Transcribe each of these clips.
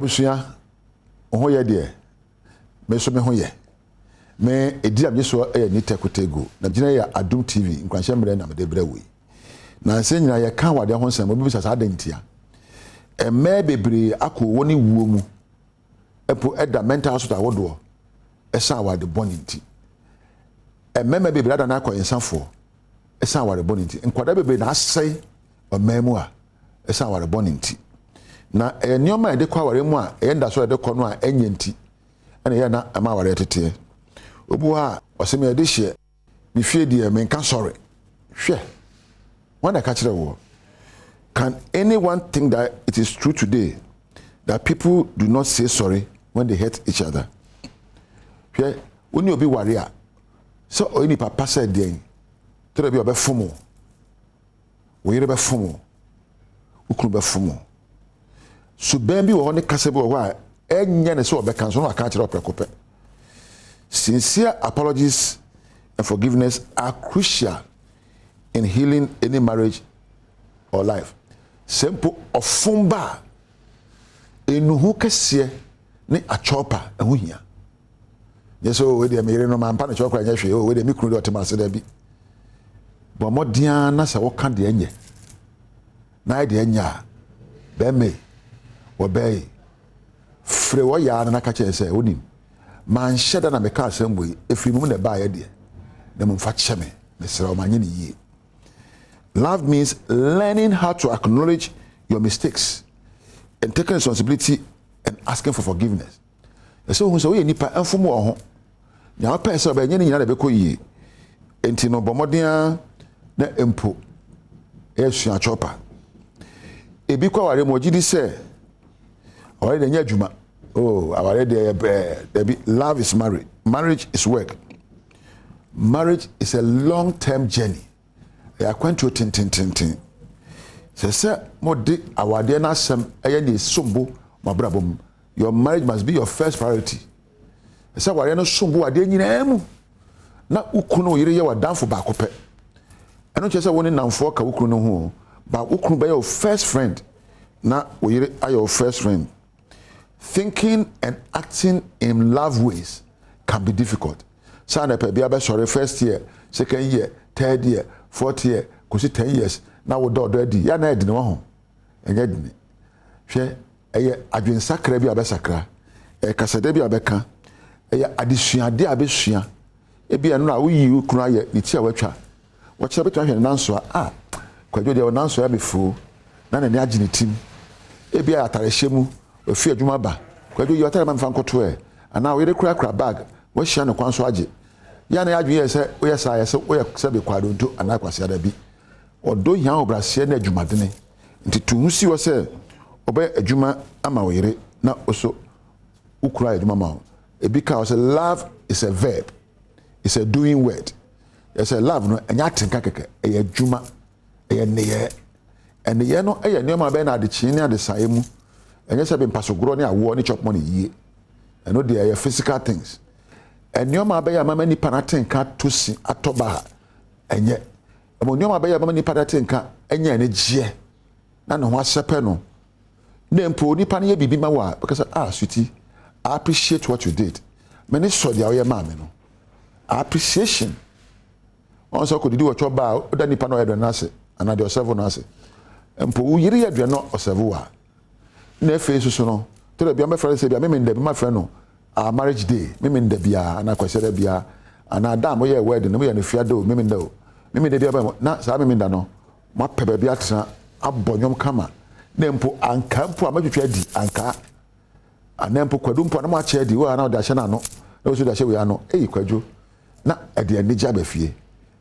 abusua ho ye de me so me ho ye me edi am yeso ni tekotego na gina ya Adom TV nkwanhye mre na me de brawe na nse nyina ye kan wade ho nsem obi sasa adantia emme bebre akọ woni wuo mu epo eda mental hospital wodo esa wade boninti emme bebre ada na akọ insafo esa wade boninti nkwada bebre na asai omemu a esa wade boninti na enioma ede kwa ware mu a enda so ede kono a enyanti ene ye na ama ware tete obu ha oseme ede hye ni fie die men ka sorry hwe when I catch the war can anyone think that it is true today that people do not say sorry when they hurt each other hwe oni obi ware a so oni papa said den to be obefumo wo yire befumo ukunu befumo so ben bi wo ne kase bi wo a enye ne so obeka so no aka kire oprekope sincere apologies and forgiveness are crucial in healing any marriage or life. Simple ofumba enuhu kese ne achopa ehu hia. Yeso we de mere no man pa na chokra nya hwe we de mikunu de otemase da bi. Bo modian na se wo ka de enye. Na de enya be me wo be frɛ wo ya na ka kyerɛ sɛ wonim man hyɛda na meka asɛm boyi efiri mu na ba ya de na mu fa kyɛ me mesrɛ wo manye ne yie. Love means learning how to acknowledge your mistakes and taking responsibility and asking for forgiveness. So who say we nipa enfumu ho nya pa say ba nya ni nyina na be ko yie enti no bomoden na empo esua chopa ebi kwa ware mo gidi say aware de nya adwuma oh aware de love is marriage is work. Marriage is a long-term journey. Ya kwanto tintintintin se modi awade na asem eye ne sombo mabrabom. Your marriage must be your first priority. Se ware no sombo wade nyina mu na ukunu yire ye wadanfo ba kope eno che se woni namfo ka ukunu no ho ba ukunu be your first friend na oyire are your first friend. Thinking and acting in love ways can be difficult. Sana pe bia be sorry first year, second year, third year, fourth year, kusi 10 years na wo do adi ya na adi ne ho enye di hwe eye adwen sakra bi abesakra kasede bi abeka eye adisuade abesua e bia no a wo yi kunu aye ni ti a watwa wo kire betwa hwe nanso a kwadwo de nanso ya befu na ne agine tim e bia atare hyemu ofi adwuma ba kwadwo yi atare man fankoto e ana wo yire kura bag wo hia ne kwanso age ya na adwen ye se wo yesa ye se wo yesa be kwado nto ana kwase ada bi odo hia obrase na adwumadene nti tuhusi wo se oba adwuma ama wo yire na oso ukura adwuma ma because love is a verb, it's a doing word. It's a love no enya tenka keke e adwuma e neye and ye no e nneoma be na de chi ne ade sae mu enye se be mpasogoro ne awo ne chop money yie eno de physical things nneoma be ya mama ni panatenka tosi atoba enye nneoma be ya mama ni panatenka enye ne gie na ne ho asepe no na mpo ni pa ne ye bibi ma wa because sweetie, I appreciate what you did. Many saw the way mama no. Appreciation. Also could do what you about, then you pano edwa nase, and at yourself on nase. And po yiri edwa no osevuwa. Ne face so no. To the be my friend say, me de my friend no. Our marriage day, me de bia, and I kwese bia, and Adam we wedding, me and fia do, me do. Me de bia na sa me da no. Ma pebe bia tena abonyom kama. Ne mpo anka mpo amadwetwa di anka. Anempo kwadu mpo na ma che di wo na da hye na no na wo so da hye we ano kwadwo na ade ani gya ba fie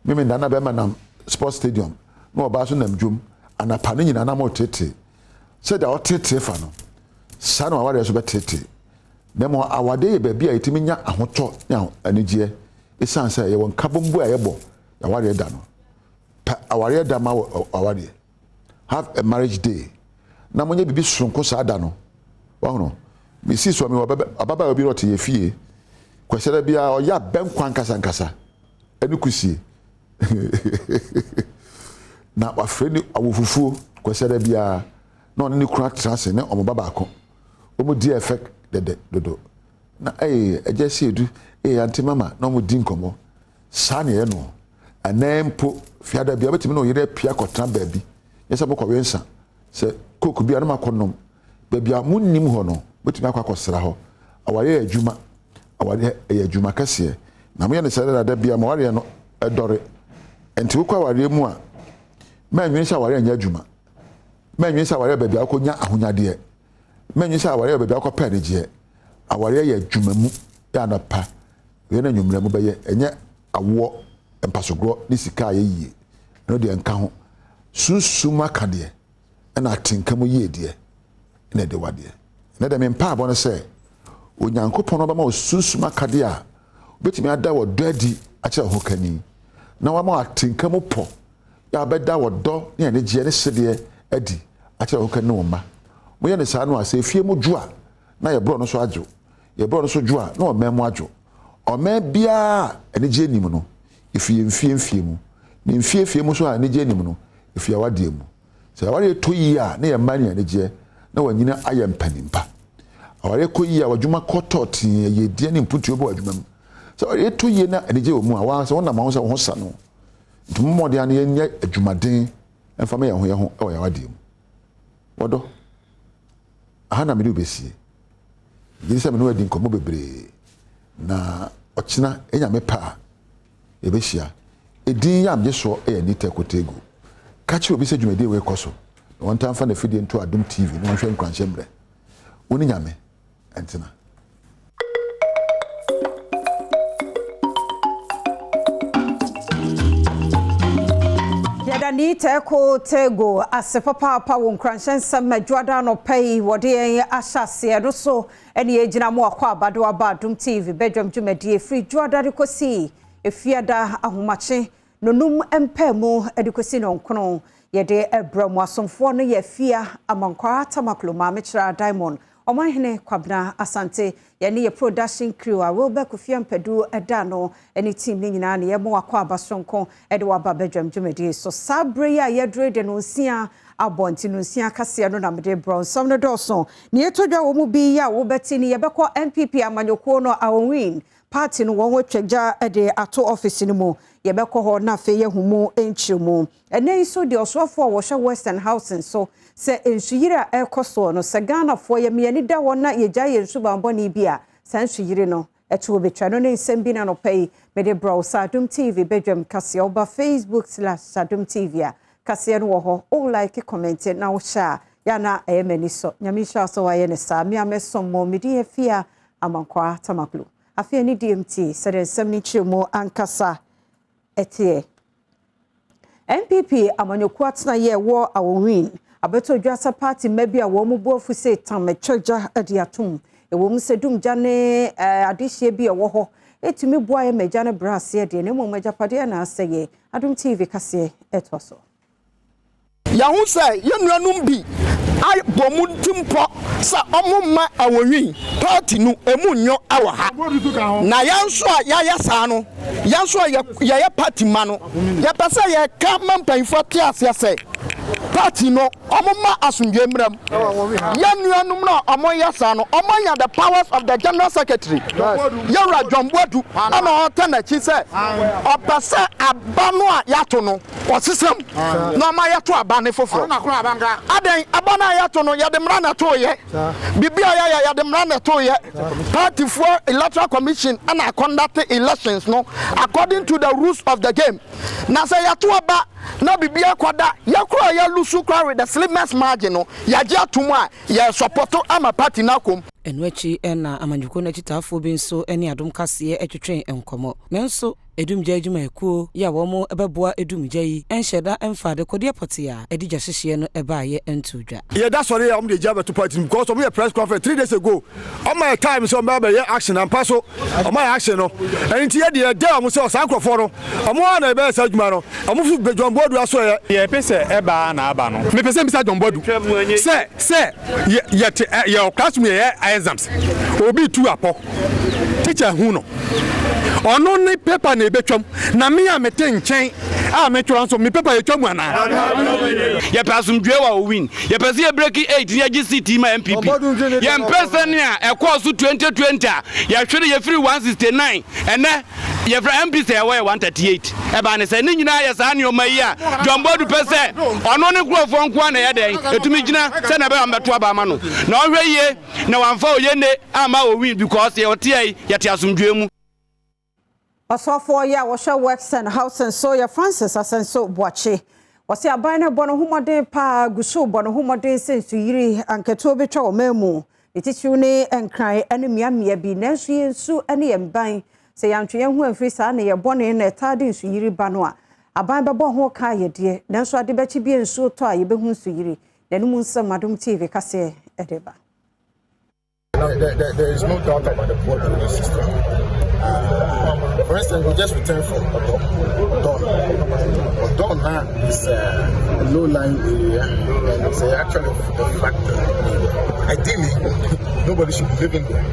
meme nda na be ma na sports stadium na oba so nam dwom anapa ne nyina na mo tete se da o tete fa no sa na aware so be tete na mo awade ye ba bia yetimi nya ahoto nya anigye esan se ye won kabombu a ye bo ya ware da no pa aware da ma aware have a marriage day na mo nya bibi sonko sa da no wa hono misi so mi ababa obi rote ye fie kwesere bia o ya ben kwan kasa enu kusie na wa freni awufufuo kwesere bia na oni kura trase ne omo baba ko omo di effect de dodo na eje si edu anti mama na omo di nkomo sa na ye no anempo fiada bia betimi na oyere pia kotra baabi yesa bokọ wensa se koku bia na makonom baabi amunnim ho no betimi akwa ho aware adwuma aware adwuma kase na mo ye ne sere da bia mo ware no edore enti wokwa aware mu a ma nwen sha aware anya adwuma ma nwen sha aware baabi akonya ahonyade ma nwen sha aware baabi akwa padeje aware ya adwuma mu ya na pa we na nwumra mu beye enye awo empasogro ni sika yeye no de nka ho susuma kade na atinka mu ye de na de wade na de me mpa abo no se onyankopon no ba ma susuma kade a betimi ada wo dadi a kire ho kani na wa ma atinka mu po ya beda wo do ne ne je ne sede adi a kire ho kani wo ma mo ye ne sa no ase fie mu dwo a na ye bro no so adwo ye bro no so dwo a na o memu adwo o me bia ene je nim no ifie mu ni mfie mu so a ne je nim no ifie awade mu se awade to yi a na ye mani ane je na wanyina aye mpanimpa awade ko yi a wadwuma kotot ye die ne mputu obo wadwuma mu so awade to yi na ane je mu a wa so na ma ho se ho sa no ntumo de ane ye nya adwumaden emfa me ye ho e wa awade mu wodo aha na me do besie yiri se me no adi nkomo bebre na ochina enya me pa ebehia edin yam je so e ni tekotego kachi obi se dwumede we koso won tan fa na fidie nto Adom TV no hwe nkwanhye mre woni nyame entina Yadani tekotego asepapa pa won nkwanhye nsam adwada no pai wode ahyase edo so ene ejina mo akwa Badwam Adom TV Badwam dwumede free dwada rekosi efiada ahomache nonum empemu edikosi no nkono yede ebramu asomfo no ye fia amankwa tamaklo mamechra Diamond omahene kwabna asante ye ye production crew a Wilbur Kufia Mpedu edano eni team ni nyina ne ye mo akwa abasonko ede waba Badwam dwumede so sabre ya ye drede no sia abonti no sia kase no na mede brown som no doso ne etodwa wo mu bi ya wo beti ne ye bekọ MPP amanyoko no awon party no won wetwaja de ato office ni mu ye bekọ ho na fe ye humu enchimu ene so de osofo wo hwe Western Housing so se ensuyire ekoso no se Ghana fo ye me ni da won na ye gya ye nsubambo ni bia se ensuyire no eto betwa no ne nsem bi na no pay me de browse Adom TV Badwam kase oba Facebook/Adom TV a kase no wo ho o like comment na wo sha ya na emani so nyami sha so wa ye ne sa me amesom mo me di afia amankwa tamaklu afia ni DMT sere nsem chimo ankasa etie MPP amanyoku atna ye wo awowin abeto dwasa party mebi a wo mu bofu se tamechoja adiatum e wo mu sedum jane adihye bi e wo ho etumi boa ye megane brase de ne mo majapade na aseye Adom TV kase etoso ya hu say ye nuanum bi ai bomu timpo sa omumma awowin party nu emunyo awaha na yanso a ya sa no yanso a ya party ma no ya pese ye ka mampanfo tiase say party no omumma asundwe mram ya nuanum no omoya sa no omoya the powers of the general secretary yawra dwombodu ana otana chi say opese abano a yato no osesam na ma yato abane foforo aden abana yato no ya de mra na to ye bibia ya de mra na to ye party for electoral commission and conduct elections no according to the rules of the game na say yato aba na bibia kwada yakura ya lusu kwa with the slimmest margin no ya je atomo a ya support ama party na kom enwachi na amanjuko na chitafo bi nso ene Adom kase etwetwen enkomo nanso edumgya adwuma ekuo ya wo mo ebeboa edumgya yi enhyeda emfade kode potia edigya hyehye no ebaaye entudwa yeah that's what I'm the job to party because we press conference 3 days ago on my time so mbaba ye action and paso on my action no enti ye de dey am so sankrofo no omo na ebe sa adwuma no omo fu bedwombodu aso ye pese eba na aba no me pese misa dwombodu se ye classroom ye exams obi tu apo teacher hu no ono ni paper na ebetwam na me a mete nchen a metwa so me paper etwam ana ye pasumdwe wa win ye pese ye break 8 ye GCT ma MPP ye mpese ne a ekoso 2020 ye hwere ye free 169 ene ye fra MP say we 138 e ba ne say ni nyina ye sa ne o mayi a Jombodu pese ono ne krofo nko na ye den etumi gina se na be ambeto aba ma no na ohwe ye na wamfa oyene ama o win because ye otie ye te asumdwe mu Osofo ya washa works and house and so ya Francis Asenso Boache wasi abane bono humode pa gusu bono humode sensu yiri anketo betwa omemu itichu ne enkran ene miamia bi nanso yensu ene yemban se yantwe hu afri sa na ye bone na etade nsu yiri ba no a aban bebo ho ka ye de nanso ade bechi bi ensu to a ye behu nsu yiri nanu nsam Adom TV kase edeba. There is no doubt about the poor drainage system. For instance, we just returned from Odon now is a low-lying area and it's actually a flat area. Ideally, nobody should be living there.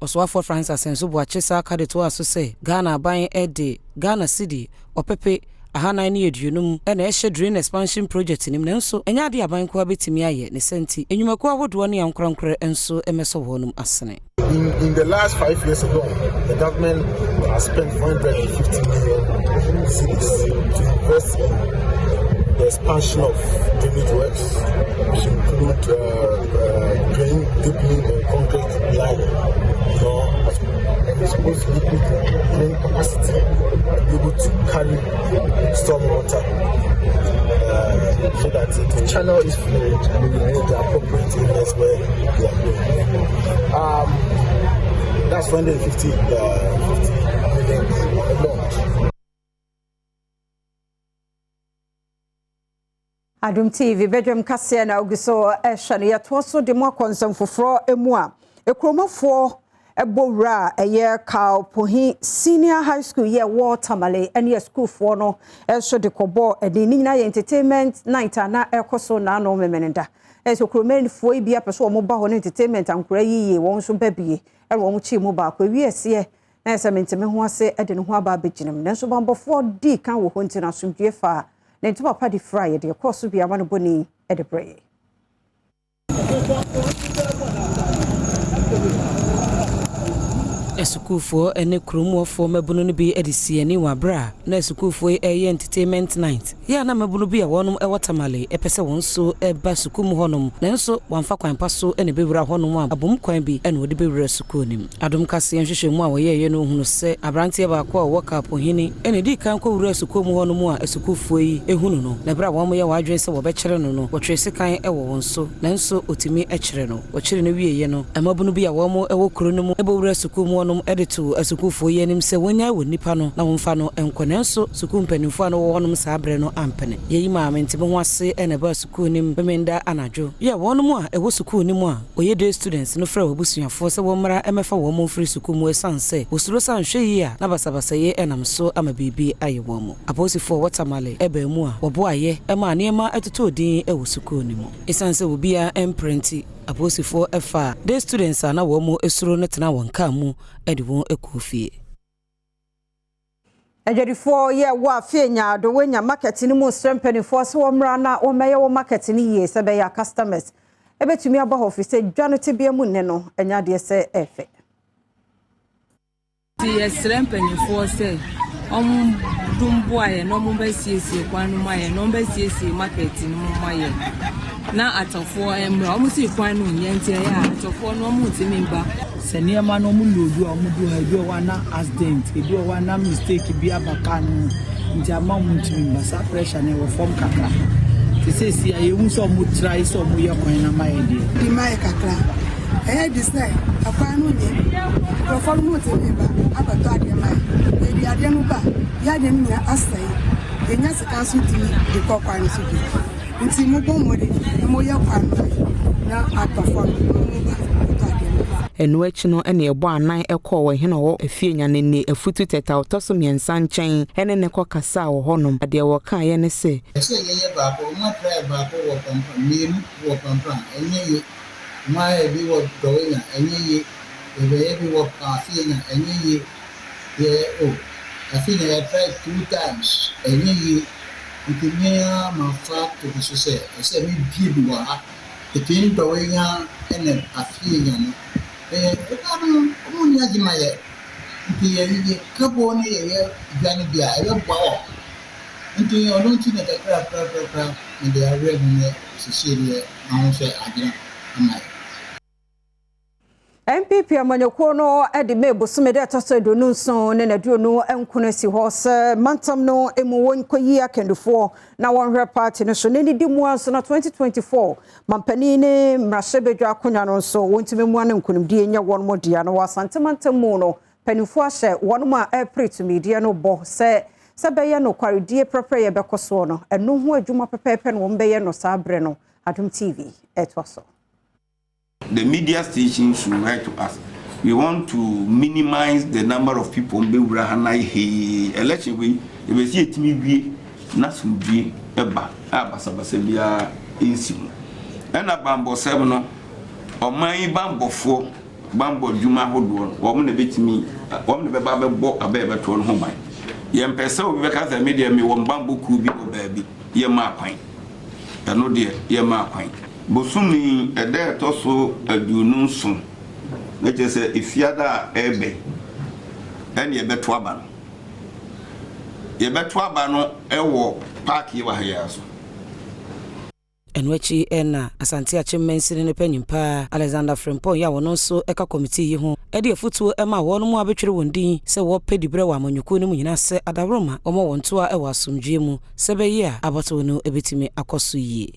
Oswafo Francis Asenso Boache sa ka de to aso say Ghana ban ede Ghana City opepe ahana ni edunum na ehye drain expansion project nim nanso enya ade aban ko abetimi aye ne senti enyumako ahodo ne yankronkre enso emeso honum asene. In the last 5 years ago, the government has spent 450 million cedis to invest in the expansion of drainage works, which include drain deepening and concrete line. And it's supposed to be drain capacity to be able to carry storm water so that the channel is fluid and we know the appropriate areas where they are going. That's 150 million launch. Adom TV Badwam kase na ogiso ehwene yetoso de mo konsam foforo emu a ekromafo ebowra eye Cow Pohi Senior High School ye Watermale ene school fo no ehso de kobo ede ni nyina entertainment night na ekoso na no memenenda eso kromen fo ibi apeso mo ba ho entertainment ankura yiye won so babie e won chi mo ba kwa wiese na esamenteme ho ase ede ne ho aba beginem nanso bambofo di kan wo ho ntina somdue fa na nti papa di fry de koso bia ma no boni ede pray esukufo ene kromofo mabunu no bi edisi ani wabra na esukufo entertainment night ya na mabunu bi a wonum Watermale epese won so eba sukum honum nanso wanfa kwan paso ene bewura honum abom kwan bi ene odi bewura sukunim Adom kase nhwehwemu a woyeye no hunu se abrante ba ko woka pohini ene di kan ko wura sukum honum a esukufo yi ehunu no na bra won ye wadwen se wo be kire no no wotwe sekan ewo won so nanso otimi ekire no wokire no wieye no amabunu bi a won ewo kuro no mu ebewura sukum editu asukufo yenim se wonya wonipa no na wonfa no enkonenso suku mpanimfo no wonum saabre no ampene yeyi maamente be ho ase ene ba suku nim bemenda anajo ye wonum a ewo suku nim a oyede students no fra obusuafo se womra emefa wom free suku mu esanse osuro sanhwe yi a na basabasa ye enam so ama bibi aye wom aposifo Watermale eba mu a wobo aye ema anema etoto odin ewo suku nim esanse obia emprenti aposifo efa the students na womo esuro netena wonka mu edi won ekofie Ejadifo ye wa fienya do wenya market ni mu strempeni fo so womra na wo meye wo market ni ye se be ya customers ebetumi aba office dwanete bia mu ne no enya de se efe ti strempeni fo se dumbo aye no mo ba siesie kwanu maye no ba siesie market ni mo maye na atofo emra omo si kwanu nyente ya atofo no mo ti mimba senior man no mu lodu o mu du ha bi o wana accident e bi o wana mistake bi abaka no nti ama mu ti mimba sa pressure na wo form kakra ti se si aye hu so mu try so mu ye kwan na maye di maye kakra this night akwanu ni ko form mu ti mimba abato ade maye e di ade no ba ya de ni asai enya sika so ti di ko kwan so bi nti mo bomode mo ya kwanu na atofo mu ba enu echi no ene ebo anan ekọ wo hena wo afie nya ne afutu teta otoso miensa nchen ene ne kọ kasa wo honom ade wo kan ye ne se ese ye ba ko mo try ba ko wo pampa mi wo pampa enye ye my be what going any baby what passing any oh I think I tried 2 times any Intimia my fat to the society. I said me people the thing going and then a feeling only my the couple on here Janibia I don't power until you don't see that crap and they are ready Cecilia I say again MPP amanyoko no edi mebo sumede atoso do no so ne na duro no enkuna si ho se mantam no emu wonko yi akendufo na wonhwe party no so ne di mu anso na 2024 mampani ne mrashebedwa akonya no so wontime mu an nkunimdi enya won modia no wasante mantam mu no panifo ahye won ma april media no bo se beye no kwaredie prepare ye bekoso no enu ho adwuma pepepe no beye no sabre no Adom TV etwaso. The media stations should write to us. We want to minimize the number of people in the election. We see it me nasumbi eba abasabasebia insimu. And a bambo 7 or my bambo 4 bambo juma hodwon. Woman bit me, woman the baby bo a baby to home. Yam peso because the media me one bamboo kubi or baby. Ye ma pine. No dear, ye ma pine. Bosumi ede toso adunun son na je se ifiada ebe en ye beto aba no ewo park ye wa haya so enwechi ena asante achimensiri ne panyimpa Alexander Frempong ya wono so eka committee yi ho ede afutuo ema wono mu abetwere wondin se wo pedibre wa amanyuko ne mu nyina se adabroma omo wonto a ewo asomdwe mu se be ye abato no ebetimi akoso yi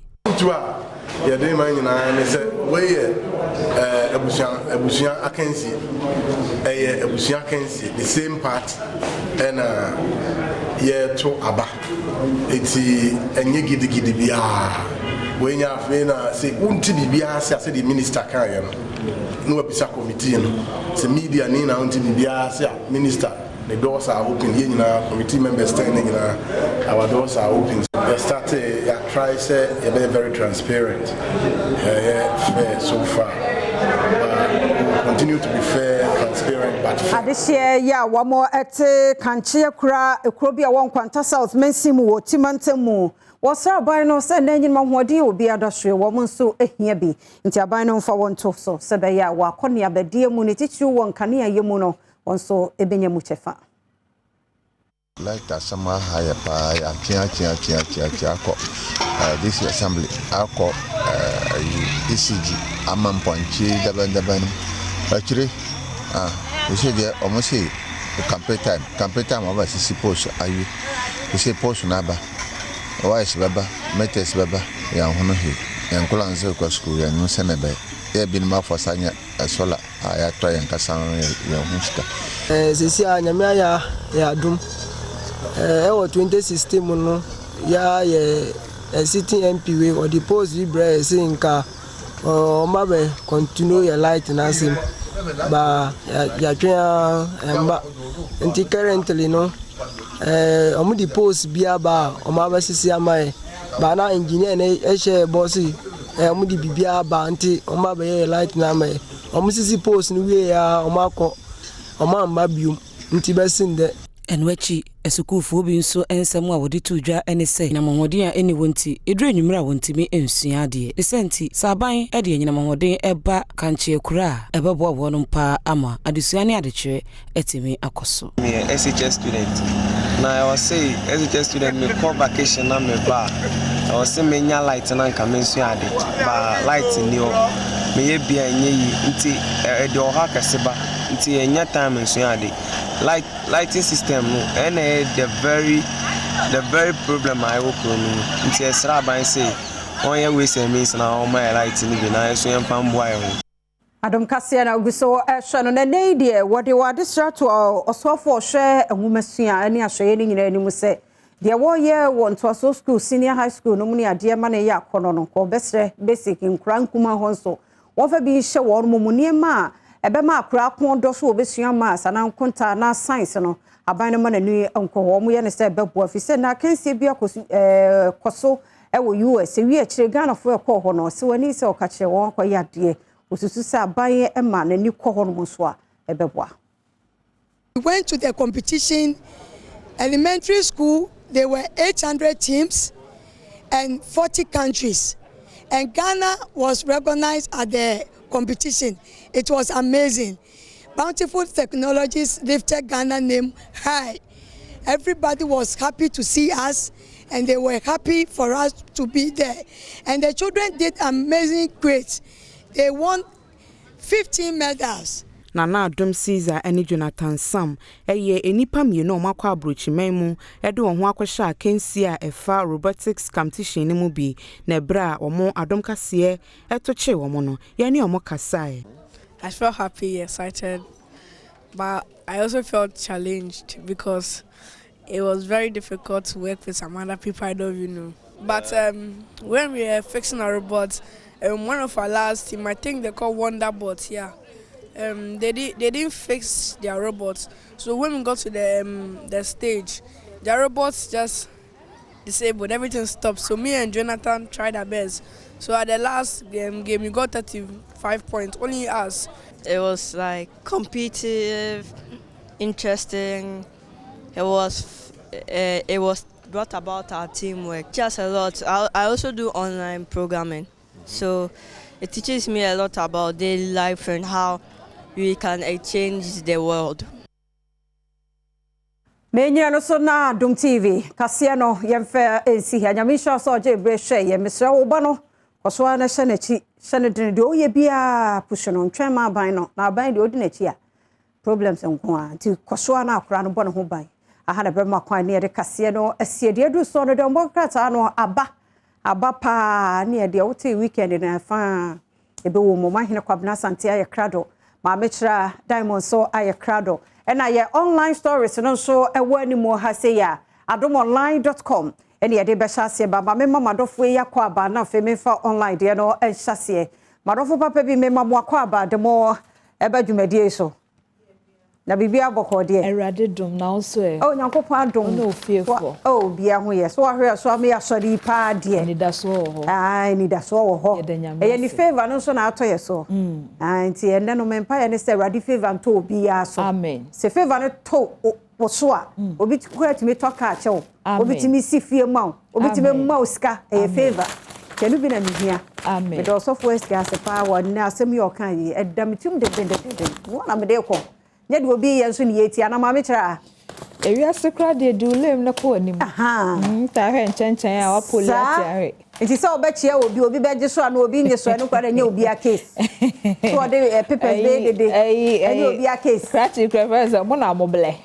ya dey man nyina ne se we ebusuan akansi ebusuan akansi the same part and ye to aba eti enye gidigidi bia we nya afi na se unti bibia se the minister kan ye no wabisa committee no se media ni na unti bibia se minister the doors are open here nyina committee members standing our doors are open. They started try say be very transparent so far, but continue to be fair, transparent, but fair. This year, yeah, one more at Kanchia Kura, Ekrobia one Quanta South, Mensimu, Timantemu. Was our bino send any Mahwadi will be a dasher woman so a here be into a bino for one torso, Sabaya, Wakonia, the dear Munitichu, one Kania Yemuno, one so Ebenya Muchefa. Like that summer higher by this assembly alcohol ECG Amman Ponchi Daban actually we say there almost say campaign time over CC post are you say post naba why is baba metes baba ya hono he yan kula nse kwa school ya no senebe ya bin ma for sanya sola ya to yan kasan ya hunsta sisi anyame ya Adom 2016 no ya sitting MP we or the post libre saying ka mabe continue your light na sim ba ya twa emba nti currently no omu the post bia ba mabe sisi amai ba na engineer na ehye bossi omu di bibia ba nti mabe ye light na mai omu sisi post ni we ya omakọ omamba bium nti besinde enwechi esukufo bi nso ensemu a wodi tudwa ene se na mohodi a eni wonti edru enwumra wontimi ensua de esenti saban ede enyina mohoden eba kanche kura ebebo wo no pa ama adesua ne adekire etimi akoso me SHS student na I was say SHS student me call vacation na me ba I was say me nya light na nka me nsua de ba light ni o me ye bia nyeyi nti ede o ha kaseba nti enya time nsua de lighting system no and the very problem I work on nti esra ban say on ye we say means na on my lighting bi na so yem pam boy ho Adom kasia na uguso ehwe no na nei de wode wade strato osofo hwe enwumasua ani ahwe ni nyina animu se de wo ye wonto so school senior high school no mu ne ade ma na ye akono no ko besre basic nkurankuma ho nso wo fa bi hye wo no mu niema ebe ma akura kon do so obesua ma sana nkonta na science no aban no ma na ni nkoho mu ye ne se bebo afise na kansie bia koso e wo US wi a kire Ghana fo e ko ho no se wani se o ka kire won ko yade osusu se aban ema na ni kɔ hɔ no so a ebeboa. We went to the competition. Elementary school, there were 800 teams and 40 countries. And Ghana was recognized at the competition. It was amazing. Bountiful Technologies lifted Ghana name high. Everybody was happy to see us, and they were happy for us to be there. And the children did amazing grades. They won 15 medals. Nana Adom Caesar and Jonathan Sam, enipa mienu makwa abrochiman mu ede wo ho akwhya akensi a efa robotics competition ni mu bi na bra omo Adom kase etoche wo mo no ye ne omo kasae. I felt happy, excited, but I also felt challenged because it was very difficult to work with some other people I don't even know. But when we were fixing our robots, one of our last team, I think they called Wonderbots, yeah. They didn't fix their robots, so when we got to the stage, their robots just disabled, everything stopped. So me and Jonathan tried our best. So at the last game we got 35 points, only us. It was like competitive, interesting. It was brought about our teamwork, just a lot. I also do online programming, so it teaches me a lot about daily life and how we can change the world. Menya no so na Adom TV kase no yemfa ensi ha nyamisha so je brehwe ye mesra wo ba no koso na hye de oye bia pushno ntwen ma ban no na ban de odi na chi a problems nko a ti koso na akora no bo no ho ban aha na be ma kwan ne de kase no asiede du so no de mbo krata no aba pa ne de wote weekend na fa ebe wo mo ma hene kwabna sante aye krado ma mechra diamond so aye krado ena ye online stories no so ewo animo ha se ya adomonline.com ene ye de be hyase baba me mama dofo ya kwa aba na fe me fa online de no e hyase madofo papa bi me mama kwa aba de mo eba dwumadie so na bibia boko de erade dum na so e oh nyankopon adom no fiefo oh bia ho ye so ahwe so me asori pa de ni da so ho ni da so ho e ni favor no so na ato ye so nti ende no mempa ye ne se erade favor nto bia so amen se favor no to wo so a obi kwet me toka a chew obi ti mi si fie ma obi ti me ma oska e favor kenu bi na mihia amen me do so for ska se pa wa na asem yo kan yi edam tum de wona me de ko nye de obi ye nso ne yeti ana ma me kira ewia sekra de dulem na ko anim ta hwe nchenchen a wa police are nti se obechia obi beje so ana obi nye so no kwara nye obi a case so de papers de any obi a case crati creveza mo na mo ble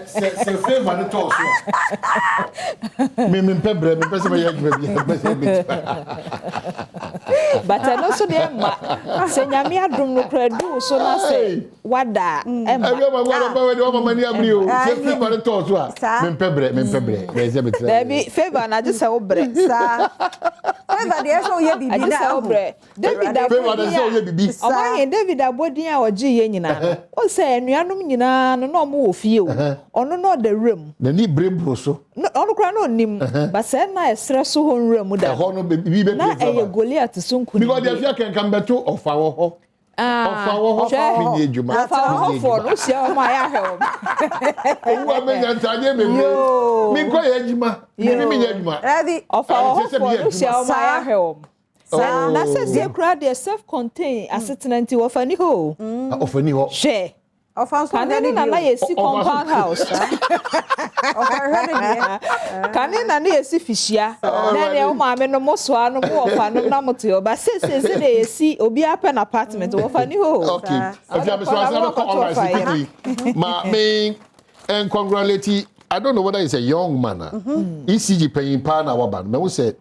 se favor no to so me pebre me pese me yagbe but no so de ma se nyame adom no kradu so na se wada emma ma mani abri o se favor no to so a me pebre me ze betre baby favor na just say bre sa favor de so ye bibi na David Abodi o ma he David Abodi a oji ye nyina no o se anuanom nyina no no mo wo fie o ono no the room na ni brembro so ono kra no nim ba se na esre so ho nram da ho no bibi be na eye Goliath so nku because they fia kan beto ofa wo ho ofa wo ho mi ejuma ofa ho for no sia o ma ya he o owu amenya ntade memre mi ko ye ejuma mi ye ejuma ready ofa ho for no sia o ma ya he o na se kra de self contain assistant wo fani ho ofani ho she ofan so na yesi compound house kanina na yesi fishia na ne o ma me no mo so anu mo ofa no na moto ba se de yesi obi apen apartment wo fani ho okay afia be so asa ko online ma me and congratulate I don't know whether it's a young man ECG paying pa na wa ban me wo say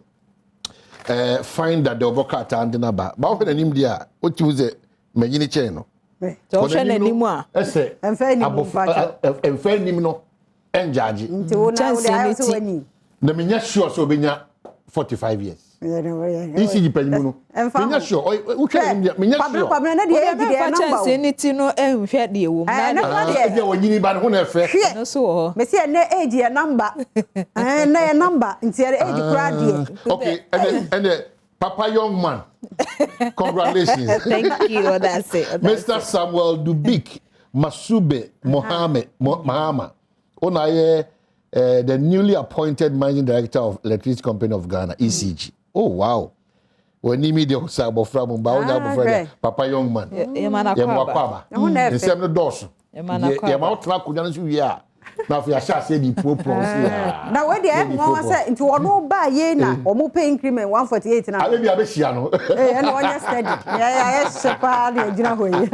find that the overcut and na ba when anim dia o choose manyini chain no so she na nimu a ese emfa nim no enjaji nti wona wo wani na menya sure so benya 45 years ECG panyim no menya sure o twa menya sure pablo na de e de number chance ni ti no enhwe de wo na de wanyini ba no na efe no so me se na age e number na e number nti e age kura de okay and Papa young man. Congratulations. Thank you. That's it. Mr. Samuel Dubik Masube Mohammed Mahama. The newly appointed managing director of Electricity Company of Ghana, ECG. Oh wow. When he media sabo from Papa young man. Yemakwaba. Nsem doso. Yemautra kunyansu ya. Na fi asha say the proposal. Na we dey won say nti wono ba ye na omo pay increment 148 na. Ale bi abehia no. Na won steady. Ya sepa na gina hoyi.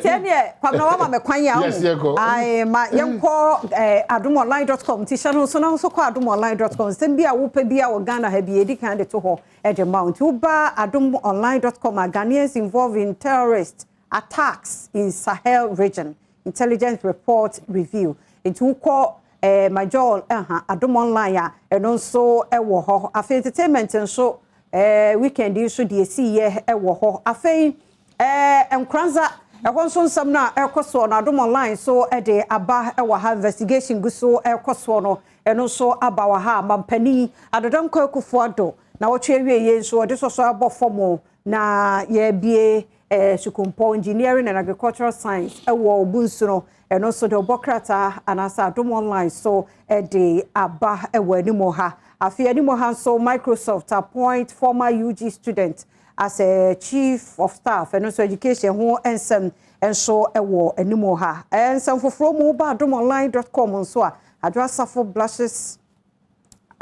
Tene kwamna wa ma me kwan ya wo. Ai ma yenko adomonline.com ti channel so na so kwa adomonline.com sem bia wo pa bia wo Ghana ha bi edi kan de to ho e de mount. Wo ba adomonline.com Ghanaians involved in terrorist attacks in Sahel region. Intelligence report review. Into call Major Adom Online and also wo ho. Afi entertainment and so weekend you should see ye wo ho. Afi enkranza ekonson sam na ekoso na Adom Online so de aba wo ha investigation guso ekoso no and also aba wa ha mampani adodam kwakufuado na wo twe ye so de so abofo na ye bie Sukumpo engineering and agricultural science ewo obunsuno and also the Bokrata and asa Adom Online so de aba ewo animo ha afi animo ha so Microsoft appoint former UG student as a chief of staff and also education ho ensem and so ewo animo ha and some for from adomonline.com so address for blushes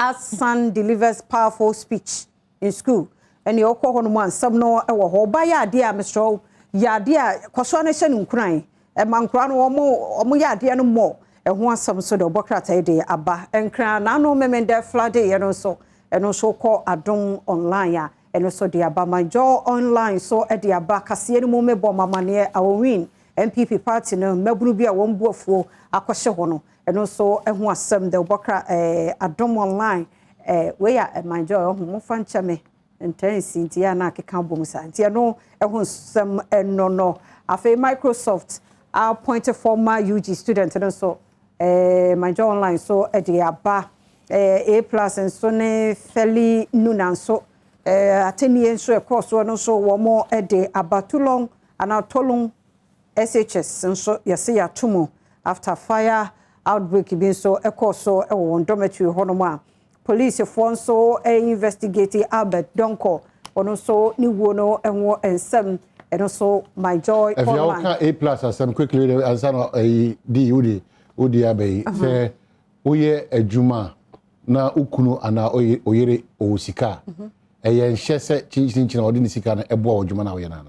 as son delivers powerful speech in school. And you call on one some no or by ya dear Mr. Ya dear Coswana Shen Ukraine, and Mancran or more ya dear no more, and one some sort of Bokrata day abba and crown no memen there flooded and also call Adom Online and also the abba my jaw online so at the abba Cassian Mome Bomma Mania our win MPP party no Melbrubia won't go for Aquashono and also and one some the Bokra Adom Online where my jaw more fun chame. Intense intia na keka bomusa intia no ehun sem no afi Microsoft appointed former UG student and so Major Online so e de aba A+ and so ne fairly nuna so ateni so e course no so wo mo e de aba tulong ana tolong SHS and so yesi ya tumo after fire outbreak bin so e course so e wo dormitory honoma police for so investigating Albert Donko on so ni wono and some and also my joy if you can A+ as some quickly as a D udi abe say oye adwuma na ukunu ana oyere osika eye nhye se chinchin odi ni sika na ebo adwuma na oye na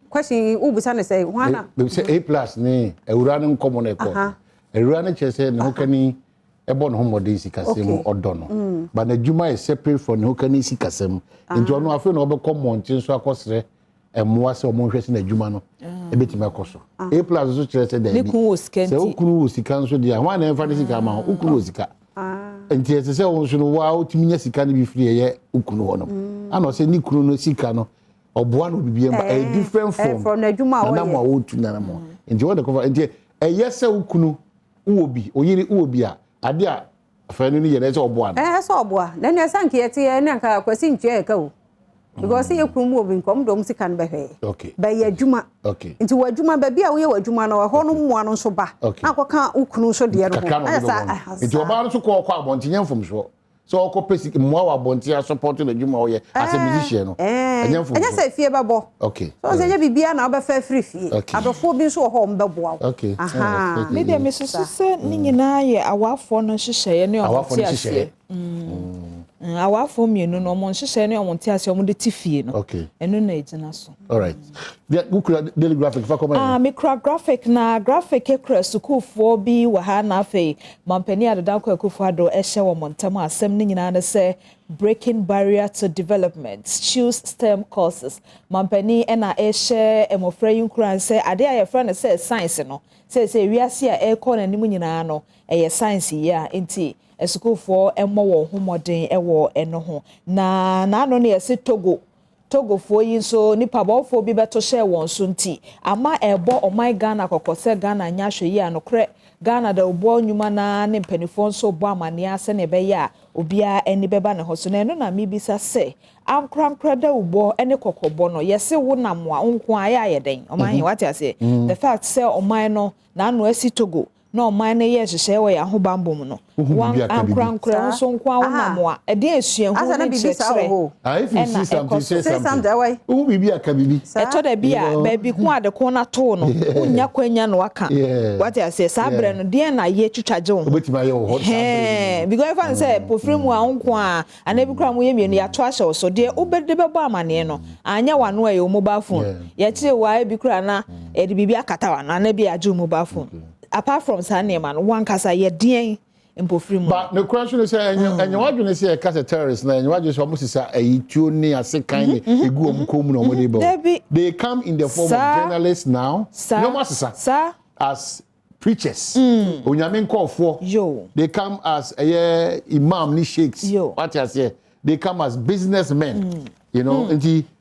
question ubusa na say wana say A+ ni ewura ne nkomo na ekọ ewura ne chese ne hokani ebo no homode sikasem odono but na djuma is separate from no kan sikasem nti ono afi na obekọ montin so akosere emwa se omo hwese na djuma no ebetima ekoso A+ so kire se da bi se ukunu wo sika nso dia ho na emfa de sika ma ukunu wo sika nti ese se won so no wa otiminya sika ne bi firi ye ukunu ho no ana se ni kunu no sika no oboa no bibie mba a different from na djuma na ma wo tu na mo nti wo de cover nti eyese ukunu uobi oyiri uobi a ade a fanu ni yene se oboa no so oboa na ne sanke yete na nka kwasi ntwe ka o because ye krum obi nkom dom sika no behwe okay ba ye adwuma okay nti wadwuma ba bia wo ye wadwuma no ho no mmoa no so ba akoka ukunu so de ro nti oba no so ko abonti nyemfom so ko pesi mmoa wa abonti a support na adwuma wo ye as a musician no nyemfom anya se fie babo okay so se ye bibia na obefa free fie adofo bi so ho mbeboa okay aha me de me so se ni nyina ye awafo no hyehyeye ne omti ase awafo mienu no mo hyehyeye ne omti ase omde tifie no okay eno na ejina so all right the daily graphic fa comment micro graphic na graphic ekra sukufo bi wa ha na afi mampani adodanko akufado ehye wo montam asem ni nyina na se breaking barrier to development choose STEM courses mampani na ehye emofra yinkran se ade aye friend se science no se wiase a ekọ na nimu nyina no eye science ya enti esukufo emmo wo homoden ewo eno ho na no ne yesi Togo Togofo yi so nipa bofo bi beto share won so nti ama ebo oman Ghana kokose Ghana nya hwe yi anokre Ghana da obo nyuma na ne mpanifo nso bo amane ase ne be ya obia eni beba ne hoso na eno na mibisa se ankra da ubo ene kokobo no yese wo namwa nko aya yeden oman what I say the fact say oman no na no asi Togo no oman ne ye hwehwe we ya ho bambom no wan ankra nso nko awo namwa e de asuen ho ne chekere if you see something say something who bibi aka bibi e to da bia baby ko ade ko na to no unya kwanya no aka what I say sabre no de na ye twitwaje wo obetima ye wo hot sabre because if I say pofremu anko a anabi kra mo ye mienu ya to ahye so de obede bebo amane no anya wano e mobile phone ye kire wa bi kra na e de bibi akata wa na na bi aju mobile phone apart from Saneman, one kasa ye dien impofrimu. But the question is, and you want to say a cast terrorist, and you want to almost say a tune as a kind of they come in the form of journalists now, no master, sir, as preachers. Unyamin call for they come as a imam ni sheikhs. What I say, they come as businessmen. You know,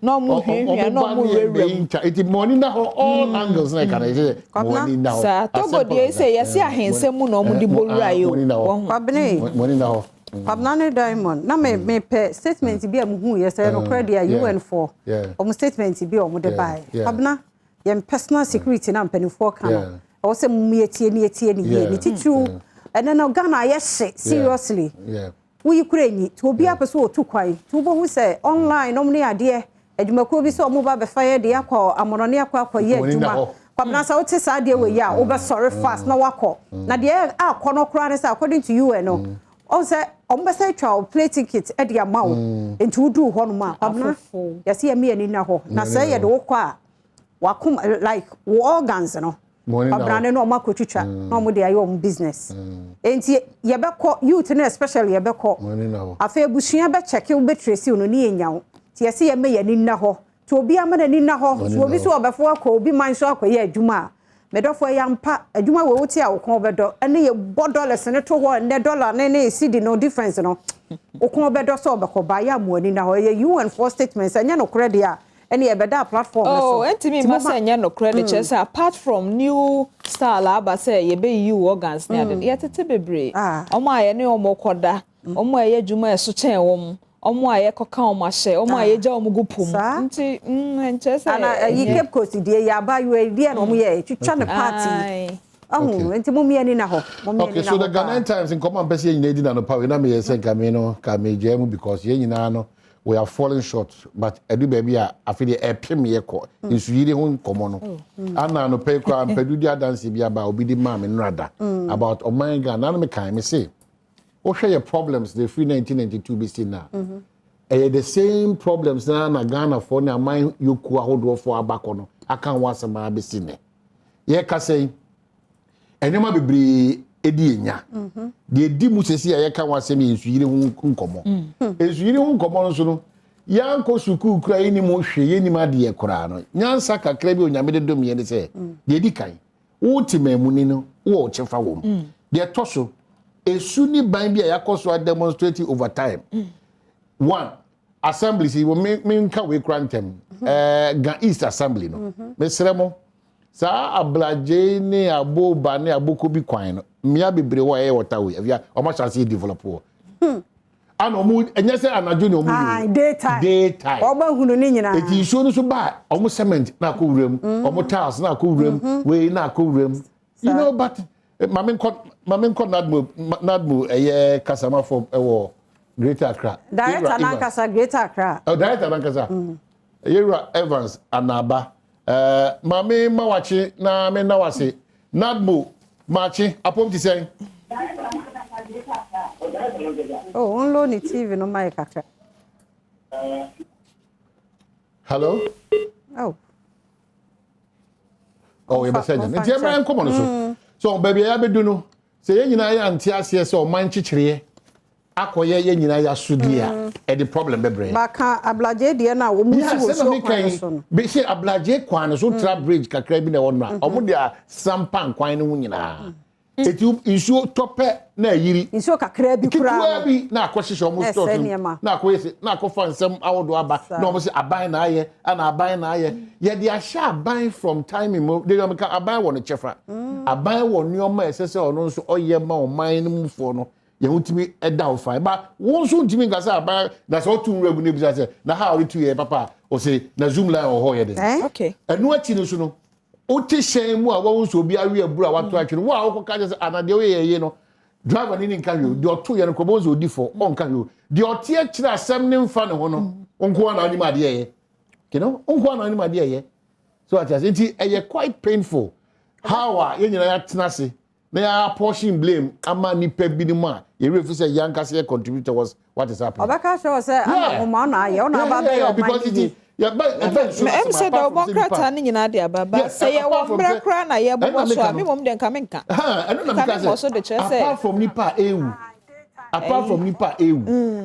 no more it's money now all angles like can I say money now. Sir, Togo dey say yes ya hensemu no mu di bolura yo. Money now. Pabnane Diamond. Na me pe statement bi amhu yes no credit UN for. Omo statement bi omo de buy. Pabna yem personal security na mpanifo kan. O se mu yetie ni titu. And then Ghana yes seriously. We Ukraine to obi apeso otu kwai to bo hu say online no mni ade adwumako bi so omo ba be fire de akọ amonone akọ ye adwuma kwabna sa wote sa de we ya wo be sorry fast na wakọ na de akọ no kra ne say according to UN no o say omo be say twa play ticket e de amawo enti udu ho no ma kwabna yesi ya me ani na ho na say ye de wo kọ a wakum like organs no Abrane no makotwitwa no mo de ayo business enti ye be ko youth no especially ye be ko afa busua be check you be trace no ni enyawo ti yesi ye me ye ni na ho to obi amana ni na ho so obi so obefo akọ obi man so akọ ye adwuma medofo ya mpa adwuma we wuti a wokon obedo ene ye $4 ne to ho ne dollar ne cedi no difference no wokon obedo so obekọ ba ya mo ni na ho ye UN for statements anya no credit a any better platform entimi masa nya no credit chess apart from new style aba say ye be you organs na de ye tete bebre omo aye ne omo koda omo aye dwuma eso chen wom omo aye koka omo ahye omo aye ja omo gupum nti chess ana yi keep coast die ya ba you die no omo ye twitwa ne party enti mo mi ani na ho okay so the Ghanaian Times in common person ye nyina di na no power na me ye say ka me no ka me jemu because ye nyina no we are falling short but edu baby a afide epem ye ko insuyire ho nkomo no ana no pay kwa pedu dia dance bia ba obi di ma me nrada about oman Ghana na me kan me say o hwe your problems the free 1992 BC na the same problems na Ghana for na man yoku ahodo for abako no akan wasama BC ne ye ka say enema bebre edi enya de di musesi ayeka wasem insuyire hu nkomo insuyire hu nkomo no so no yanko suku kura yini mo hwe yeni ma de kura no nyansa kakra bi onyame de dom ye de se de di kan ultimate no wo chefa wom de toso esu ni ban bi ayakoso demonstrate over time one assembly si wo me nka we krantem Ga East Assembly no me seremo sa ablaje ni aboba ni aboko bi kwan no mia bebre wo e water we avia o ma chance develop wo ana omu enye se anajo ni omu daytime oba hunu ni nyina eti iso no so ba omu cement na ko wurem omu tiles na ko wurem we na ko wurem you know but mamen ko nadmu eye kasama for ewo Greater Accra director na kasa Greater Accra director na kasa Yera Evans Anaba mami mawachi na me na wase nadmu machi apom ti sen oh onlo ni TV no mai kakra hello oh you message me ti emra nkomo no so baby ya bedu no se ye nyina ya anti ase se o man chichire akoye ye nyina ya sudia e the problem bebre baka ablaje de na wo musu wo so kwan so be se ablaje kwan so tra bridge kakra bi na won na omo dia sampan kwan no nyina etu nsuo tope na yiri nsuo kakra bi kura bi na akohyehyɛ omo store na akoyese na akofa nsɛm awodo aba na omo se aban na aye ana aban na aye ye de ahya aban from time mo de am ka aban wo no kyefra aban wo nneoma esese ono nso oye ma oman no mufo no ye hutimi eda ofan ba won so ntimi ngasa aban na so tu nragu ne bisa se na ha ori tu ye papa o se na zoom line o ho ye de okay enu achi no so no o ti hyen mu a wo nso obi awe abura wato atwere wo a wo ka se anade we ye no driver ni nka yo de oto ye no ko bonzo odi fo on ka yo de ote akire asem ne mfa ne ho no onko na anima de ye you know onko na anima de ye so at as it quite painful how ye nyina ya tenase na ya portion blame ama nipa bi ni ma ye refi say yanka say contributor was what is happening obaka show say ama ma na ye ona ba be your because it em say do bonkrata ni nyina de ababa say ye wo mbrakra na ye bo so a me mom de nka menka eno na because apart from nipa ewu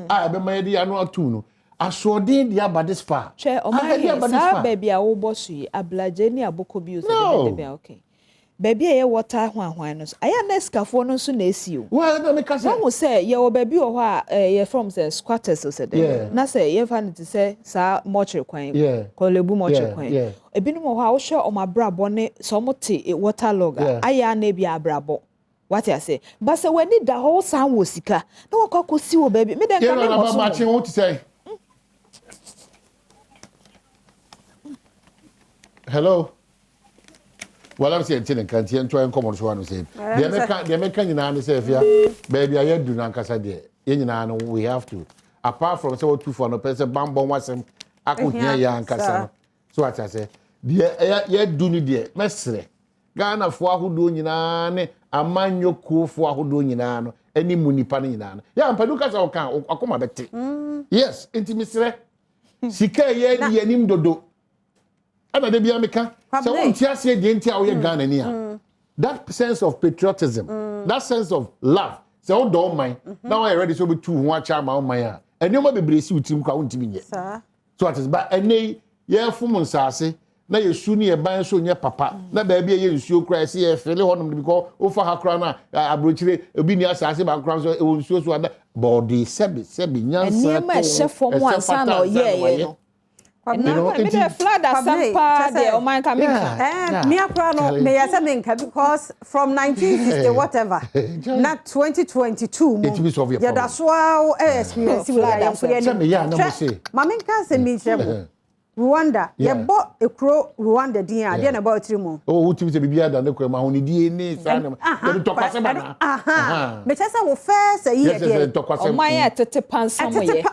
a be ma ye de anu atu no asodin dia ba this far che o ma ye sa baby a wo bo so yi ablaje ni aboko bi o se de okay baby e water hwan no aya na skafo no so na esi o well na me ka say won say ye wo baby o ho a ye from say squatters o se de na say ye fa nti say sa mochre kwan ko lebu mochre kwan ebinu mo ho a wo hwe o mabrabo ne so mo te water log aya na bi abrabo what I say but say when the whole sound wo sika na wo kwa si wo baby me den ka me mo so matching what to say hello well I'm saying tin kan tie ntwa enkomo so wan say de meka nyina ne say fia baby aye du na nkasa de ye nyina no we have to apart from say what two for no person bambon wasem akohia ya nkasa no so what I say de ye du ni de mesre Ghana fo ahodo nyina ne amanyo kofo ahodo nyina no ani munipa ne nyina no ya mpadu kasa o kan akoma bete yes intimisre sika ye ni yanim dodo ana de bia meka so won tia se de ntia wo ye Ghana ni a that sense of patriotism that sense of love so o do man now I ready so be two ho acha ma man a enema bebre si utim kwa won timi nye so that is but enei ye fom nsase na yesu ni e ban so nye papa na ba bia ye nsuo kra se ye fele honom because o fa hakra na abrochire obi ni asase ba kra so e nsuo so ada body sebi nyansa enema hye fom ansa na ye no me the flood asampa de o man come me akra no me yasa menka because from 1950 whatever not 2022 ya da so experience we are for any mamenka se me chebo Rwanda ye bo ekro Rwanda din a de na ba otirimo o utimi se bibia da ne ko ma honi die ne sa ne de tokwase ba na me chesa wo first ye de o man ya tete pansam ye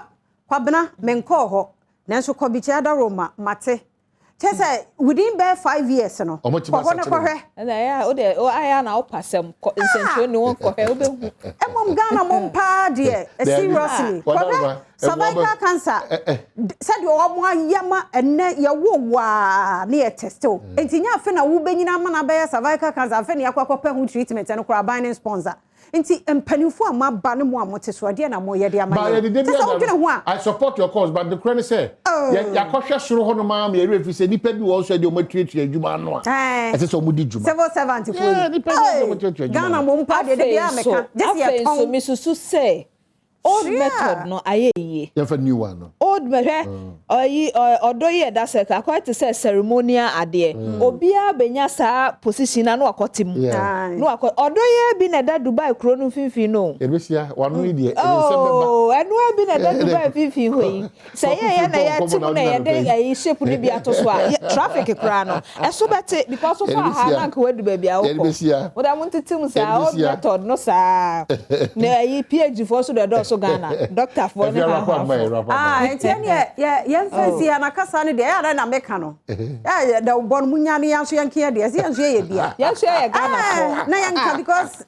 kwabena menko ho nanso kobicha da Roma mate chese within be 5 years no ko na kohwe na ya o de o aya na o pasem nsentro ni won kohwe o behu emom Ghana mom pa de seriously kohwe cervical cancer said you omo ayama enne ye wowa na ye testo entinya afa na wo benyina ma na be cervical cancer afa ne yakwakopa hu treatment no kra ban sponsor Inti empanifo ama ba ne mo amote so ade na mo ye de ama ye. I support your cause but the credit say ya kohwe soro ho no ma me refi say nipa bi wo so de o matreat adwuma no a. Ese so mo di dwuma. Civil servant for you. Nipa bi o matreat adwuma. Ghana mo mpa de bia meka. Just ye ton. So misusu say old method no aye ye. You for new one no. Old method odoye da say quite say ceremonial ade. Obia benya sa position na no akotim. No akot odoye bi na da Dubai kro no finfin no. E be sia wanu ide. Oh, enu bi na da Dubai finfin hoyi. Say ye na ya tim na ye de shape ni bi ato so a traffic kra no. E so bete because of ha na nka wadu ba bia wo. E be sia. Wo da mun titim sa old method no sa. Na yi PhD for so do so Ghana doctor for na entiani ye fancy na kasa ne de ya na meka no ya da bon munya ne yanso yanke de ya yanso ye bia yanso ye Ghana for na yanka because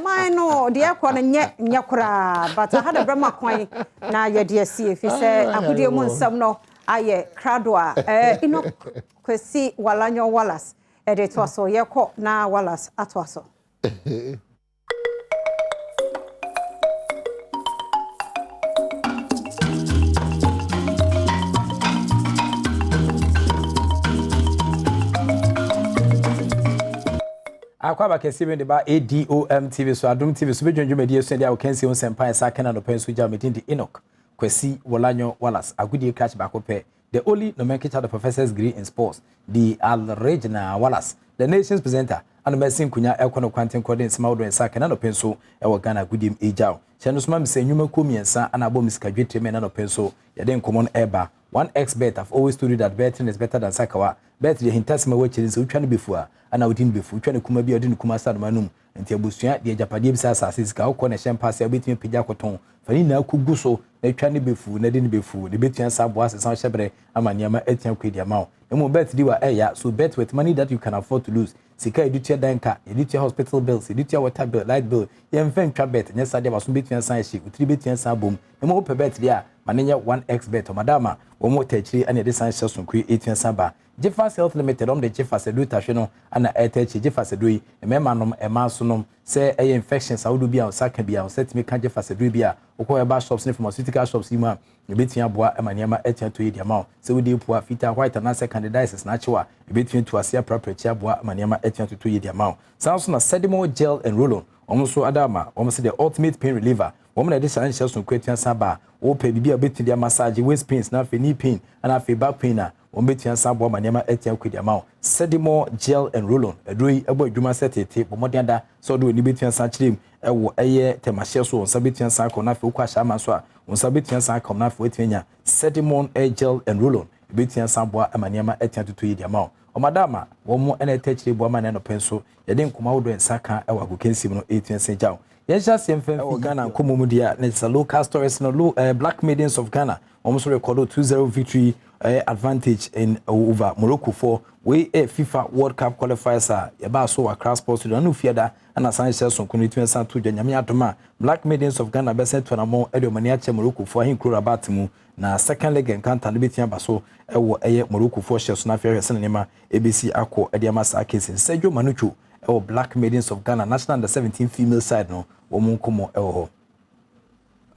mine no de ekọ na nye kura but I had a brama kwan na ye de sie fi se akudie mu nsam no aye krado a ino kwesi walanyo walas e de to so ye kọ na walas ato so Akwaba kesi me de ba Adom TV so Adom TV so bedwonjo medie so dia wo kan si on sempa sa kana no pen so ja medin di Enoch Kwesi Wolanyo Wallace agudie catch back up the only nomenclature the professor's degree in sports the Al-Regina Wallace the nation's presenter and mesin kunya ekono kwanten kode nsema wodo nsa kana no pen so e wo Ghana agudie ejao chenu so ma mse nyuma komiensa ana abo misika dwetire me na no pen so ye den common eba 1xbet I've always told you that betting is better than sakawa bet the hintasima we chiri so twa ne befua ana wodin befu twa ne kuma bi odin kuma sa no manum enti abusua de japade bi sa sika wo ne shempa betimi pija koton fani na kugu so na twa ne befu na de ne befu de betua sa bo ase san hyebre ama niama etian kwedi ama emo bet di wa eya so bet with money that you can afford to lose sika edutia danka edutia hospital bills edutia water bill light bill yem fen twa bet nya sa de waso betua san hye utri betua san bom emo wo pe bet dia manenya 1xbet madama wo mo tachiri ane de san hye so kwi etua san ba Jeffers Health Limited on the Jeffers Edu Tashino and Etechi Jeffers Edu Emanom Emasunum say a infections I would be on Saka be on set me can Jeffers Edu bia or bar shops in pharmaceutical shops ima between Abua and Maniama Etian to the amount so we do poor fita white and answer candidates as natural between to Asia proper Chabua Maniama Etian to the amount sounds on a sedimo gel and roll almost so Adama almost the ultimate pain reliever woman addition shells from Quetian Saba or pay be a bit to their massage waist pains now for knee pain and I feel back pain Ombetian Sabo Manema Etian Kudamau, Sedimo, Gel and Rollon, a drui, a boy Juma Seti, Pomodianda, so do Nibitian Sanchim, a year, Temasheso, Sabitian Sanko, Nafu Quashamaswa, on Sabitian Sanko, Nafu Etinia, Sedimon, a Gel and Rollon, Bitian Sabo, a Manema Etian to Yamau. O Madama, one more and a touch the woman and a pencil, a then come out and Saka, our Gukensim, 18 St. Jow. Yes, just same thing for Ghana, Kumumudia, and it's a local stories and a black maidens of Ghana, almost recorded 2-0 victory. Advantage in over Morocco for we a FIFA World Cup qualifiers yaba so across sports to no fiada and assign shells on community and santu nyame atoma black maidens of Ghana best to namo edomania che Morocco for hin kro abatimu na second leg encounter betia baso ewo Morocco for shells na fair hese nema ABC akọ ediama sa case Sergio Manucho ewo black maidens of Ghana national under 17 female side no wo mun komo ewo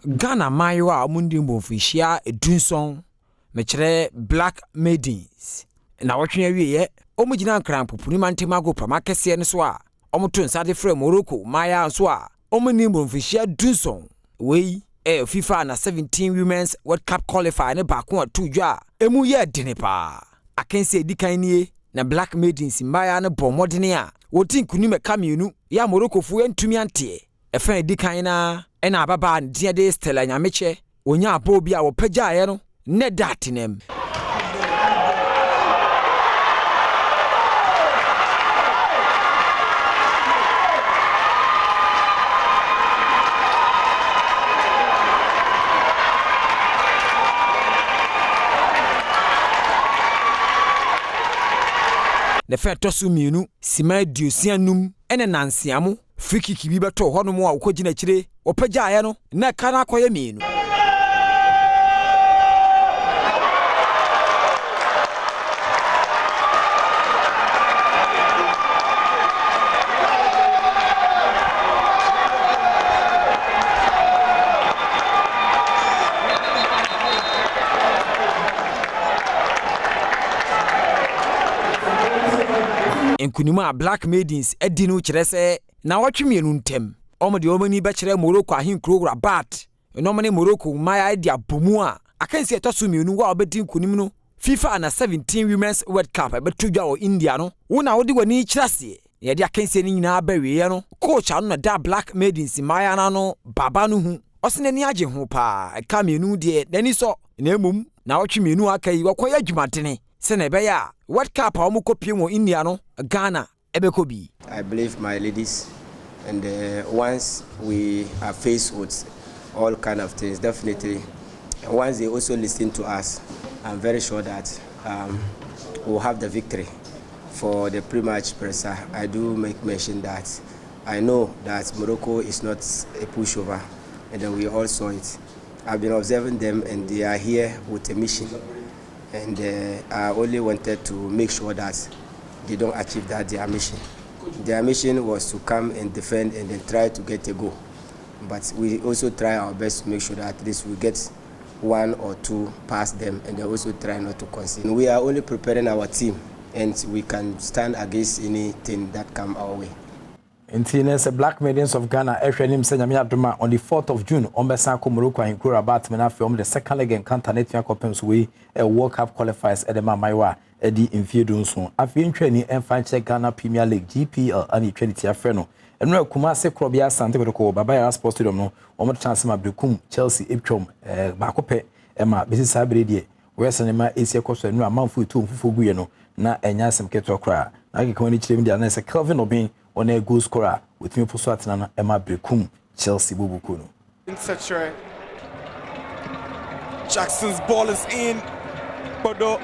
Ghana mayo mundi mbofishia edunson mechere black maidens na wotwe awie ye omugina nkran popuni mantemago pramakese ne so a omoto nsade frɛ Morocco maya so a omani mbomfishia dunson wei FIFA na 17 women's World Cup qualifier ne baako atu dwa emu ye dene pa akense edikan nie na black maidens maya ne bomodene a wotin kunim kamienu ya Morocco fu entumi ante efa edikan na ena ababa ndia de Stella Nyameche onya abo bi a wopagya ye no ne datinem ne fe tosu mienu sima diosianum ene nansiamu friki kibi beto hono mo a wokogina kire opagya ye no na kana akoye mienu Enkunima black maidens edinu kirese na watwemienu ntem omode omani be kire Morocco ahinkro Rabat enomane Morocco maya dia bomu a akansi etoso mienu wa obedi nkunim no FIFA na 17 women's World Cup betudwa o India no wona wodi wani kirase ye dia akansi ni nyina bawie no coach anu na da black maidens maya na no baba no hu osenani age ho pa ka mienu de nani so na emum na watwemienu akai wakoya dwumadene Senebeya, what cap are Mukopimo Indiano, Ghana, Ebekobi? I believe my ladies, and once we are faced with all kind of things, definitely, once they also listen to us, I'm very sure that we'll have the victory. For the pre-match presser, I do make mention that I know that Morocco is not a pushover, and then we all saw it. I've been observing them, and they are here with a mission. And I only wanted to make sure that they don't achieve their mission. Their mission was to come and defend and then try to get a goal. But we also try our best to make sure that at least we get one or two past them and then also try not to concede. We are only preparing our team and we can stand against anything that come our way. Intiness Black Maidens of Ghana, Efrenim Senyamia Duma on the 4th of June, Ombesanko Morocco and Kura Batman film the second leg encounter Netia Coppens way a World Cup qualifiers Edema Maiwa, Eddie in Fiedunson. I've been training and fine check Ghana Premier League, GPL, and Trinity Afreno. And no Kumase Krobia Santiago, Babaya Sports Stadium, no, Omo Chancellor Brukum, Chelsea, Ipchom, Bakope, Emma, Mrs. Sabri, where Sanema is a cost and no amount for 2 Fugueno, na Enyasem Ketokra. I can only change the answer Kelvin Obin. On a goal scorer with me for Swatana Emma Brekum, Chelsea Bubukuno. Jackson's ball is in. Bodo.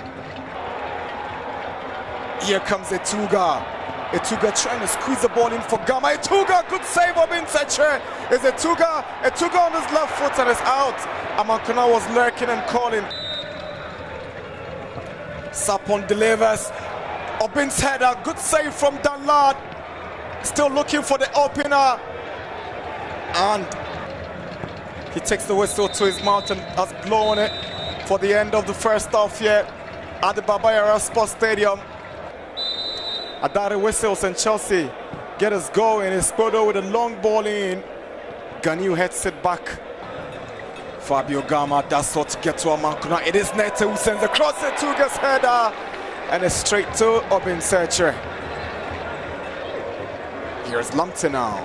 Here comes Etuga. Etuga trying to squeeze the ball in for Gama. Etuga, good save of Insetre. Is Etuga on his left foot and is out. Amankuna was lurking and calling. Sapon delivers. Obin's header, good save from Danlad. Still looking for the opener, and he takes the whistle to his mouth and has blown it for the end of the first half here at the Babaya Sports Stadium. Adare whistles and Chelsea get us going. It's Bodo with a long ball in. Ganiu heads it back. Fabio Gama does not get to Amankuna. It is Nete who sends a cross to Tuga's header, and it's straight to Obin Searcher. Here's Lamptey now.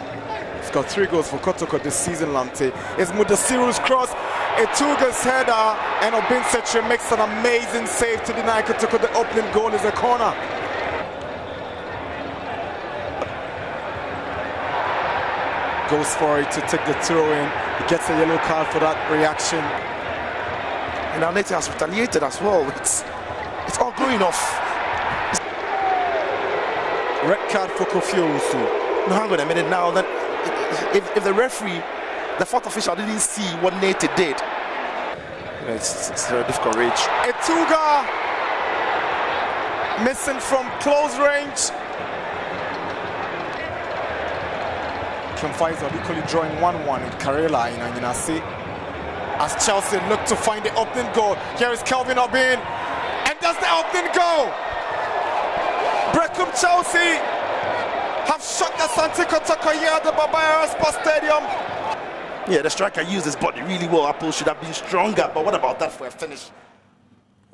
He's got 3 goals for Kotoko this season, Lamptey. It's Mudasiru's cross, Etuga's header, and Obinsetre makes an amazing save to deny Kotoko. The opening goal is a corner. Goes for it to take the throw in. He gets a yellow card for that reaction. And now Nete has retaliated as well. It's all going off. Red card for Kofi Owusu. No, hang on a minute now. That if the referee, the 4th official, didn't see what Nate did, it's very difficult range. Etuga missing from close range. Kemfaizo equally drawing 1-1 in Karela in Anyinase as Chelsea look to find the opening goal. Here is Kelvin Obin, and that's the opening goal. Brecum Chelsea have shot the Santi Kotoko here at the Babaya Sports Stadium. Yeah, the striker used his body really well. Apple should have been stronger, but what about that for a finish?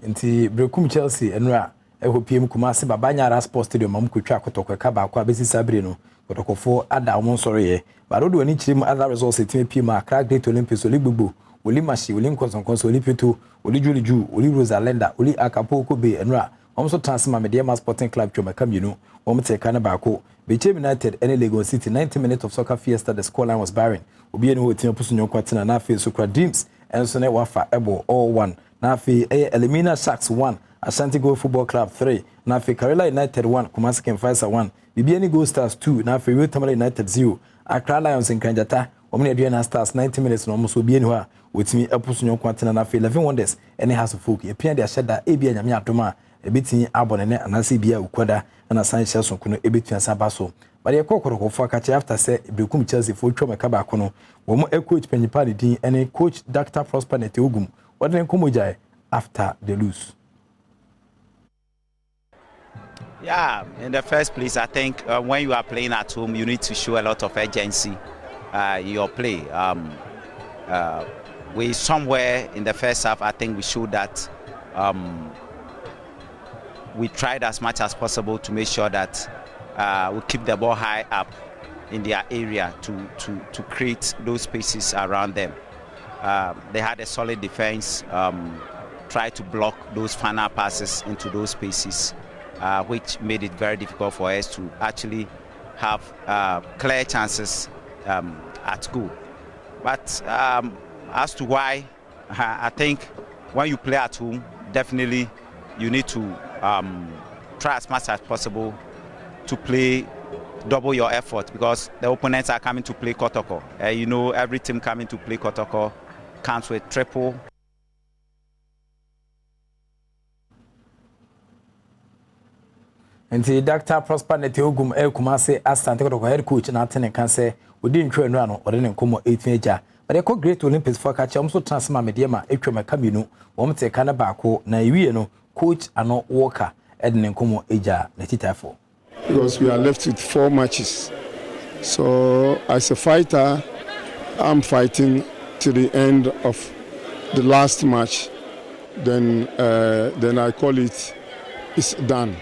Inti Brecum Chelsea enra ehopiem Kumasi Babanya Sports Stadium amkutwa Kotoko ka ba kwa besi sabre no Kotoko fo ada omon sorry but odo ani chirim other results etime piem Accra Great Olympics Olibugbo Oli Mashi Oli Nkonson Oli Petu Oli Juliju Oli Rosalenda Oli Acapulco Bay enra omso transma Mediama Sporting Club twomaka mienu omteka na baako Bechem United and Lagos City 90 minutes of soccer fiesta. The scoreline was barren. Obi enu team pusunyo kwatina na afi Sukra Dreams and so ne wafa ebo all 1 na afi Elimina Sharks 1 Ashanti Gold Football Club 3 na afi Karela United 1 Kumasi Kemfaisa 1 Bibiani Gold Stars 2 na afi Tamale United 0 Accra Lions in Kanjata omne Adriana Stars 90 minutes no almost obi enu ha wotimi epusunyo kwatina na afi 11 Wonders and House of Folk epia dia sheda ebia nyame adoma ebitin abonene anase bia ukwada na Sanchez sonkuno ebitua sabaso but ye kokoro for catch after say Brecum Chelsea for twoma ka ba kono wo mo coach Penyipa din ene coach Dr. Prosper Neteogum wadren komojai after the lose. Yeah, in the first place I think when you are playing at home you need to show a lot of urgency in your play. We somewhere in the first half I think we showed that we tried as much as possible to make sure that we keep the ball high up in their area to create those spaces around them. They had a solid defense, tried to block those final passes into those spaces, which made it very difficult for us to actually have clear chances at goal. But as to why, I think when you play at home, definitely you need to try as much as possible to play double your effort because the opponents are coming to play Kotoko. You know, every team coming to play Kotoko counts with triple. And the Dr. Prosper Neteogum Kumase Asante Kotoko head coach na atene kan say we didn't train no or den komo 8 major. But they call Great Olympics for catch also transfer Mediama etwoma kaminu wo mte kana baako na iwie no coach ano Walker ednen komo eja na titafo because we are left with 4 matches So as a fighter, I'm fighting to the end of the last match. Then I call it's done.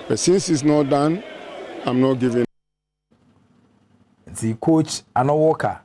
But since it's not done, I'm not giving. The coach Anna Walker,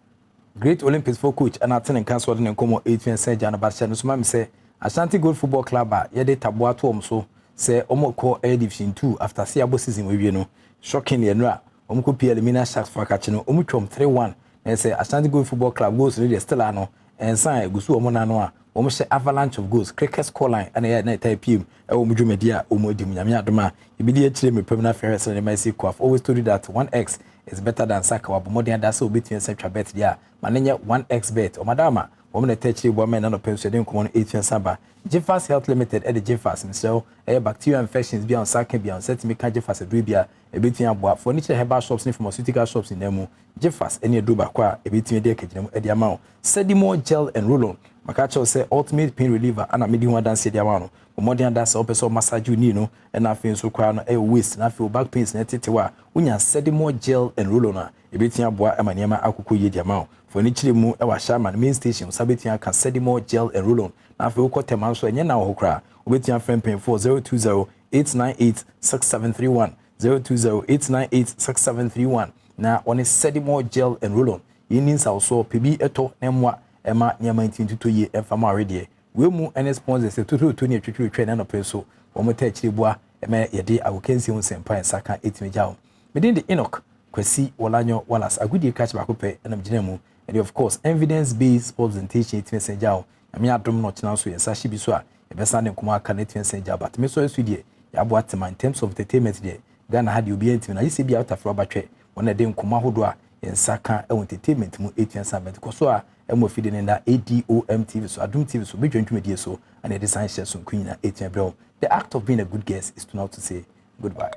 great Olympics for coach, and attending council and Como 18 St. John Bashan. So, Mammy say, Ashanti Gold Football Club, Yede Tabua Tom, so say, Omo call Air Division 2 after Siabo season with you know, shockingly and ra, Omko P. Elimina Sharks for catching Omutrom 3-1, and say Ashanti Gold Football Club goes to the Stellano, and sign Gusu Omonanoa, Omoshe avalanche of goals, cricket scoreline, and a night PM, Omuju Media, Omodim Yamiadoma, immediately me permanent affairs and MIC I've always told you that 1x is better than Saka, but more than that, so between central bet, yeah, Mananya 1x bet, or Madama, woman attached woman and a pension, common 18 Samba, Jeffers Health Limited, Eddie Jeffers, and so a bacterial infections beyond Saka, beyond setting Jeffers a Dribia, a between about furniture herbal shops and pharmaceutical shops in Nemo, Jeffers, any Duba, a between their kitchen, Eddie Amount, Sedimo gel and roll-on. Makacho say ultimate pain reliever and a medium one dance diamano. More than that, so person massage you nino and I feel so crown a waist and I feel back pains and titiwa. When you said more gel and roll on a bit of bois and maniama akuku ye diamant. For nichili mu our shaman main station, Sabitia can send more gel and roll on. Now if you got a man so and now hokra, with your friend paying for 020-898-6731. 020-898-6731. Now on a said more gel and roll on. You need also PB eto nemwa. Emma near 1922 year and from already. We move and sponsors to 20 train and a peso. Or Motechi Bois, a man a day I will can see on Senpai and Saka 8 Majao. Within the Enoch, Kwesi, Walanyo, Wallace, a good year catch back up and Genemu, and of course, evidence based sports and teaching 8 Majao. I mean, I don't know now, so yes, Sashi Biswa, a best and Kumaka 8 Majao, but Meso Swede, Yabuatama in terms of entertainment there. Ghana had you be into an ICB out of rubber tray when I didn't come out in Saka entertainment 8 years. Because and we're feeding in that Adom TV, so Adom TV, so we join to media so and a design share some Queen at 8 years. The act of being a good guest is to now to say goodbye.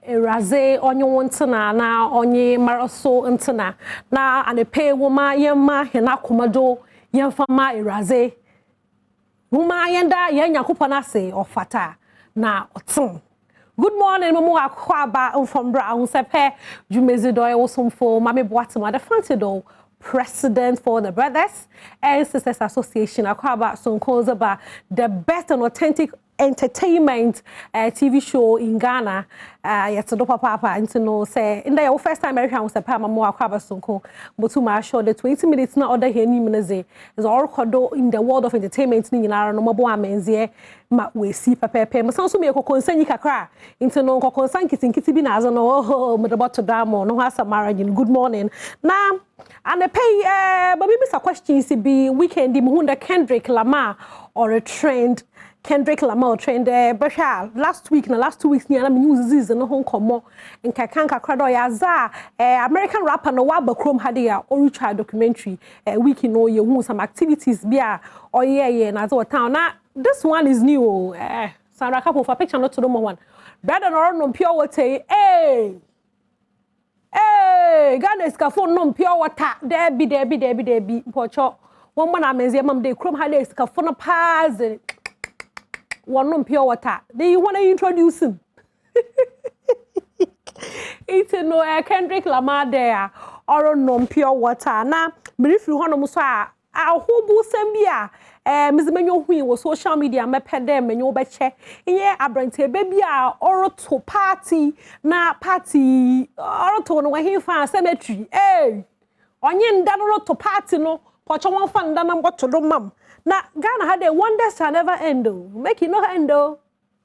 Raze onye wontena na onye maraso ntena na anepe woma yema hena komado yemfama eraze woma yenda yakopana se ofata na otin. Good morning momo akwaba from bra unsepe jumezidoy wosomfo mame boatema the fantido president for the Brothers and Sisters Association akwaba sonkozaba the best and authentic entertainment TV show in Ghana. Yet to do papa and to know say in the first time American was a pama more akwaba sonko but to my show the 20 minutes na order here ni minute is all kodo in the world of entertainment ni na no mabo amenzie ma we see pepe ma sanso me ko concern kakra into no ko concern kiti bi na azo no oh me about to drama no ha marriage. Good morning now and the pay but maybe some questions be weekend the Kendrick Lamar or a trend Kendrick Lamar trend Bashar last week na last 2 weeks ni na news is no hon komo nka kanka krado ya za American rapper no wa bakrom hade ya original documentary week no ye hu some activities bia oye na zo town na this one is new Sandra couple for picture not to the one brother no pure water hey Ghana is ka phone no pure water debi pocho one man ameze mam de krom hade is ka phone pass one pure water. Do you want to introduce him? It's no Kendrick Lamar there or no pure water. Now, brief you want to say, I hope you send me Miss Menyo who was social media me pedem menyo beche. Iye abrante baby or to party na party or to no he fan cemetery. Hey, onye ndano to party no. Pocho one fan dana what to do mam. Na Ghana had a wonders shall never end. Make it no end.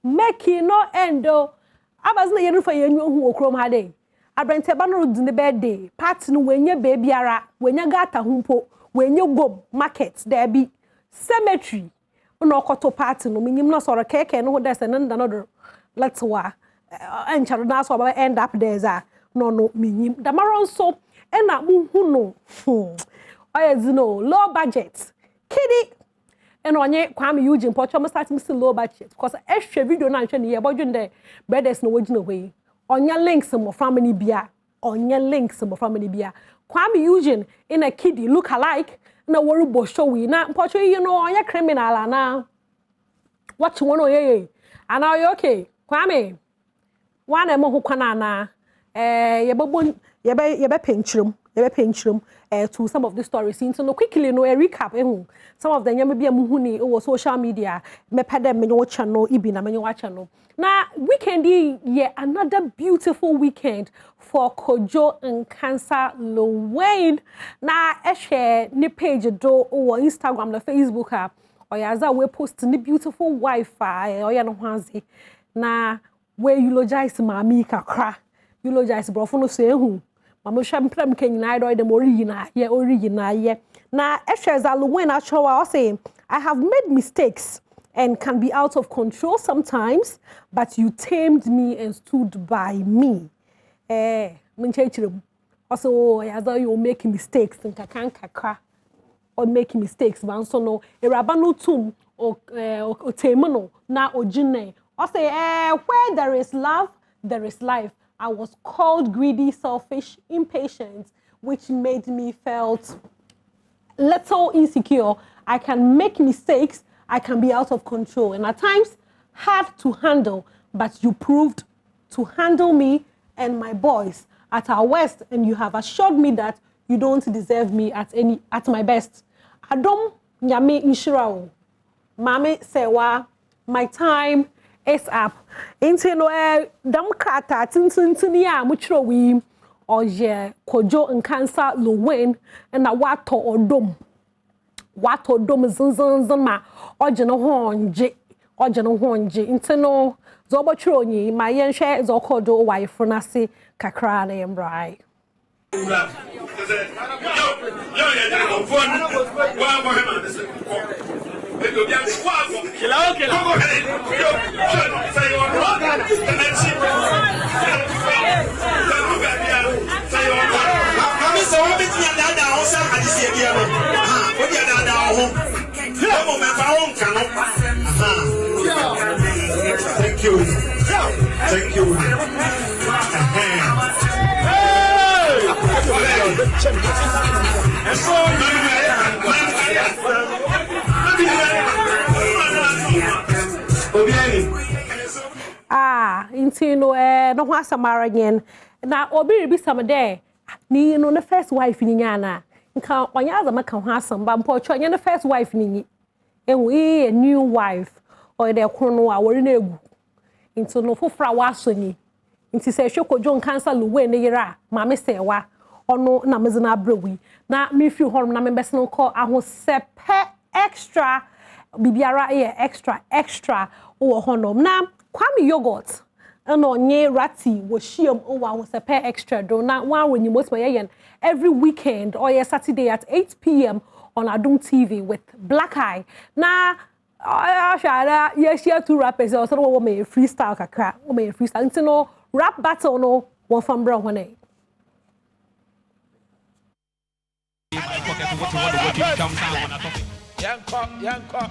Make it no end. Abas na yenu for yenu who okrom hade. Abrante bano do the birthday. Party no when your baby ara, when you gata humpo, when you go market there be cemetery. No koto party no minim no sort of cake no there's another let's wa and charona so end up there no minim. Damaron so and na mu no. Low budget. Kitty. And on ye Kwame Eugene Pocho must start missing low budget because extra video na nche ne about the brothers no original way. On your links some family bia onye links mo from bia Kwame Eugene in a kiddie look alike na worry bo show we na mpocho you know onye criminal na what you want oye and are you okay Kwame one mo ho kwana na yebe pinchrum to some of the stories so no quickly no a recap some of the nyame bia muhuni o social media me pede me no channel ibi na me no channel na weekend ye another beautiful weekend for Kojo and Cancer Lowain na share ni page do o Instagram na Facebook ha oyaza we post ni beautiful Wi-Fi oya no hwanze na we eulogize mami kakra eulogize brofo no so ehu mama shampram kenyina do dem original ye na share Lowain actually I say I have made mistakes and can be out of control sometimes, but you tamed me and stood by me. Also, you make mistakes and or making mistakes, but also no, a rabano tum or temono na ojine. Also, where there is love, there is life. I was called greedy, selfish, impatient, which made me felt little insecure. I can make mistakes. I can be out of control and at times hard to handle, but you proved to handle me and my boys at our worst, and you have assured me that you don't deserve me at my best. Adom nyame inshirao. Mame sewa, my time is up. Inte no dam krata tintin ya muchro wi oje Kojo and Cancer Lowain and na wato odom. Wato dom zan ma oje no honje inteno zo botro nyi ma yen hwe zo kodo wife na se kakra na yembrai Thank you. Thank you. Intino no ho asamara nyen na obi rebi samde ni no the first wife ni nyana nka onya azama ka ho asamba mpo cho nya the first wife ni enwe a new wife or the krono a wori na egu into no fofra wa asoni nti se hwe Kojo and Cancer Lowain ne yira ma me sewa ono na mezina abrewi na me fi horum na me beso ko ahosepe extra bibiara extra o honom na Kwame yogurt no nye rati wo shiem o wa ahosepe extra do na wa woni most yen every weekend or Saturday at 8 p.m. on Adom TV with Black Eye na ashara yes here two rappers also wo me freestyle kakra wo me freestyle nti no rap battle no wo from bro hone Yanko.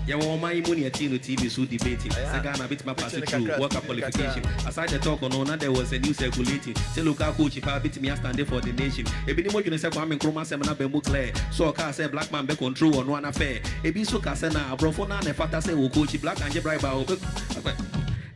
Yeah, well, my money at TV so debating. Sagana bit my pass through worker qualification. Aside the talk on there was a new circulating. Say look how coach if I beat me standing for the nation. A bit more you say I'm in Chroma Semana Bembo clear. So I say black man be control on one affair. A bit so casena, brofona and fata say coach black and bribe.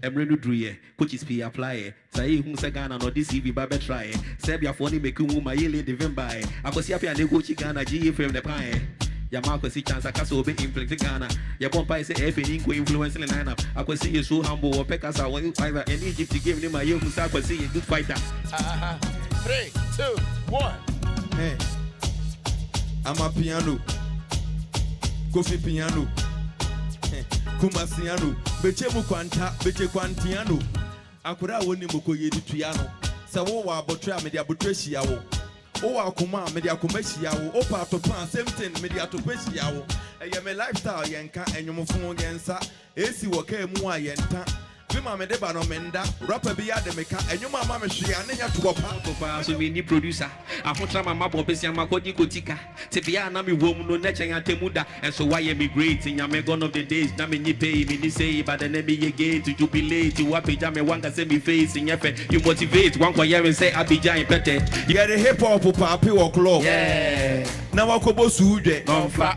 Emre do ye, coaches be apply. Say whom Sagana no this EV baby try. Serbia for me make you my yearly divine by. I was here and coach Ghana GA from the pie. Ya Marco see chance I can so be influence Ghana. Ya Pompa say F in influence in the lineup. I could see you so humble or Peckers are when fighter and Egypt to give him my young Musa could see a good fighter. 3, 2, 1. Hey, I'm a piano. Kofi piano. Kumasiano. Bechemu Quanta, Beche Quantiano. Akura woni moko yedi tuyano. Sawo wa botra media butreshiawo. O akuma media kumeshiawo. O pato pan same thing media to peshiawo. Eye me lifestyle yenka enyumu fun yensa. Esi woke mu a yenta. enyuma me de ba no menda rapper bi ya de meka enyuma ma me hwe anenya to pa so we ni producer ahotra mama bo besia makodi kotika te bia na me wom no na chen atemuda and so why emigrate in your gone of the days na me ni pay me ni say but then me ye gate to jubilate you apija me wanga say me face in efe you motivate one kwa and say abija in pete you get the hip hop papi or club yeah na wakobo sude gonfa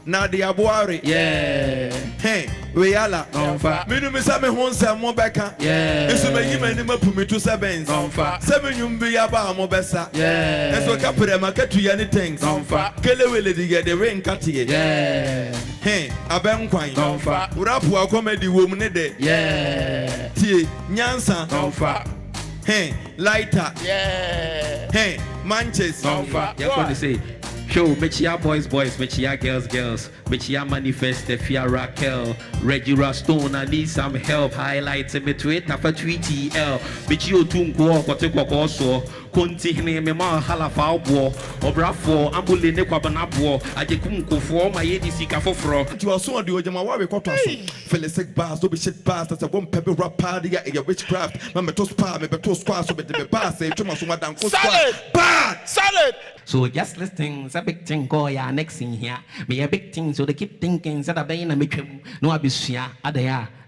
na de aboare yeah hey we yala gonfa me no say me ho nsam mo beka yeah eso me yima ni mapumi to sevens gonfa se me nyum bi ya ba mo besa yeah eso ka pre ma katu ya ni things gonfa kelewele di get the rain katie yeah hey aben kwan gonfa urapu comedy wo mu ne de yeah tie nyansa gonfa hey lighter yeah hey manches gonfa you going to say show Mechia boys, Mechia girls, Mechia manifest, Fia Raquel, Reggie Rastone, I need some help. Highlights me Twitter for tweety L. Mechio Tungo, Kotekwa also, Conti me ma halafa bo, Obrafo, Ambuli Nequabanabo, Ajekunko for my ADC Cafofro. You are so on the Ojama Wabi Kotas, Felicek bars, don't be shit bars, that's a one pepper rap party at your witchcraft. Mamma toast pa, me beto squash, so the pass, say, Thomas, Madame Salad! Bad! Salad! So just listen, it's a big thing, go ya next thing here. Me a big thing, so they keep thinking, said I be in a make him no abisia,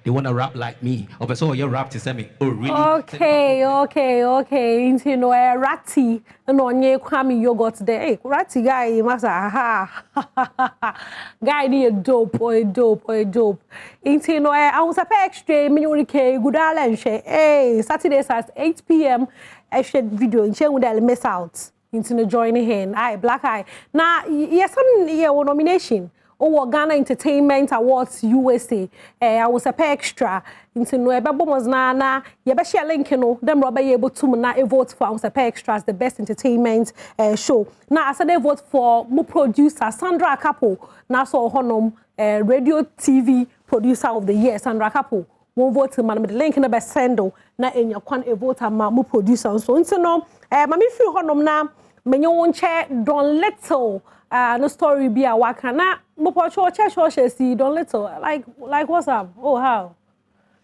they want to rap like me. Over so your rap to send me. Oh really? Okay. You know, Ratty, no nye kwami yogurt there. Hey, Ratty guy, masa aha. Guy ni a dope. You know, I was a pay extra, me good alenche. Hey, Saturdays at 8 p.m. I shared video in Chen would miss out. Into the joining hand, Black Eye. Now, yes, one nomination. Ghana Entertainment Awards USA. I was a pay extra. Into no was na share link them rubber able to na vote for I was a pay extra as the best entertainment show. Now I said they vote for my producer Sandra Akapo. Now so honum radio TV producer of the year Sandra Akapo. One vote to man the link in the best sendo na in your quan vote my producer so into no mami feel honum na menyo won chair Don Little no story be a waka na mo pocho church see Don Little like what's up oh how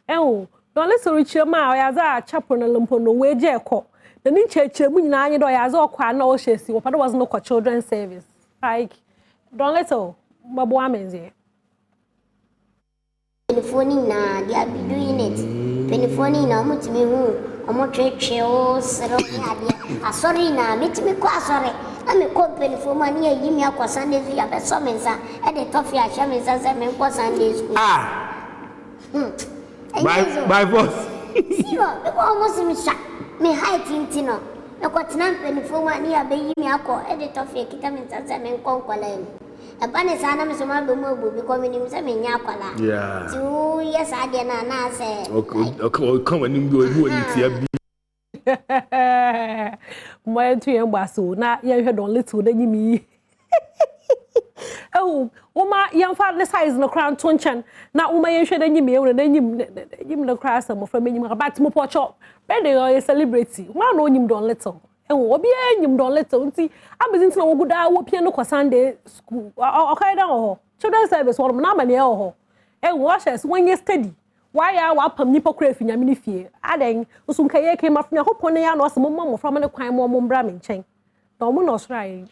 Don Little reach ma ya za chapel na lumpo no we je ko the nin church mu nyina anyi do ya za okwa na o she see wo was no ko children service like Don Little babo amenze Penifoni na they are doing it. Penifoni na mutimi hu omo twetwe o sero ni ade. Sorry na metimi kwa sorry. Na me ko penifoma ni ayi mi akwa Sunday school ya be so mensa e de tofi a sha mensa se me ko Sunday school. My boss. Siro, me ko almost mi sha. Me height intino. Me ko tena penifoma ni abeyi mi akwa e de tofi kita mensa se me ko nkwala ni. Abane sana mesoma bomo because me nim say me nya akwala. Yeah. 2 years ade na say. Okay, come on nim do you need to be. My two embasso na ye hwe Don Little na nyimi. Uma yan fa the size no crown tonchan na uma ye hwe na nyimi e na nyim no crown some from nyim but mo pocho be dey celebrity. Uma no nyim Don Little. Obi enyim Don Little nti abezinti na woguda wo pie no kwa Sunday school okay down ho children service wo na mane ho washes when you study why ya wa pam nipa kura finya mini fie aden usun kaye ke mafnya hopon ya no asemo mo from ne kwan mo mbra me nchen na mo no srai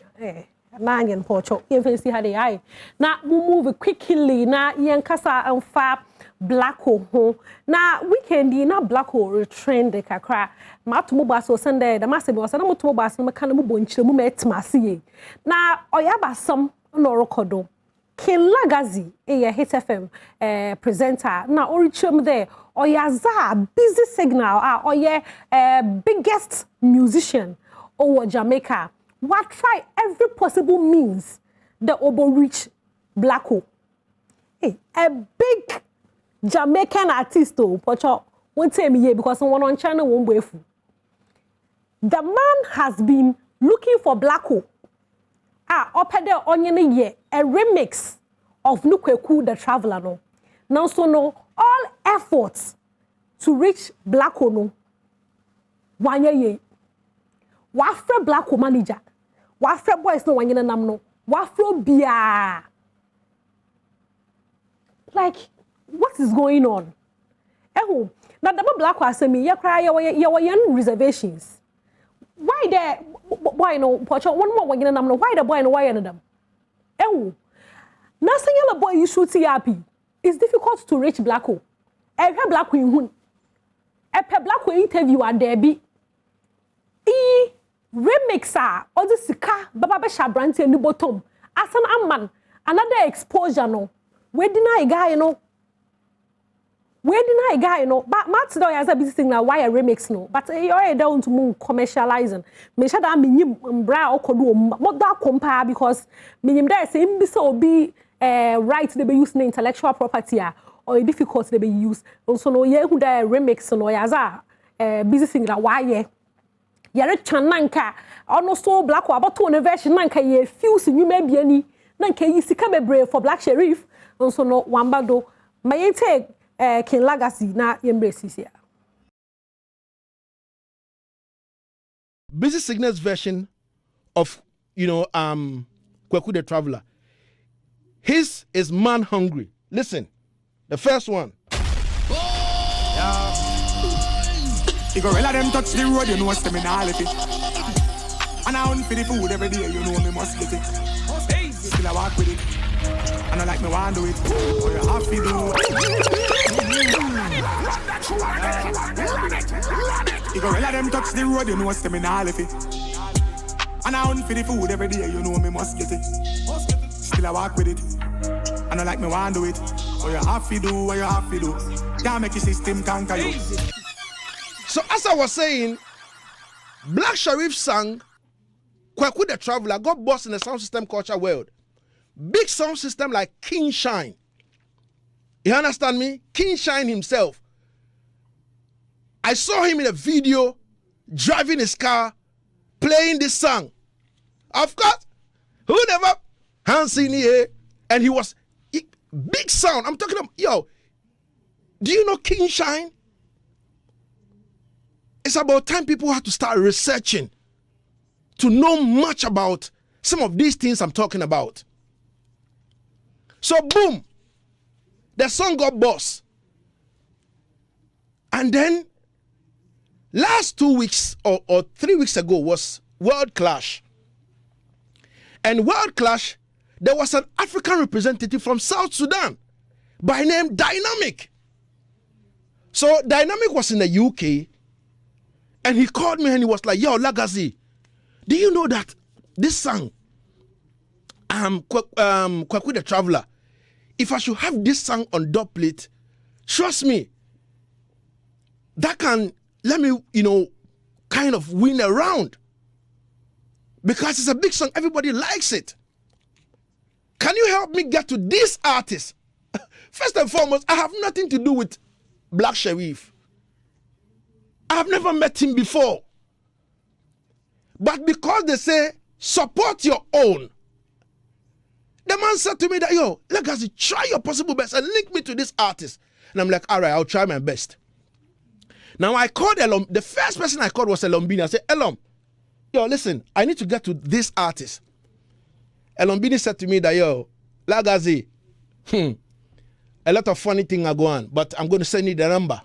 na anyen pocho yemfensi ha dey ai na move quickly na yen kasa amfa Black Hole na weekend na Black Hole retrend kakra matumo baso Sunday da masebe wasa na mutumo baso na meka na mubonchire mu metmase ye na oya basam no rekodo Kilagazi a Hit FM presenter na orichum there oya za busy signal oya biggest musician over Jamaica what try every possible means the obo reach Black Hole a big Jamaican artist pocho won't tell me here because someone on channel won't wait for. The man has been looking for Black Hole. Open the onion year a remix of Nukweku the Traveler no. Now so no all efforts to reach Black Hole no. One year. Wafre Black Hole manager. Wafre boys no one year nam no. Wafre bia. Like what is going on? Ehu, na dama black asemi ye cry ye reservations. Why there boy no pocho one more wagina nam no why the boy no why them? Ehu. Na senya boy you shoot happy. It's difficult to reach black hole. Every black in hun. A black hole interview at Debbie. Remixer or the sika baba be shabrante and the bottom. As an amman, another exposure no. Where deny guy no? Where deny guy no? But Matt's do as a busy thing now. Why a remix no? But you're down to moon commercializing. Me sure that me bra or could do what that compare because me there same be so be right they be using intellectual property or difficult they be use. Also no ye who there remix no yaza busy thing that why ye. Yare chananka ono so black wa about one version nanka ye feels you may be any nanka yi sika bebre for Black Sheriff also no wambado may take King Legacy na embrace here. Busy Signals version of Kweku the Traveler. His is Man Hungry. Listen, the first one. You go let them touch the road, you know what's the mentality. And I want for the food every day, you know me must get it. Still I walk with it. And I like me want to do it. Oh, you have to do it. You go let them touch the road, you know what's the mentality. And I want for the food every day, you know me must get it. Still I walk with it. And I like me want to do it. Oh, you have to do what you have to do. Can't make your system conquer you. So as I was saying, Black Sheriff sang Kweku the Traveler got boss in the sound system culture world. Big sound system like King Shine. You understand me? King Shine himself. I saw him in a video driving his car, playing this song. Of course, who never hands in here? And he was big sound. I'm talking about, yo, do you know King Shine? It's about time people have to start researching to know much about some of these things I'm talking about. So boom, the song got boss. And then last 2 weeks or 3 weeks ago was World Clash. And World Clash, there was an African representative from South Sudan by name Dynamic. So Dynamic was in the UK. And he called me and he was like, yo, Legacy, do you know that this song, Kweku the Traveler, if I should have this song on dub plate, trust me, that can let me, kind of win a round. Because it's a big song, everybody likes it. Can you help me get to this artist? First and foremost, I have nothing to do with Black Sheriff. I have never met him before. But because they say, support your own, the man said to me that, yo, Legacy, try your possible best and link me to this artist. And I'm like, all right, I'll try my best. Now I called Elom. The first person I called was Elombini. I said, Elom, yo, listen, I need to get to this artist. Elombini said to me that, yo, Legacy, a lot of funny things are going on, but I'm going to send you the number.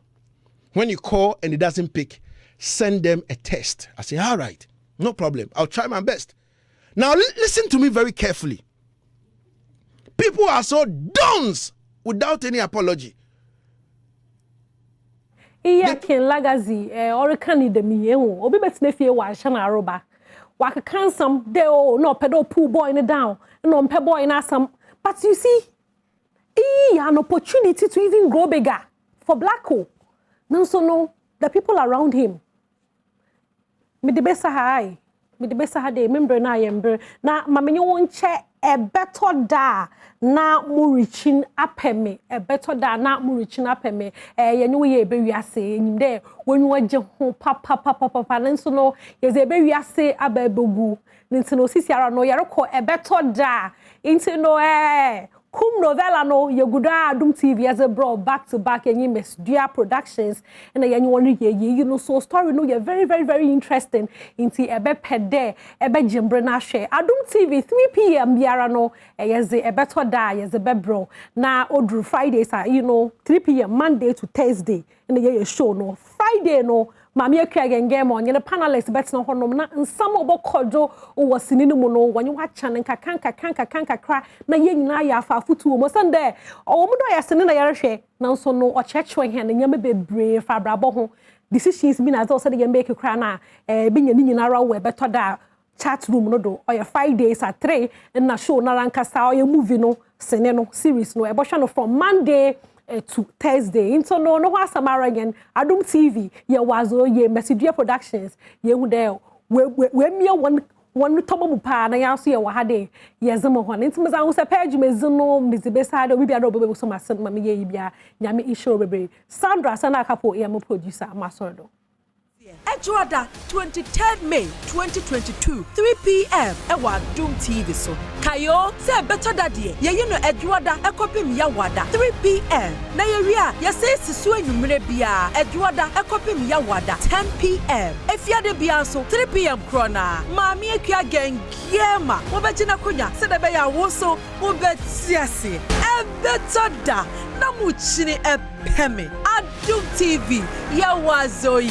When you call and it doesn't pick, send them a text. I say, all right, no problem. I'll try my best. Now, listen to me very carefully. People are so dunce without any apology. Iya King Legacy, Orikani de Miyehu, Obi Betnefi wa Shana Aroba. Waka cansam de no pedo pull boy in the down, no pe boy in asam. But you see, an opportunity to even grow bigger for Blacko. No, so no, the people around him. Me the best high. Me the best high day. Remember na yember. Na mama you won't check a better da na murichin apeme. A better da na murichin apeme. You know ye be we say in there when you je ho papa. And so no ye ze be we say abebugu. Nintino sisi ara no yaro ko a better da. Into no kum novella no ye guda Adom TV as a bro back to back and Miss Dia Productions and a one you know so story no you're very interesting into ebe pede ebe jimbre na share Adom TV 3 p.m. biara no yes the ebe to da yes the bro na odru Fridays are you know 3 p.m. Monday to Thursday and the show no Friday no Mami Ekriagen game on the panelists bet no honom na nsam obokojo o wasini no mu no wanyu wacha ne kanka kra na ye nyina ya fa futu mo sande o mo do ya sene na yare hwe na nso no o chechwe hen na nyame bebre fa brabo ho decisions bi na zo se de make kra na bi nya ni nyina ra we beto da chat room no do o ya Fridays at 3 na show na ranka sa o ya movie no sene no series no e bo no from Monday to Thursday. Into no Samara again. Adom TV. Ye wazo ye Messenger Productions. Ye wude we me one tomo pa na ya so ye wahade. Ye zemo ho. Into me zan se page me zino mizibesa do bibia do bebe so masen ma me ye bia nyame isho bebe. Sandra sana kapo ye mo producer amasodo. Ejuada 23rd May 2022 3 p.m. Ewa Adom TV so Kayo say better daddy ye you know Ejuada ekopim ya wada 3 p.m. na ye ria ye say sisu enwumre bia Ejuada ekopim ya wada 10 p.m. Efiade bia so 3 p.m. krona maami akua gengiema wo begina konya se de be ya wo so wo betiase e better da na mu chini epeme Adom TV ya wazo ye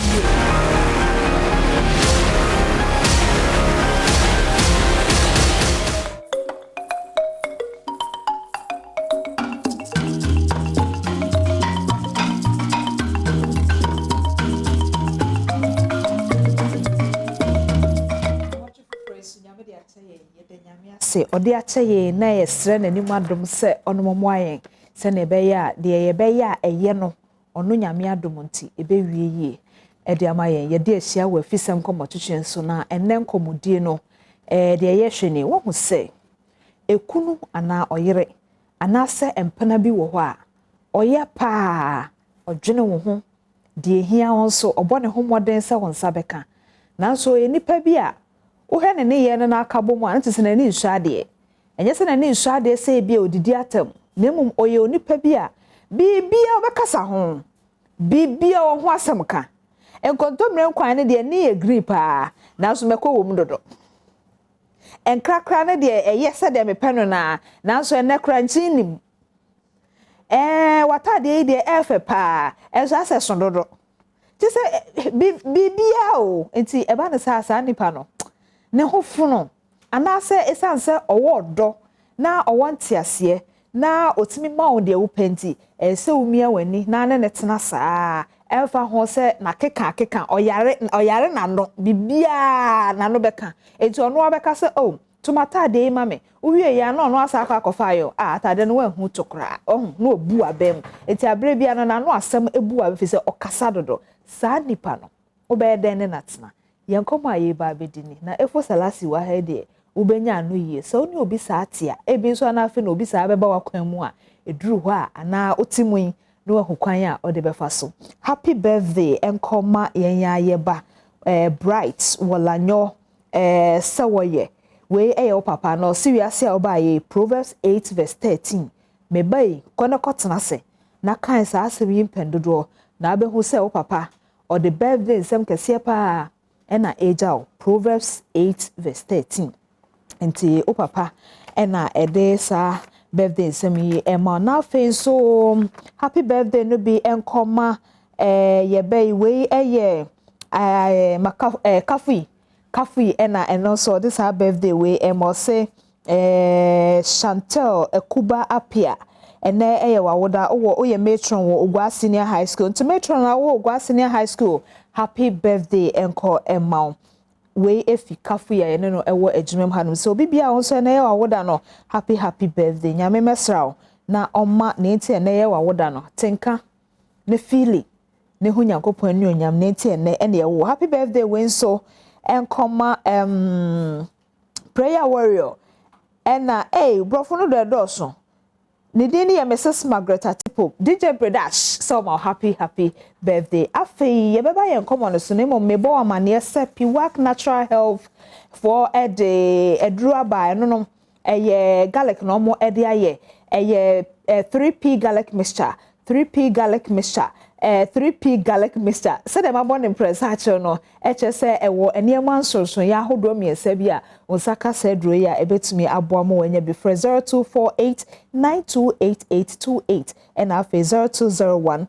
se odi achaye na yesre nanim adom se onomomo ayen se na ebe ya de ebe ya eye no ono nyame adom nti ebe wie yie edi amayen ye de ahia wa fisem komotwetwe nso na enne nkomodie no de ye hwene wo hu se ekunu ana oyere ana se empana bi wo ho a oye pa odwene wo ho de ehia won so obone ho moden se won sabeka nanso enipa bi a wohwe ne ye ne na akabo mu an tese na ni nsuade enye se na ni nsuade se bi odidi atam nemum oye onipa bi a bibia obekasa ho bibia wo ho asamka enkontomre nkwan ne de ne ye grip a nanso mekọ wo mu dodo enkrakra ne de eye se de mepeno na nanso enekra nchinim watade de efe pa enso aseso dodo tise bibia o enti eba ne sa nipa no ne hofuno anase esanse owodo na owontiase na otimi mawo de wupenti ese umia wani na ne tena saa elfa ho se na keka oyare na no bibia na no beka enti ono obeka se oh tomata de mame uwie ya no no asa akwa yo atade no wahu tokra no obu abem enti abre bia no na no asem ebu abefi se okasa dodo saa nipa no obeden ne natena yankomo aye ba bedini na efo salasi wa ha de ubenya anu yie so ni obi saa tia ebi so na afi na obi saa beba wakwan mu a eduru ho a ana otimun no ahukwan a ode befa so happy birthday enkoma yenya ye ba bright wolanyo sawoye we eyo papa no serious a oba ye Proverbs 8 verse 13 me bai kona kotena se na kan saa asemi mpendodo na abehu se o papa or the birthday nsem kese pa ena ejao Proverbs 8 verse 13 enti o papa ena ede sa birthday nsem yi ema na fe so happy birthday no bi enkoma ye bai we eye Kafi and also this her birthday we say Chantel Ekuba Apia and there wawoda oh ye matron wo Ogwa Senior High School to matron wo Ogwa Senior High School happy birthday enko emma we efi Kafi ya no ewo ejumem hanum so bibia also na ye wawoda no happy birthday nyame mesraw na oma na enti na ye wawoda no tenka ne feeling ne hu Nyankopon ne onyam na enti na ye wo happy birthday we so enkoma prayer warrior ena brofo no de doso ni dini ya Mrs. Margaret Atipo DJ Bredash so my happy birthday afi ye beba ye nkoma no so nemo mebo amane sepi work natural health for eduru aba no garlic no mo ede aye 3p garlic mixture 3p garlic mixture 3p garlic mixture said dem abon impress ha che no eche se ewo eniema nsonson ya hodo miensa bi a onsaka sedro ya ebetumi aboamo wanya bi 0248928828 and afa 0201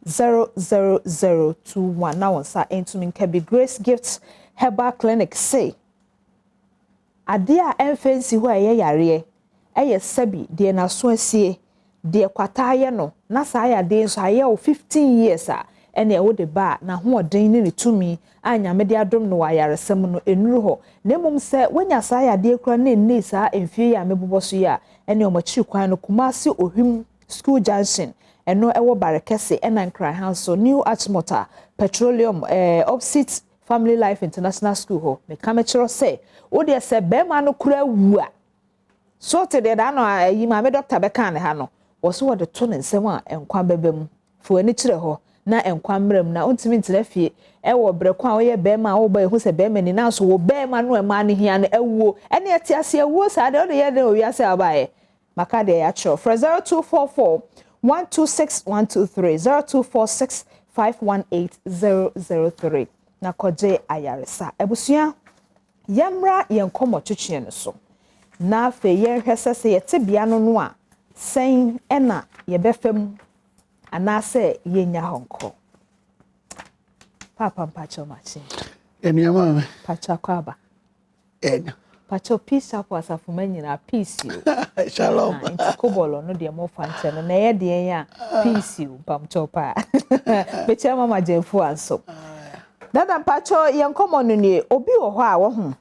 00021 na wonsa entumi nkabi Grace Gifts Herbal Clinic say ade a emfensi ho aye yare eye sabi de na so asie de kwata aye no na sa aya de nso aye o 15 years a ene e wo de ba na ho odin ne tumi anya me de adom no ayaresem no enuru ho na mum se wanya sa aya de kura na nne sa emfie ya mebobo so ya ene o machi kwan no Kumasi Ohim School Junction eno ewo barekese ena nkran house New Achmota Petroleum opposite Family Life International School ho me kamechiro se wo de se be ma no kura wu a so te de da no ayi ma me doctor be kan ha no wo so wo de to ne nsem a enkwa bebem fo ani kire ho na enkwa mrem na ontimi ntira fie ewo brekwa wo ye be ma wo ba ehu se be ma ni na so wo be ma no e ma ne hia no ewuo ene ati ase ewuo sa de wo de ye de owi ase abaye maka de ya chiro 0244 126123 0246 518003 na koje ayaresa ebusua yamra yenkomo twetwe ne so na fe yenhwese se yetebia no no a sen ena yebefam anase yenya honko papa mpacho machi eniama pacha kwaba enya pacho peace up asafuma nyina peace you shalom kobolo no de mo fanche no na ye de ya peace you pamcho pa beche mama jefu anso dada mpacho yenkomo no ni obi wo ho a wo ho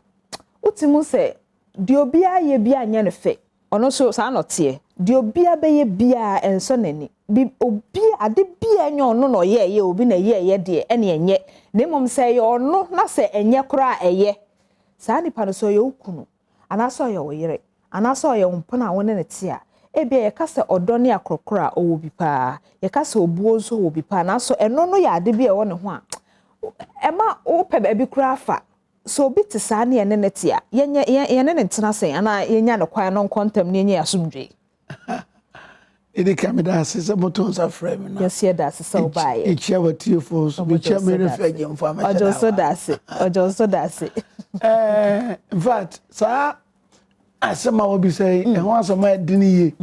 utimu se di obi aye bia nya ne fe ono so sa anote di obi abeye bia enso nani bi obi ade bia nya ono no ye obi na ye de ene enye na mom se ye ono na se enye kora eye sa nipa no so ye okunu anaso ye oyere anaso ye mpona wone ne tia ebia ye kasa odo ne akrokora owo bi pa ye kasa obuo so owo bi pa na so eno no ya ade bia wo ne ho a ema o pe ba bi kura afa so bit sa ne ne netia ye ne ntena sen ana ye nya ne kwan no kontem ne nya asumdwe Idi kamida sisa moton's a frame na. Yes, yeah, that's so by. Each year with you for so be chairman of Fagin for my. Ojo so that's it. In fact, sir, asema will be say and once a my dinny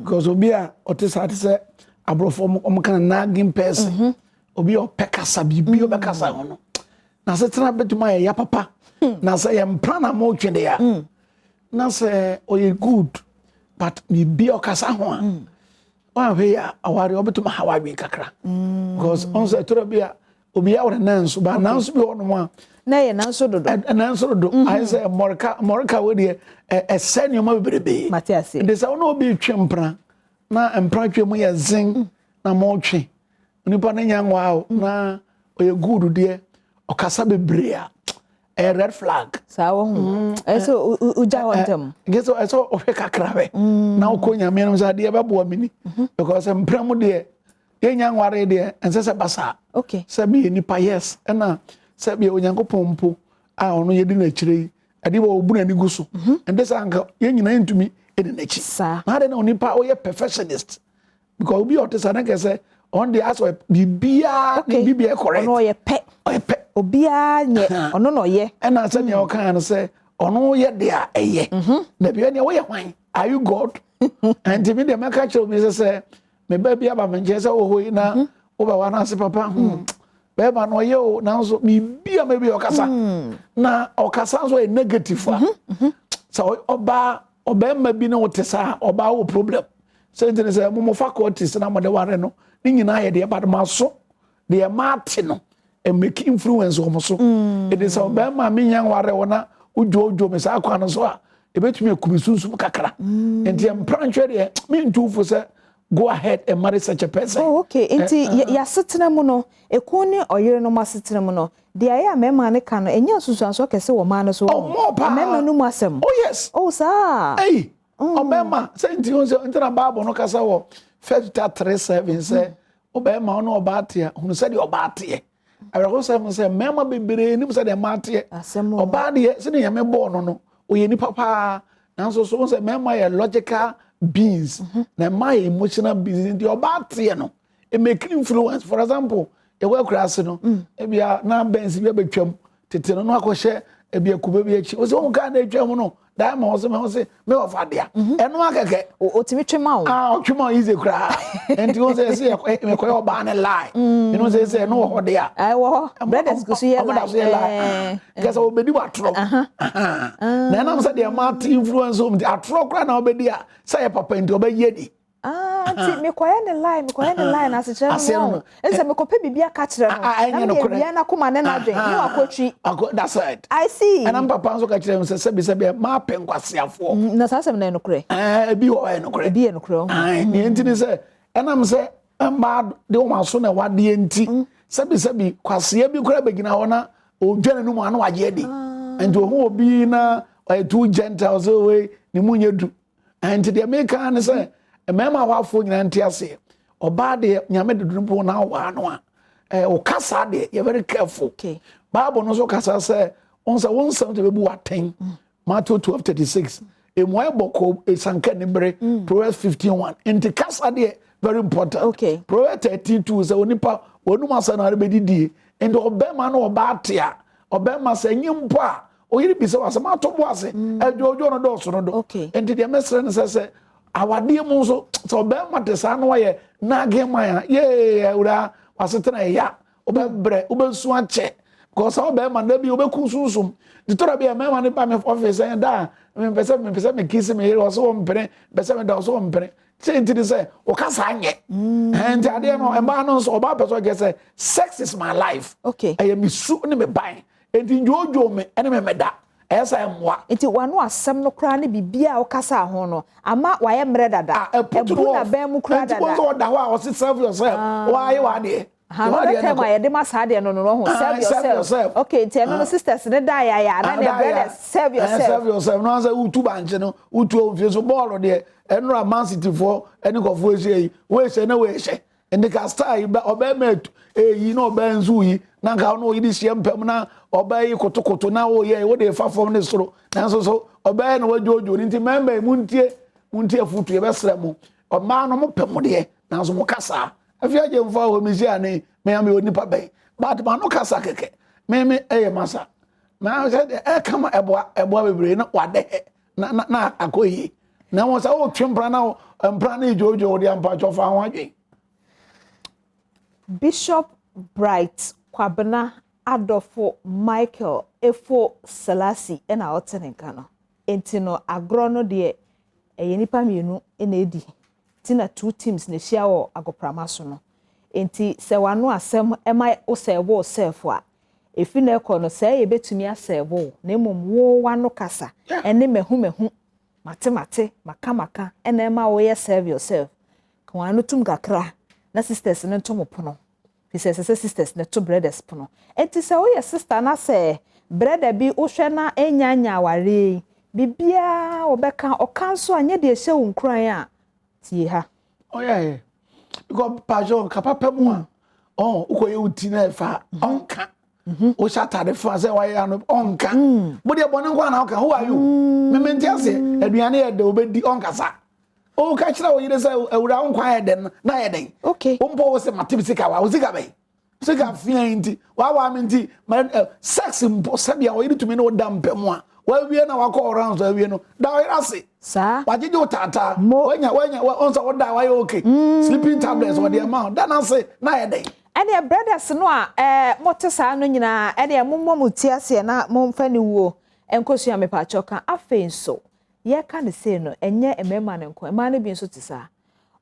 because obia otisa say abrofo omkan nagging person obi o pekasa bibi o bekasa hono. Na se tena betuma ya papa. Na say am plan mo twede ya. Na say oye good but bibi o kasa ho a we ya awari obetuma hawawi kakra because on say torobia obi ya wona nanso ba nanso bi wono mo na ye nanso dodo I say morka we de senior ma bebrebe Matias de say wono obi twempra na empra twemu ye zin na mo twe onipa na nya nwa na oye good de okasa bebre a red flag sa wo hu eso uja wontem geso eso ofe kakrawe na okonya me no sa de bebo mini because empramu de yenya nware de ensese basa okay sabi nipa yes na sabi onyankopon mpo a ono yedi na kire ade wo obu na ni guso ende sa anka yenyina ntumi edi na chi na de na onipa o ye perfectionist because obi otesa na kese on the aso bibia bibia correct ono ye pe obia nye ono no ye na se ne o kan se ono ye de a eye na bia ne wo ye hwan are you god and me de maka chiro me se me ba bia ba menje se wo hoyi na wo ba wana se papa be ba no ye o na so bibia me bia okasa na okasa so e negative so oba ma bi na wotesa oba wo problem se ntene se mo faculties na mo de ware no ni nyina ye de ba ma so de ma ate no and make influence on so it is about my minyan ware wona ujo me sa kwa no so a e betumi akubisunsu kakra and the branch there me ntu for say go ahead and marry such a person. Oh, okay. Inti ya setena mu no ekuni oyere no ma setena mu no de aya mema ne ka no enya susuanso kese wo ma no so mema no mu asem. Oh yes. Oh sa. Hey. Obema say nti on say ntina Bible no kasa wo 1:37 say obema no obaate hunu say de obaate I say mema bebere ni say de mate oba de say de yame bo no no oye ni papa Now so say my logical beings, na my emotional beings the obate no. It make influence. For example, e work class no, e bia na benz bia betwam, tete no akɔhye e bia kube bia chi. O se on ka na etwam no, da ma o se me of adia. Eno akeke. O timi twema o. Ah, o twema easy kra. Enti o se me koy oba na lie. You know say no ho dia. I wo. Brothers go so here lie. Guess o bedi wa tro. Na na say the amount influence o me atro kra na obedi a say papa enti obaye di. Ti me koye ne line na se chere no. Ense me kope bibia ka chere no. Na me bia na kuma ne na dwen. Ni wakotwi. That's right. I see. And am papa so ka chere me se ma penkwasiafo. Na sa se me no kure. Bi o no kure. Bi no kure. Ni enti ni se enam se ma de o ma so na wade enti. Sebi kwasia bi kure begina ho na o dwane no mu anu waje di. Enti o ho obi na two gentiles away ni munye du. Enti de make an say emema wafo nyina ntiase oba de nyame de dunpo na wa no a o kasa de you very careful. Okay. Bible no so kasa say onsa wonsam to bebu waten. Matthew 12:36. E mo eboko e sanka ne bere. Proverbs 15:1. Enti kasa de very important. Okay. Proverbs 13:2 say onipa wonuma sa na rebedidie. Enti obema no oba atia. Obema say nyimpo a oyiri bi say wasama tobo ase. Ejojo no do so no do. Enti de mesre no say awade mu so so be matesa no ye na agema ye ura wasetena ya obebre obensu ache because obe man na bi obekunsusum ditora bi me man ba me office en da me pese me kiss me here so mpere pese me da so mpere say say o kasa anye and ade no e ba no so oba person get say sex is my life. Okay. I am su ne me ban enti jojo me ene me da esa emwa enti wanu asem no kra ne bibia o kasa ho no ama waye mre dada ebu na ba mu kra dada enti so da wa serve yourself why you ade no the time I dey masa de no ho serve yourself. Okay, enti no sisters ne da ya na ne brothers serve yourself no say utu banche no utu ofie so ball de enra Man City for eni kofo ehye we hye na we hye eni ka star oba met yi no ba nzu yi na ka no yi di hye mpem na oba yi kotokoto na wo ye wo de fa fom ne soro na so oba na wajojo nti member muntie futu ye besra mu o ma no mo pem de na so mo kasa afia je mfa ho mi sia ne me am onipa ben but ma no kasa keke me masa na say de kama eboa bebre na wade na akoyi na mo sa o twempra na mpra na jojo de ampa chofa ho adwen. Bishop Bright Kwabena Adolfo Michael Efo Selassie na otenenka no enti no agro no de nipa mienu na edi tina two teams na hia wo agoprama so no enti se wano asem ema o serve self a efi na ekọ no se ye betumi aserve na emom wo wano kasa ene mehu mate makamaka ena ema wo ye serve yourself kwa no tum kakra na sisters ne ntomo pono he says sisters ne to brothers pono enti se wo ye sister na se brother bi wo hwe na enyanya ware bibia obeka okanso anye de ehye wo nkran a tie ha yeah because pajo kapapa mu a ukoye uti na fa onka o shatade fa say why ya no onka bo de bone nkwa na oka who are you me menti ase aduane ye de obedi onka sa o ka kira wo yire say ewura nkwa ye den na ye den okay o mpo wo se matibisika wa uzika be sika fia nti wa menti sex mpo sabia wo yire tumi na o dampe mu a wa wie na wa call round so wie no da wo ase sa wajeje utata wanya onsa wo da wa ye okay sleeping tablets what the amount that na say na ye den ene brothers no a motesa no nyina ene mommom tiase na momfa ni wo enkosua mepacho kan afenso ye ka ne say no enye emema ne nko ema ne bi nso tisa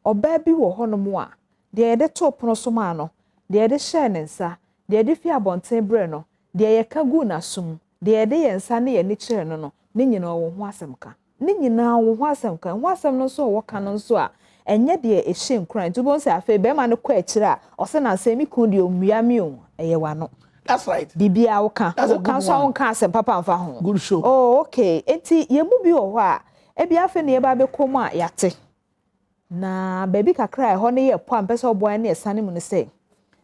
oba bi wo honom a de ye de top no so ma no de ye de share ne nsa de ye de fi abonten bre no de ye ka gu na sum de ye de ye nsa ne ye ni kire no ne nyina wo ho asem ka ne nyina wo ho asem ka ho asem no so wo ka no so a enye de ehye nkran to bon say afa be ma no kwa akire a o se na se mi kun de omua mi o eye wa no that's right bibia wo ka so wo ka asem papa mfa ho good show oh okay enti ye mu bi wo ho a e bia fa ne ye ba be kom a yate na baby kakra ho ne ye po ampese oboa ne esane mu ne say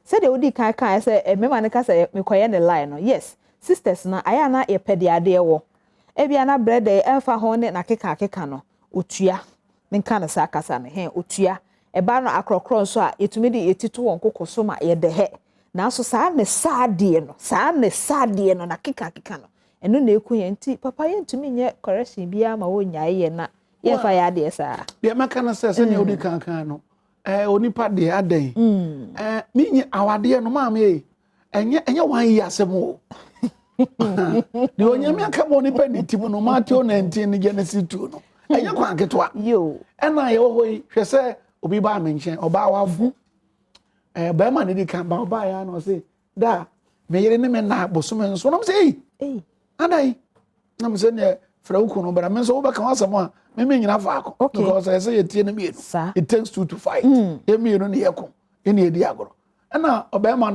se de odi kan say me ma ne ka say me koye ne line no yes sisters na aya na ye pede ade wo Ebi ana bread emfa ho ne na keka no otua menka na sa kasa ne he otua eba no akrokro nso a etumi de etito won kokoso ma ye de he na so saa ne saade no na keka no eno na eku ye nti papa ye ntumi nye correction bia ma wo nyae ye na ye fa ya de saa de meka na se ne odi kankan no onipa de adan minye awade no ma me enye wan yi asem o de onyame aka mo onipa ni timu no Matthew 19 ni Genesis 2 no enye kwan ketwa yo ena ye wo hoyi hwese obi ba menchen oba wafu ba ma ne di kan ba oba ya no se da me yere ne me na bosome nso no say adai na me se ne fra uku no bra me so oba kan asem a me nyina fa akọ because I say etie na me it takes two to fight ye me no ne yeko ene edi agoro ena oba ma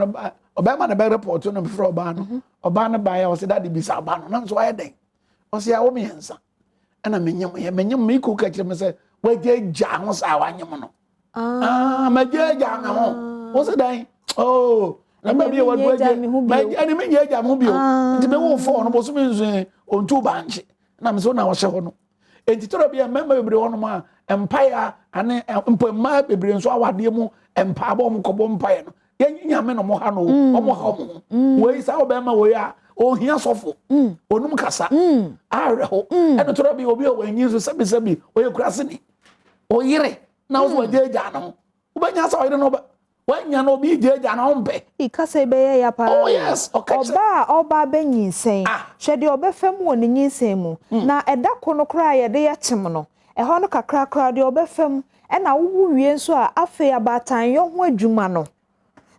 na be report no me fra oba no ba ya o se that bi sa ba no na so aye den o se ya wo me hensa ena menyem me ko ka kire me se waje ja ho sa wanyem no maje ja na ho wo se dan na ba bi wa waje maje ani me je ja mo bi o nti me wo fo no bo so me nso ontu ba nche na me so na wo hye ho no enti toro bi member bebre ho no ma empire ane empoma bebre nso awade mu empa ba mo kobo empire no yenya me no mo ha no mo ha mo we sa obema we a ohia sofo onum kasa areho eno toro bi obi o wanyi so sebi oye kurase ni oyire na wo jeja no ubanya sa oyire no ba wanya no bi jeja na ompe ikasa be ya pa oh yes okay oba benyinsen hwede obefam woni nyinsen mu na edako no kra ye de yachim no eho no kakra de obefam na wo wie nso a afe abatan yo ho adwuma no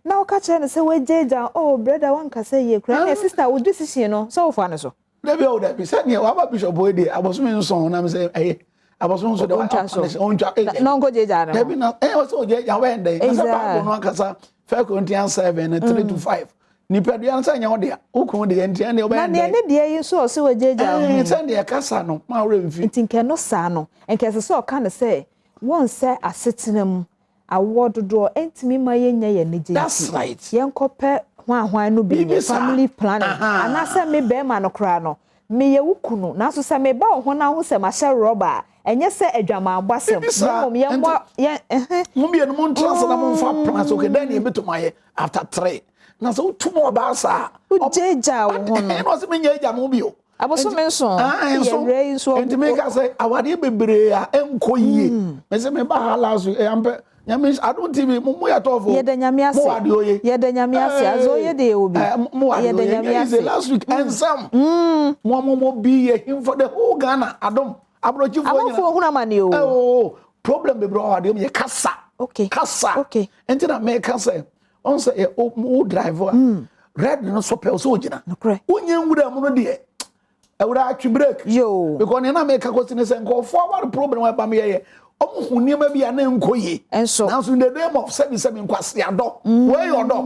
na o ka chere ne se we jeja brother wan ka say ye kra na sister wo decision no so fa ne so debi o debi se ne wa ba bishop boy dey abosume nso na me say abosume nso de wa ontwa no go jeja na debi na o so jeja we dey na se ba no akasa 1 Corinthians 7 3 to 5 ni pedu ya nsa nya wo de okun de entia ne o be na ne de ye so o se we jeja se de kasa no ma wre mfi ntinke no sa no enke se o ka ne se won se asetenam award do entimi ma yenya ye neje that's right yenkope hwan no bi family planning anase me be ma no kra no me ye wukunu na so se me ba ho na ho se ma hye roba enye se adwama agbasem mom ye mo ye mom ye no mon trans na mon fa plan so ke dan ye beto ye after 3 na so tumo ba sa ujeja wo no no se me nyeja mo bi o aboso me nso ye rei so enti me ka say awade bebre a enkoyie me se me ba hala so ampe nyame Adom TV mo ya tofo ye de nyame ase ye de nyame ase azo ye de obi ye de nyame ase last week and some mo be him for the whole Ghana Adom abrochi fo nyina huna mane o problem be bro Adom ye kasa kasa enti na me kasa on say o driver red no so pel so gina onye nwura mu no de ewura atwi break yo because na me ka kwesine say go forward problem wa ba me ye omuhuniema bia na enkoye enso now in the name of 77 kwase ado we yodo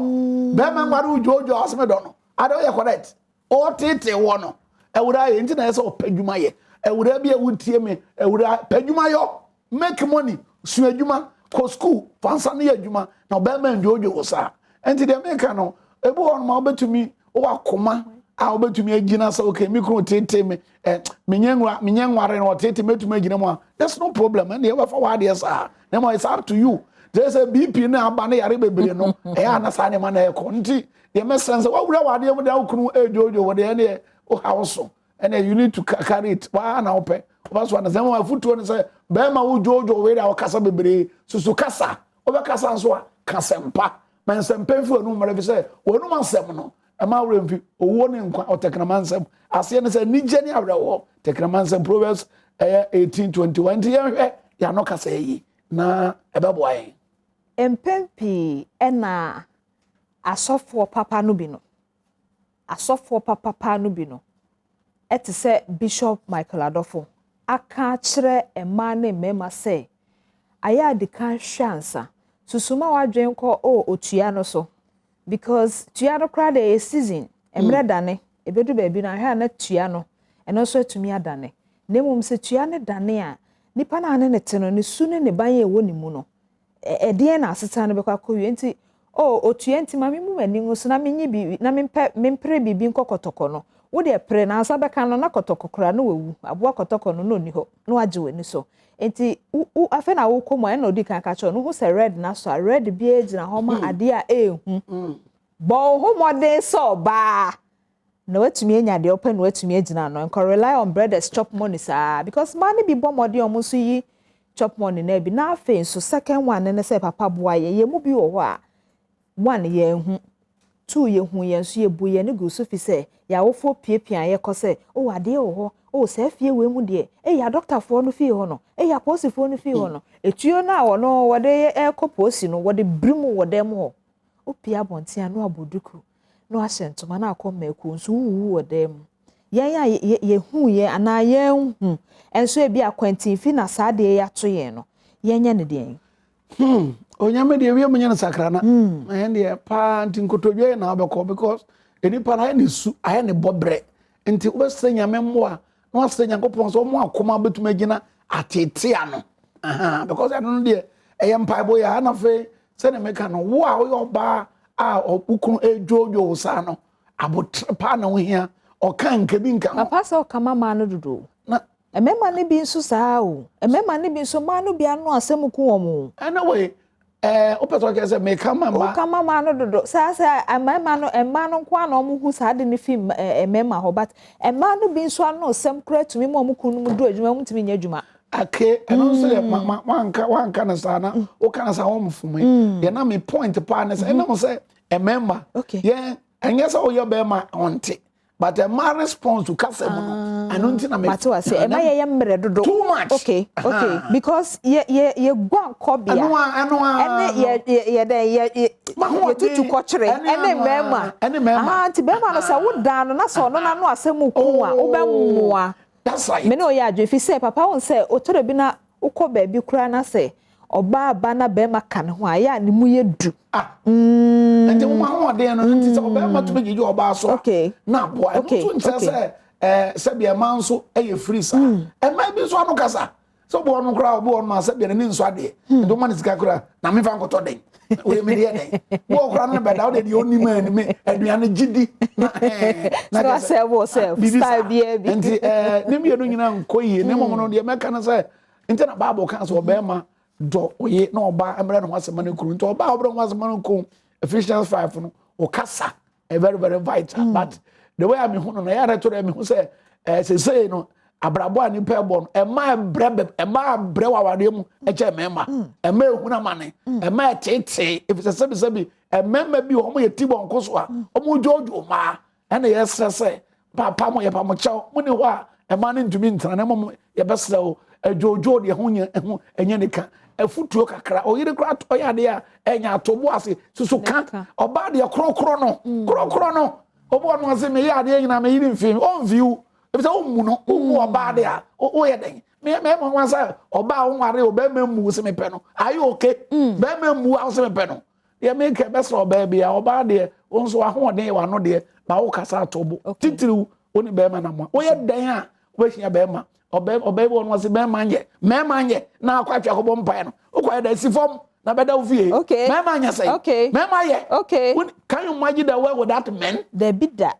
be ma ngware ujojo asme do no ado ye correct o tete wo no ewura ye ntina se opadwuma ye ewura bia wutie me ewura padwuma yo make money su adwuma ko school fansa na adwuma na be ma njojo wo sa enti de make no ebu won ma obetumi o wakoma a obetumi agina sa okay mikro tete me minyenware no tete metumi agina mu there's no problem and you for what yes na it's up to you there's a BP na aba na yare bebre no na sa ne ma na ekọ nti the message wa wura wade mu da okunu ejojo wode ne o house and you need to carry it wa na ope was one them wa futuo ne say be ma wo jojo we da o kasa bebre susu kasa o be kasa nso a kasempa man sempa fu anu mara bi say wonu mansem no ama wremfi owo ne nkwa otekramansem ase ne say nije ne awrewo tekramansem Proverbs 18:21 ya no kasa yi na ebebo ayi empempi ena asofo papa no bi no asofo papa no bi no eti se Bishop Michael Adofo aka kire ema ne mema se aya de kan hwansa susuma wadwen ko otua no so because tua no kra de season emre dane ebedu baabi na hwa na tua no eno so atumi adane nemum se tua ne dane a nipa na ane ne teno ne su ne ban ye wo ni mu no edie na aseta no bekwa kowie nti otua nti mame mu mani ngo so na menyi bi na mempre bibi nkokotoko no wo de pre na asa beka no na kotokokora no wewu aboa kotoko no ni ho no age wani so enti afa na wo komo e na odi kan ka cho no hu se red na so red bi agina ho ma ade a ehu bo ho modern so ba na watumi enya de open watumi agina no enko rely on brothers chop money sa because man bi bo modern omo so yi chop money na bi na afa so second one ne say papa boa ye mu bi wo ho a one ye hu two ye hu ye so ye bu ye ne go so fi say ya wo fo piepia ye ko say o ade wo ho o se fie we mu de ya doctor fo no fie ho no ya posi fo no fie ho no etuo na wo no wo de e ko posi no wo de brimu wo dem ho o pia bontia no aboduku no ahyentoma na akọ maku nso wu wo dem ye hu ye ana ye hu enso e bi akwantin fi na saa de ya to ye no ye nya ne de onyame de wie munya sakrana de pa ntinkotodwe na obekọ because enipa na ne su aye ne bobre nti wose nyame mmoa na wose nyankopon so mo akoma betuma gina atete ano because I don't de empa boy ya na fe se ne meka no wo a wo ba a okunu ejojo sa no abotrapa na wo hia o kan nka bi nka papa so kama ma no dodo na emema ne bi nso saa o emema ne bi nso ma no bia no asem ku wo mo anyway opeto ke se meka mama o kama ma no dodo saa emema no kwa na omu hu saa de ne film emema ho but emema no bi nso ano sem kra tumi mo kunu mu do adwuma mu tumi nya adwuma ake eno so le wanka na sana o kana sa wo mfume ye na me point pa na say na mo say emema ye enye sa o ye be ma onte but a my response to kasem no anu nti na me but wa say ema ye mre dodo too much okay because ye gwan kobia anu ye tutu kochire ene mema nti bema no say wo dan no na so no na no asem ku a wo be mmoa that's right me no ya adwe fi say papa won say otoro bi na ukọ ba bi kura na say oba aba na be ma kan ho aya ne mu ye du nti wo ma ho de no nti say oba ma to be gi oba so na boy no nti say se bia man so e free sa e ma bi so anu kasa so bo no kura obo no ma se bia ne nso ade ndo ma ne sika kura na me fa nkoto den we me de den wo kura no be da de oni man me aduane gidi na self style bia bi nti ne mi no nyina nkoyi ne mo no de meka na say nti na bible kan so oba ma do oye na oba emre no wasema no kuru nti oba obro no wasema no ko Ephesians 5 no o kasa very very vital but the way I me hu no na ya reto me hu say say no abrabo ani pe bon e ma bre wawade mu e che mema e ma ehu na mane e ma tete if sebi e mema bi o mo ye tibon koso a o mo jojo ma e na yes say papa mo ye pa mo chaw mo ni ho a e ma ne ntumi ntana na mo ye besra o jojo de ho nya enye ne ka afutuo kakra o yire kra to ya de a enya atobo ase susu ka oba de krokro no obo no ase me ya de nyina me yiri mfim on view if say omu no omu oba de a o ye den me mo wan say oba o nware oba memu se me pe no ayi okay be memu a se me pe no ye me ke be so oba bia oba de onso ahoden wa no de ba wo kasa atobo titiriu oni be ma na mo o ye den a we hia be ma obe won was be manje me manje na akwatwa ko bompa no ukwa da sifom na beda ufie me manje say me maye can you imagine the way with that men the bidda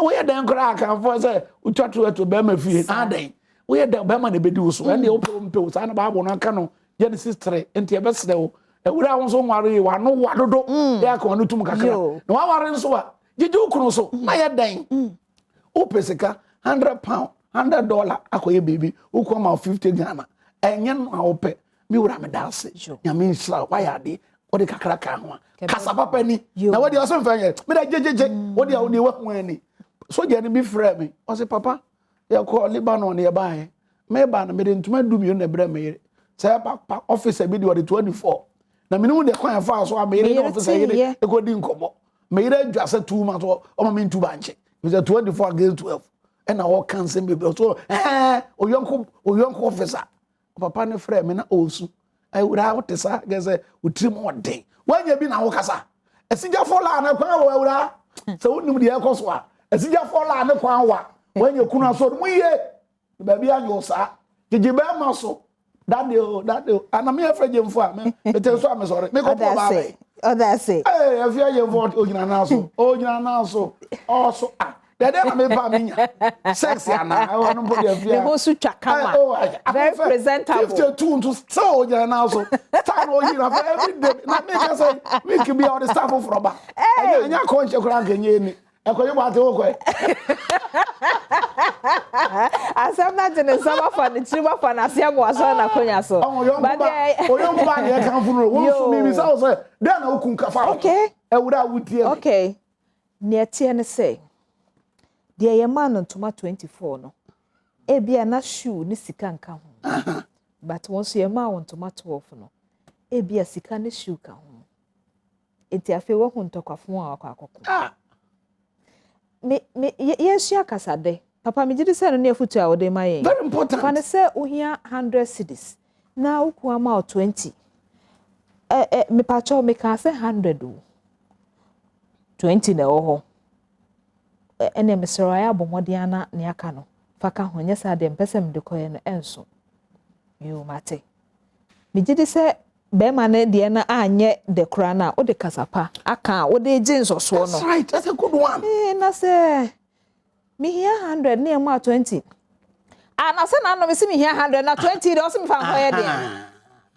we den kra kan for say utwatwa to be ma fie adan we den be ma na bedi wo so and the open pe so na bible no aka no Genesis 3 enti e be sere wo ewura won so nware wa no wadodo ya ka wonu tum kakra na wa ware nso wa gigi ukunu so na ye dan o pesika £100 $100 akoye baby ukoma 50 Ghana enye no awope mi wura me dase nyame nsra waya de odi kakra ka ho kasa papa ni na wodi oso mfanye me da jejeje wodi a wodi wahu ani so je ni bi frɛ me o se papa ya ko Lebanon ya bae me ba na me de ntuma du mi na bre me say papa officer bi di wodi 24 na me no de kwan fa so a me de officer ye e ko di nkomo me re dwase 2 months o ma me ntu banche me say 24 against 12 and our cancer be so oyonko officer papa ne frɛ me na osu I would have to say guess we trim one day when you be na wo kasa esija fola na kwan wa wura so wonim de ekoso a esija fola na kwan wa when you kuna so mu ye ba bia nyo sa gigibe ma so that dey ana me afra jemfo a me te so am sorry me ko po ba be that's it afia jemfo ogina na so also The day me pa minya. Sexy ana. I want to put your fear. The whole sucha kama. Very presentable. 52 to so now so. Stand all year every day. Na make us say we can be all the staff from ba. Anya konche kura kenye ni. Ekoye ba te okwe. Asam na jene sama fa ni chiba fa na sia mo aso na konya so. But oyom ba ne kan funu. Won so mi say o say dey na okun kafa. Okay. Ewura wutie. Okay. Ne tie ne say. De ye man no toma 24 no. E bia na shoe ni sika nka ho. But once ye man on toma 12 no. E bia sika ne shoe ka ho. Enti afi wo ho ntokafo a akwa me yes kasade papa me gidi say no na futu a wo de mayen very important fa ne say ohia 100 cedis na uku ama 20 me pacho me ka say 100 o 20 na ho ene me sero ya bomodi ana ne aka no fa ka ho nyesa de mpese me de koye no enso yo mate me gidi say be ma ne de na anye de kura na o de kasapa aka o de jinso so no that's right, that's a good one. Na say me here 100 near ma 20 na say na no me see me here 100 na 20 de o see me fa nkoye de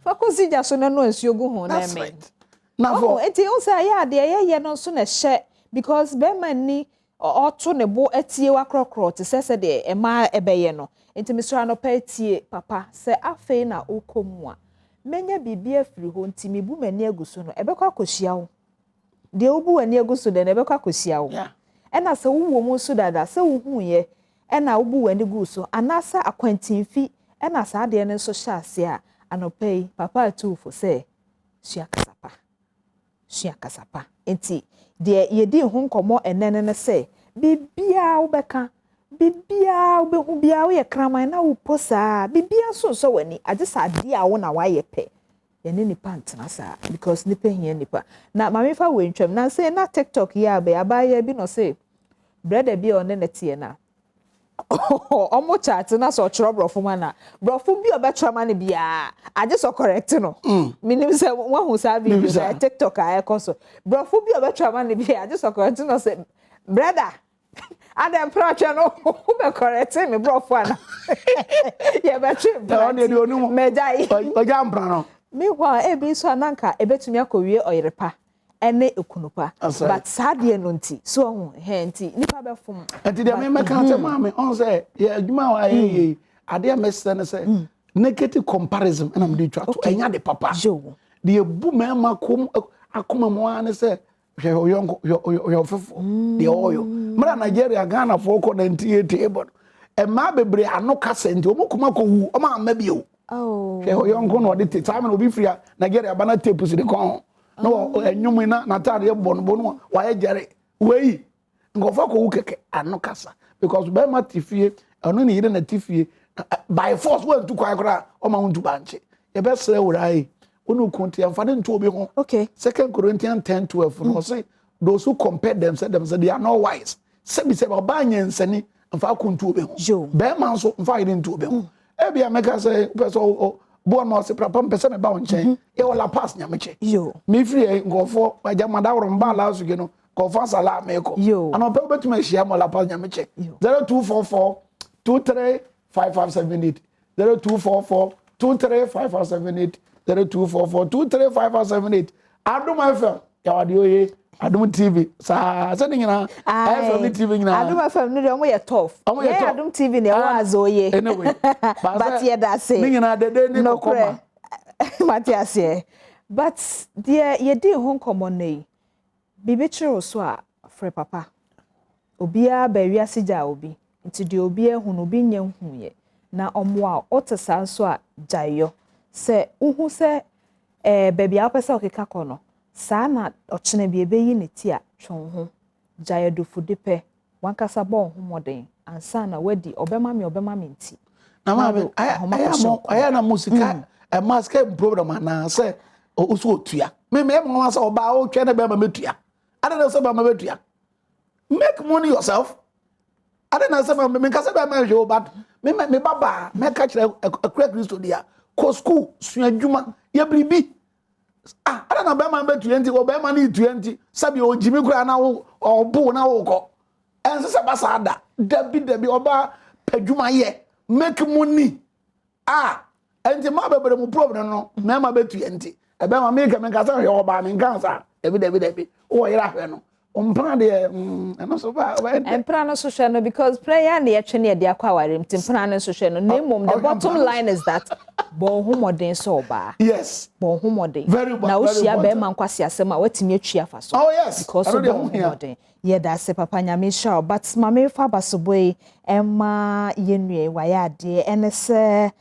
fa ko si ja so na no nsuo gu ho na me na for eti o say ya de ye no so na hye because be ma ni o to ne bo etie wa krokro te se de e ma ebeye no enti me so no pa etie papa say afei na okomu a menya bibia firi ho nti mebu mani aguso no ebekwa akohia wo de obu wani aguso de na ebekwa akohia wo ena se wo mu so dada se wo hu ye ena obu wani guso anasa akwantinfi ena sa de ne so hyase a anopei papa atufo se sua kasapa enti de yedi hu nkomo enene ne se bibia wo beka bibia obehu bia wo ye kraman na wo posa bibia so wani agesa ade a wo na wa ye pe ye ne nipa ntena sa because nipa hia nipa na mame fa we ntwam na say na TikTok ya be abaya bi no say brother bi on ne tie na omo chat na so chro brofo ma na brofo bi obetra ne bia ageso correct no minim say wo hu sa bi TikTok a ekoso brofo bi obetra ne bia ageso correct no say brother Adam Pracha no be correct me brofo ana ye be trim na ne de onu medai oja mpra no me wa e bi so ananka e betumi akowie oyerepa ene ekunupa but sadie no nti so hu he nti nipa be fom enti de me meka te mame on say ye adwuma wa ye ade amese ne say negative comparison na me de twa to enya de papa de ebu mema kom akoma mo ane say yo fefo de oyo mara Nigeria Ghana for ko 98 ebo e ma bebre ano kase nti omukuma ko wu o ma ma bio yo nko no de time no bi fria Nigeria bana tape si de kon no enwum na tare bon wa ye jere wei ngofo ko wu keke ano kasa because be ma tifie ono ni yire na tifie by force we ntu kwa kra o ma ntu banche ye be sere wurai onu konti amfane ntu obi ho okay 2 Corinthians 10:12 no say those who compare themselves they are not wise say be say ba nyansani amfa kontu obi ho be man so amfa yire ntu obi ho e bia meka say person bo no se prapam pese me ba wonchen e wala pass nyameche me free ngofo ajamada woro mba la suge no konfa sala meko ana pe betuma hia mo la pass nyameche 0244 235578 0244 235578 0244-235-78 Adom FM yawadi oye Adom TV sa nyina FM TV nyina Adom FM no de omo ye tough Adom TV ne wa azoye anyway but ye da say nyina dede ni kokoma Matias ye but the ye di ho komo nei bibi chiro so a frɛ papa obia ba wiase ja obi nti de obi ehunu obi nya hu ye na omo a otesa so a jayo se uhu se baby apesa okeka kono sa na ochene bi ebeyi ne ti a twon ho jaye do fudipe wankasa bon ho moden ansa na wadi obema me nti na ma aya na musika e maske program na se oso otua me mo asa oba o twa na be ma metua ada na se ba ma metua make money yourself ada na se me nkasa be ma hwe oba me baba me ka kire akura Kristo dia ko school suadwuma ya bribi ada na be ma be 20 o be ma ni 20 sabi o jimi kura na o bu na wo ko and se basada debi oba padwuma ye make money enti ma bebere mu problem no me ma betu enti ebe ma me ka sa yo oba me nkan sa debi o yira hwe no Mpana de no so ba empana no so hwe no because prayer na ye twe na de akwa aware mpana no so hwe no name the bottom line is that bon humodin so oba yes bon humodin na wo hia be ma nkwase asem a watimi atwa fa so oh yes because so bon humodin ye da se papa nyame sha but mama fa basoboi emma yenue wayade enese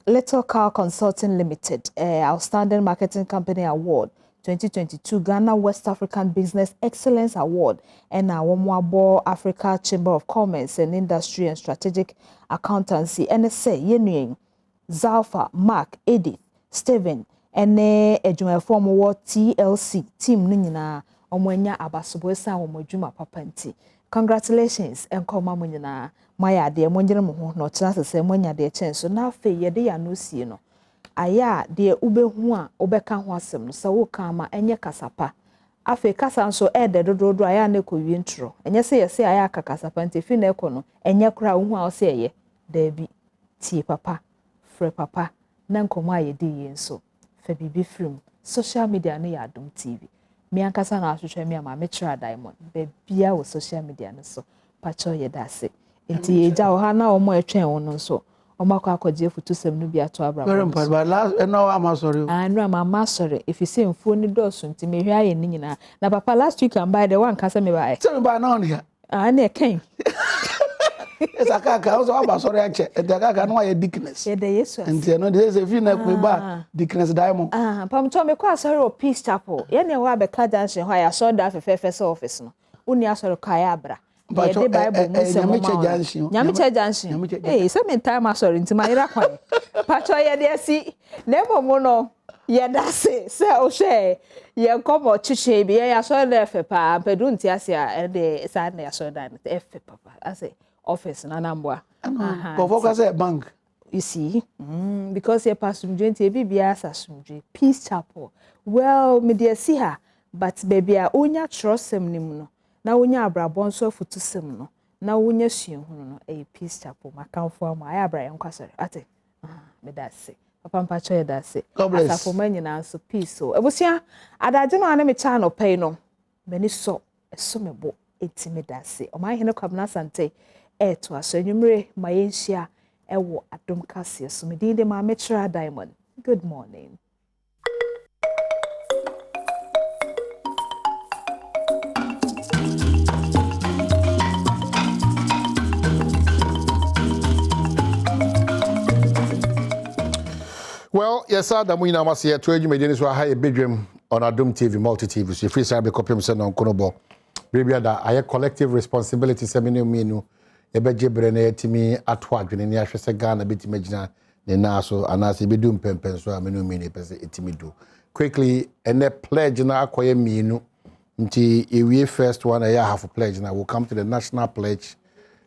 Little Car Consulting Limited Outstanding Marketing Company Award 2022 Ghana West African Business Excellence Award and Wamwabo Africa Chamber of Commerce and Industry and Strategic Accountancy NSA Yenuen Zalfa Mark Edith Steven ene ejuma form TLC team nyina omwanya abasobo esa omodwuma papanti congratulations enkoma munyina maya de monjere mo ho no tena sese mwanya de chenso na afa yede ya no sie no aya de ubehu a obeka ho asem no sa wo ka ma enye kasapa afa kasa nso ede dododo aya na ekowie ntro enye se yese aya kakasapa nti fi na eko no enye kura wo hu a ose eye da bi tie papa frɛ papa na nkɔmɔ a yɛdi yɛn so fa bibi film social media no yɛ Adom TV me ankasa na ahwehwɛ me ama me kyerɛ diamond bebia wo social media no so pacho yɛ dase nti eja wo ha na ɔmɔ etwɛn wo no so ɔmɔ akɔ akɔgye futusɛm no bi ato abra very important but last no am sorry no am sorry if you say mfuo ni dɔso nti me hwɛ ayɛ ni nyina na papa last week am by the one kasa me ba say me ba na on here na ɛkɛn esa kaka also aba sorry ache kaka no ya dickness ye de yesu enti no dey say fi na ku ba dickness diamond pam to me kwa sorry o Peace Chapel ye ne wa be ka junction ho ya so da fefefe office no uni asori ka ya abra ye de bible mu se mo nyame che junction se me time asori nti ma ira kwan pacho ye de si na mo no ye da se o hwe ye komo chiche bi ye asori da fe pa pedu nti ase a de sa na asori da fe papa ase office na nambwa go focus at bank you see because you pass from joint e bibia asasumdwe Peace Chapel well me dey see her but baby a onya trosem nim no na onya abrabon so afutusem no na onya suehunu no e Peace Chapel makanfo am ayi abra yenkwasore ate me da se papa mpacho ye da se asafo manyina so peace so ebusia adaje no ana me cha no pay no mani so eso mebo etime da se o ma hene kwabna sante to asenumre mayenhia ewo Adom kase so medin de ma metra diamond good morning well yes Adam we na mase to adwumede so ha e bedwam on Adom TV multi TV so free say be kopem se no nkonobo brebia da aye collective responsibility semene minu ebeje bre na yatimi ato adwene ne ahwese Ghana betimi agina ne na so anase bedum pempen so amenu mi ne pese etimi do quickly ene pledge na akoye mienu nti ewie first one a half pledge na will come to the national pledge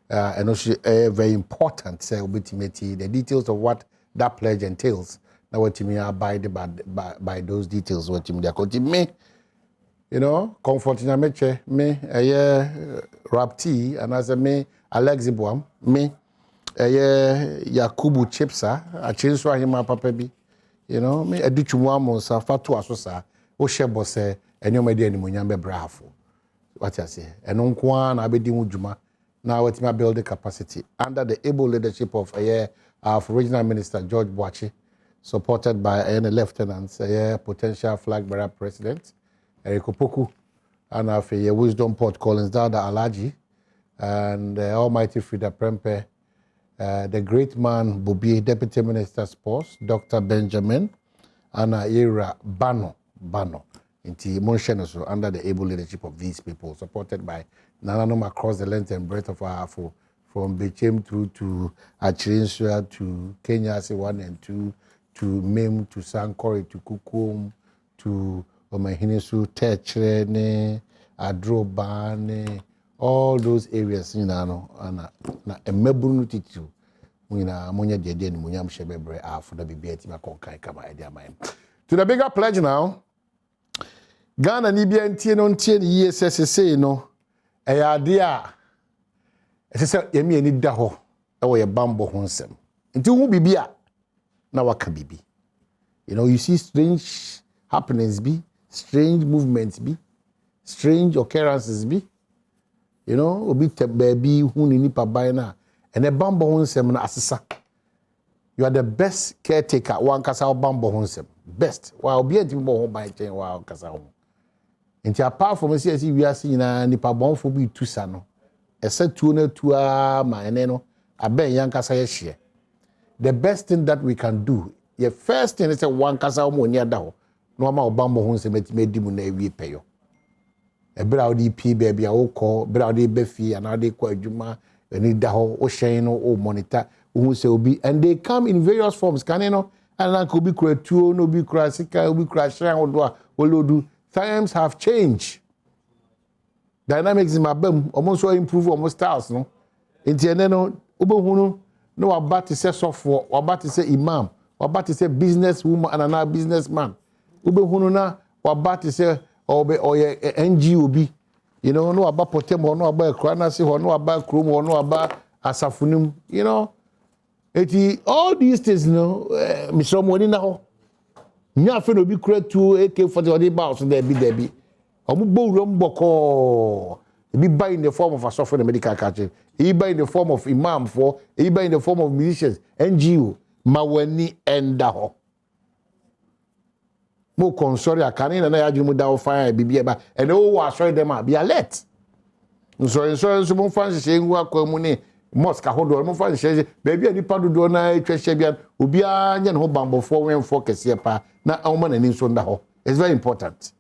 and also very important say obetimi the details of what that pledge entails na watimi abide by those details watimi they continue me you know comfort na meche me rapti and as me Alex Badwam me Yakubu Chipsa achinso ahima papa bi you know me adutwumu amonsa fatu asosa wo shebo se enyoma de animonyam be brafo what you say eno nko na abedi hudwuma na wetima build the capacity under the able leadership of our regional minister George Boachi supported by lieutenants potential flag bearer president Erikopoku and after Wisdom Port Collins Dada Alaji and Almighty Frida Prempe, the great man Bobi, Deputy Minister Sports, Dr. Benjamin, and Ira Bano, into Monsheneso under the able leadership of these people, supported by Nananom across the length and breadth of our Afro, from Bechem through to Achirinsua to Kenya 1 and 2, to Mem, to Sankore, to Kukum, to Omahinisu, Techrene, Adrobane, all those areas you know na emebunu titu munya munya dede ni munya mshebebre afu da bibieti makonkai kama ide amai to the bigger pledge now Ghana ni bia ntie no ntie ni yesese no Eyadia. Ese se yemi ani da ho e wo ye bambo ho nsem. Nti hu bibia na waka bibi. You know, you see strange happenings be, strange movements be, strange occurrences be. You know, obi te baby hu ni nipa ban na ene bambo ho nsem na asesa. You are the best caretaker one kasa bambo ho nsem. Best. Wa obi enti bo ho ban chen wa kasa ho. Nti apart from say we are seeing na nipa bonfo bi tusa no. Ese tuo na tua ma ene no aben yan kasa ye hye. The best thing that we can do, the first thing is say one kasa mo ni ada ho. No ma obambo ho nsem eti medi mu na ewie peyo. Ebra odi pi baby a wo ko, bra odi be fi ana odi ko adwuma, eni da ho o hyen no o monitor, who say obi, and they come in various forms. Can you know? And like obi kura tuo, no obi kura sika, obi kura hyen odwa, olodu. Times have changed. Dynamics in my bem almost improve almost styles, no. Inti ene no obo hunu no about to say software, about to say imam, about to say business woman and another businessman. Obo hunu na about to say or ye NGO bi. You know, no about potem, no about kranasi, no about krum, no about asafunum, you know. All these things, you know, Mr. Moni now. Nya fe no bi kura tu AK-40 or the bounce there be. Omu bo rom boko. It be by in the form of a software medical catcher. It by in the form of imam for. It by in the form of musicians. NGO. Maweni endaho. Mo consori akane na ya jumu da fire bibia ba. And oh sorry them be alert. So mo fan se ngu akwa ne mosque ahodo mo fan se baby ani padu do na etwehye bia obi anya ne ho bambofo wenfo kese pa na awma na ni so nda ho. It's very important.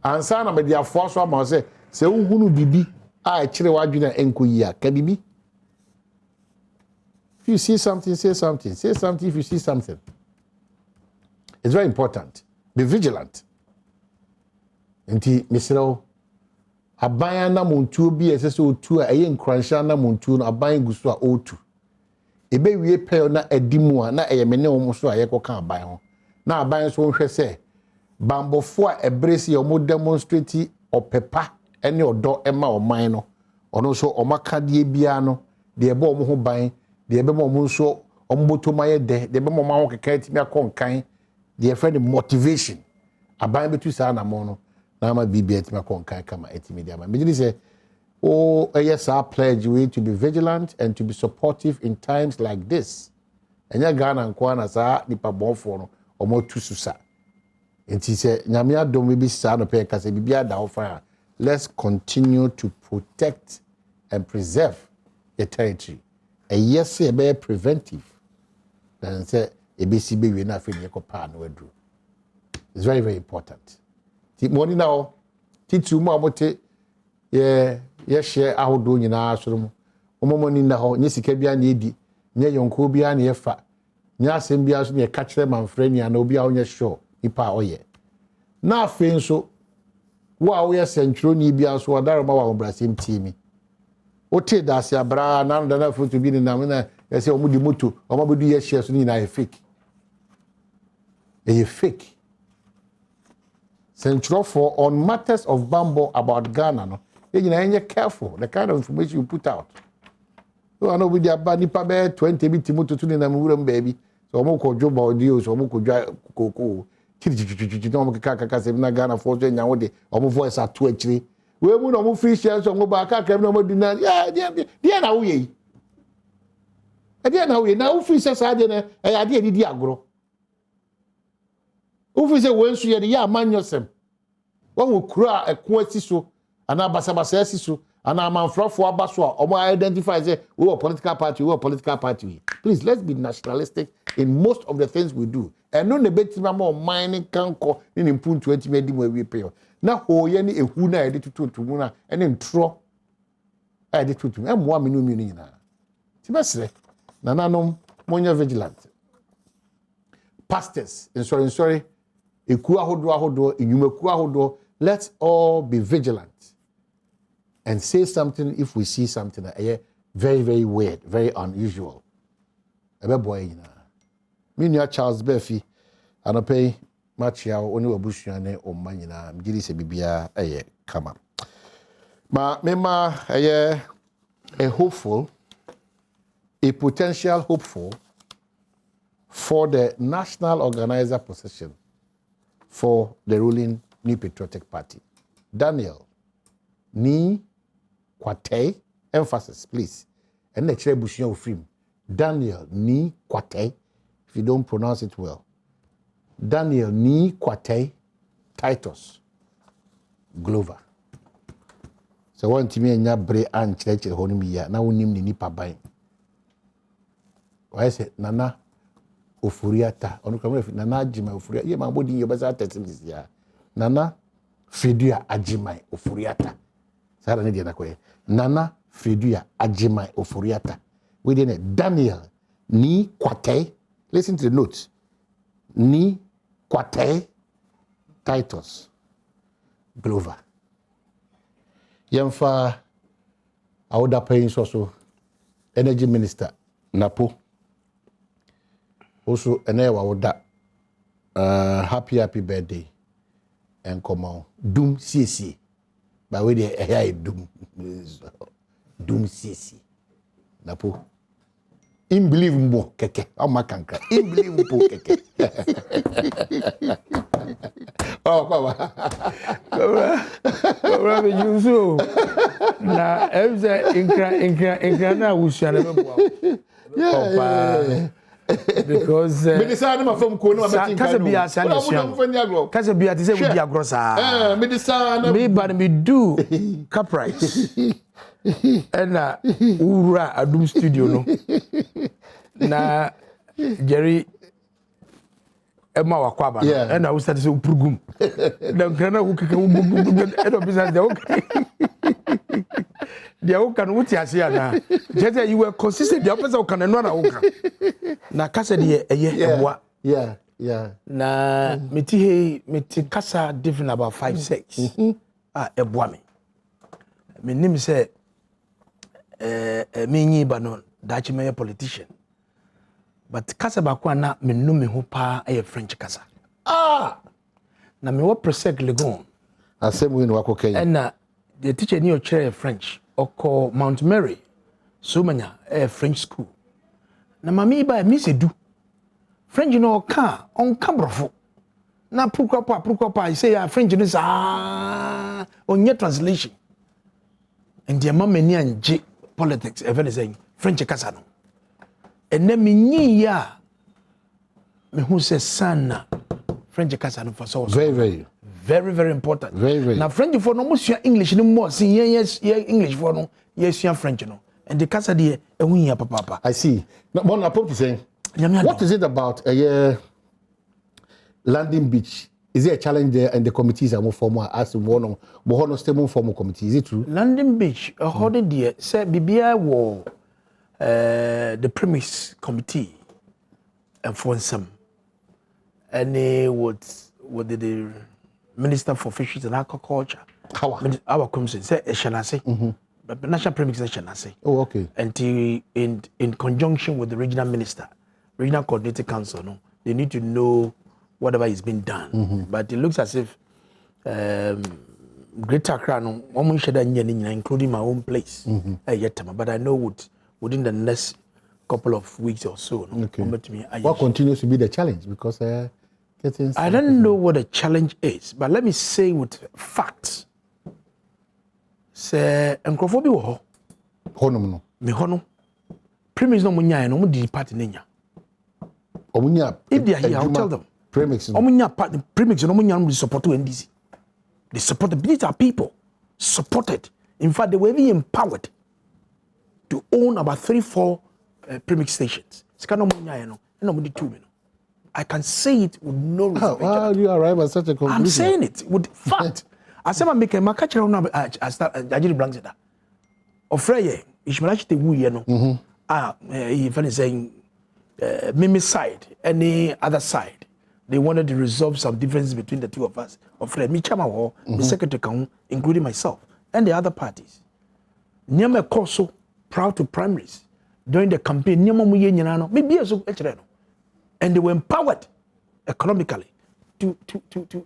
Ansa na me dia fo so ma se uhunu bibi a kire wadwena enkoyi a ka bibi. If you see something, say something. Say something if you see something. It's very important. Be vigilant. Nti misero aban na muntu bi esese otu a eye nkranhya na muntu no aban gusu a otu. Ebe wie pe na adimu a na eye mene omo so a ye koka aban ho. Na aban so nhwe se bambofo a ebresi omo demonstrate opepa ene odo ema oman no. Ono so omaka die bia no de ebe omo ho ban, de ebe omo so ombotomaye de ebe omo ma ho keka timi akonkan. The friend motivation. Aban betu sa na mo no na ma bibia timi akonkan kama etimi dia ma. Me say oh yes I pledge we to be vigilant and to be supportive in times like this. Enya Ghana nko na sa nipa bonfo no omo tususa. Enti say nyame adom bi sa no pe kase bibia da ofa. Let's continue to protect and preserve the territory. A yes say be preventive. Then say ebesi be we na fe ne kopa no adru. It's very very important. Ti money now titu mu amote ye share ahodo nyina asoro mu. Omo money na ho nye sika bia na edi, nye yonko bia na ye fa. Nye asem bia so ne ka kire manfrani na obi a onye sure ipa oye. Na afe nso wo a wo ye sentro ni bia so odaro ma wa obrasem timi. O te da se abra na no na foto bi ni na na ye se omo di moto, omo bedu ye share so ni na ye fake. A fake. Central for on matters of Bambo about Ghana, no, you're careful the kind of information you put out. So I know with your body, pabe 20 bit to tune in a baby. So I'm going to job audio, so I'm going to go. Ghana for I'm voice at 2 actually. We will not free shares on back. I can no deny. Yeah, now we. Again, now we now free shares. I did the agro. Ufi se wensu ye ya manyosem won kura ekwati so ana basabasa asiso ana manfrofo abaso a omo identify say we are political party. Please, let's be nationalistic in most of the things we do. And no nebetima mo mining kanko ni impuntu enti medi mo wi pe na hoye ni ehu na edi tutu mu na ene ntro edi tutu emwa menu nyina tibesre na nanom monya vigilant pastors sorry eku ahodo enyumeku ahodo. Let's all be vigilant and say something if we see something very very weird, very unusual. Ebe boy nyina me nua Charles Befi anope machia oni wabusuane o manyina mgiri se bibia kama Mema a hopeful, a potential hopeful for the national organizer position for the ruling New Patriotic Party. Daniel Ni Kwate, emphasis please. And the chair Bushion film. Daniel Ni Kwate, if you don't pronounce it well. Daniel Ni Kwate Titus Glover. So one to me and ya bre and church at home ya na unim ni nipa bain. Why say Nana Ofuriata on come Nana Jima Ofuria. Ye my body your best this year. Nana Fredua Ajimai Ofuriata. Sara ni na kwe. Nana Fredua Ajimai Ofuriata. Within it Daniel Ni Kwate. Listen to the notes. Ni Kwate Titus Glover. Yemfa Aoda paying so Energy Minister Napo. Also Enewa Oda happy birthday and come on. Doom CC. By way the Doom. Doom CC. Napo. Unbelievable keke. Oh my kanka. Unbelievable keke. Oh, Papa. Papa, you so. Na every inkra na wushana mebo. Papa. Because medicine ma from ko no abetin kasa bia sa na sua. Kasa bia te se we bia grossa. Medicine me ban me do caprice. Ena ura Adom studio no. Na Jerry Emma wakwaba ena we start say upurugum. Na nkana wo keke wo edo business dey okay. Dia wo kan wuti ase ana. Just you were consistent dia pesa wo kan no na wo kan. Na kasa de eye eboa. Yeah. Na meti kasa different about 5-6. Eboa me. Me nim say me nyi ba no dachi me politician. But kasa ba kwa na me no me ho pa e French kasa. Na me wo presec legon. Asem we no akokay. Na the teacher ni o chere French oko Mount Mary. So manya French school. Na mami ba mi se du. French no ka on kabrofo. Na pourquoi pas say French no sa onye translation. And the mama ni anje politics even saying French kasa no. And then me ya me who says sana French kasa no for so very important. Very. Now French for no most English no more see yes English for no yes French no. And the kasa de ehun ya papa. I see. Now one apart to saying what is it about landing beach? Is there a challenge there and the committees are more formal as one more stable formal committee? Is it true? Landing beach holding there say bibia wo the premise committee and for some and what the Minister for Fisheries and Aquaculture our commission say Shanase but national premise Shanase. Oh, okay. And in conjunction with the regional minister, regional coordinating council, no, they need to know whatever is being done. But it looks as if Greater Crown, including my own place, but I know within the next couple of weeks or so. No, okay. What continues to be the challenge? Because I don't know what the challenge is, but let me say with facts. Say, Nkrofobi wo ho. Honum no. Me hono. Premise no munya no mu di party nenya. Omunya. If they are here, I'll tell them. Premix. Omunya party premix no munya no support NDC. They support the these are people supported. In fact, they were even empowered to own about 3-4 premix stations. Skano munya no, no mu di 2 no. I can say it with no reservation. How you arrive at such a conclusion? I'm saying it with fact. I said, I'm making my catcher on Ajiri Blankzeda. Ofreye, Ishmalachi te wu ye no. Even saying, Mimi side, any other side, they wanted to resolve some differences between the two of us. Ofreye, mi chama wo, the secretary, including myself, and the other parties. Nyama Koso, proud to primaries, during the campaign, Nyama Muye Nyanano, maybe also, and they were empowered economically to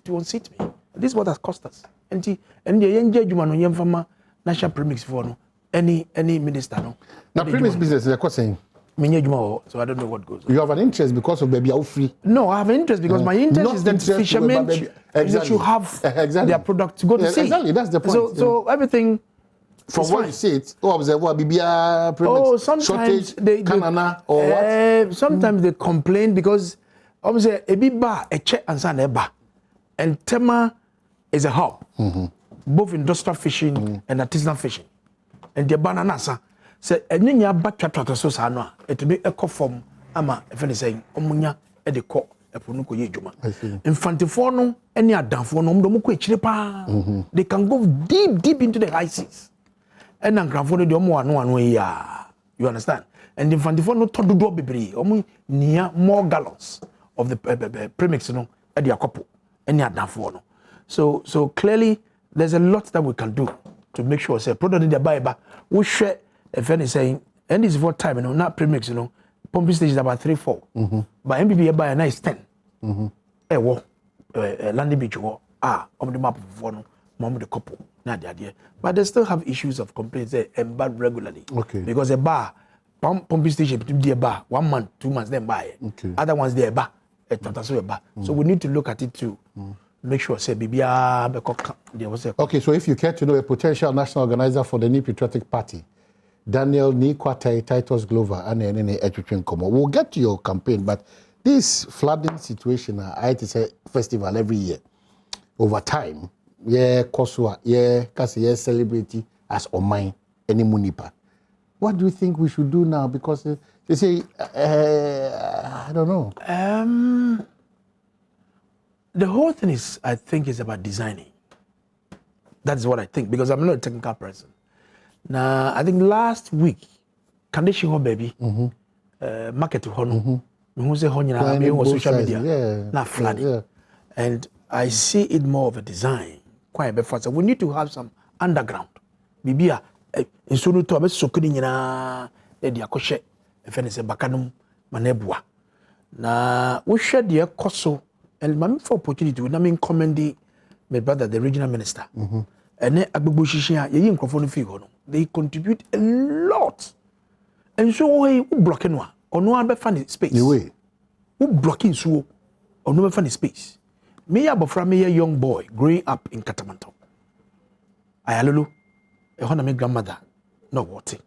unseat me. This is what has cost us. And the young judgment on Yamfama national premix for no any minister no. Now premix business they're saying. So I don't know what goes on. You have an interest because of baby free. No, I have an interest because my interest is that fishermen should have their product to go to sea. Exactly, that's the point. So everything. From what you see it, observe what BBA premix sometimes they Canana or what? Sometimes they complain because obviously a big bar, a check and san eba, and Tema is a hub, both industrial fishing and artisanal fishing, and the banana say enya batwa so sa no it be eco form ama if any saying omunya e de ko epono ko ye djuma infantifo no ene adanfo no mdo mko echire pa they can go deep into the high seas and ankranfo no de omo ano ya you understand and infantifo no tododo bebre omo nia more gallons of the premix no e de akopo ene adanfo no so clearly there's a lot that we can do to make sure say product in the buy we share. If any saying, and this is for time, not premix, pumping stage is about 3-4. But MBB by a nice 10. Landing beach war, on the map of one, mom with the couple, not the idea. But they still have issues of complaints and bad regularly. Okay. Because a bar, pumping station between the bar, 1 month, 2 months, then buy it. Okay. Other ones they bar, a bar. So we need to look at it too. Make sure say okay, so if you care to know a potential national organizer for the New Patriotic Party, Daniel Nikwate, Titus Glover, and we'll get to your campaign, but this flooding situation, I had to say festival every year. Over time, Kosua, Kasi, celebrity as Omai, any Munipa. What do you think we should do now? Because they say, I don't know. The whole thing is, I think, is about designing. That's what I think, because I'm not a technical person. Now, I think last week, condition ho baby, market ho no, who say ho nyina social media, not flooding, and I see it more of a design. Quite a bit faster. We need to have some underground. Bibia, in sunu to abe sokuni nyina, di akoshe, if any say bakanum manebua. Na we share the koso, and mami for opportunity. We na commend my brother, the regional minister. And they contribute a lot. And so we blocking one or no one find space. We blocking so or no one find space. Me from me a young boy growing up in Katamanto. I alulu a honor my grandmother no water.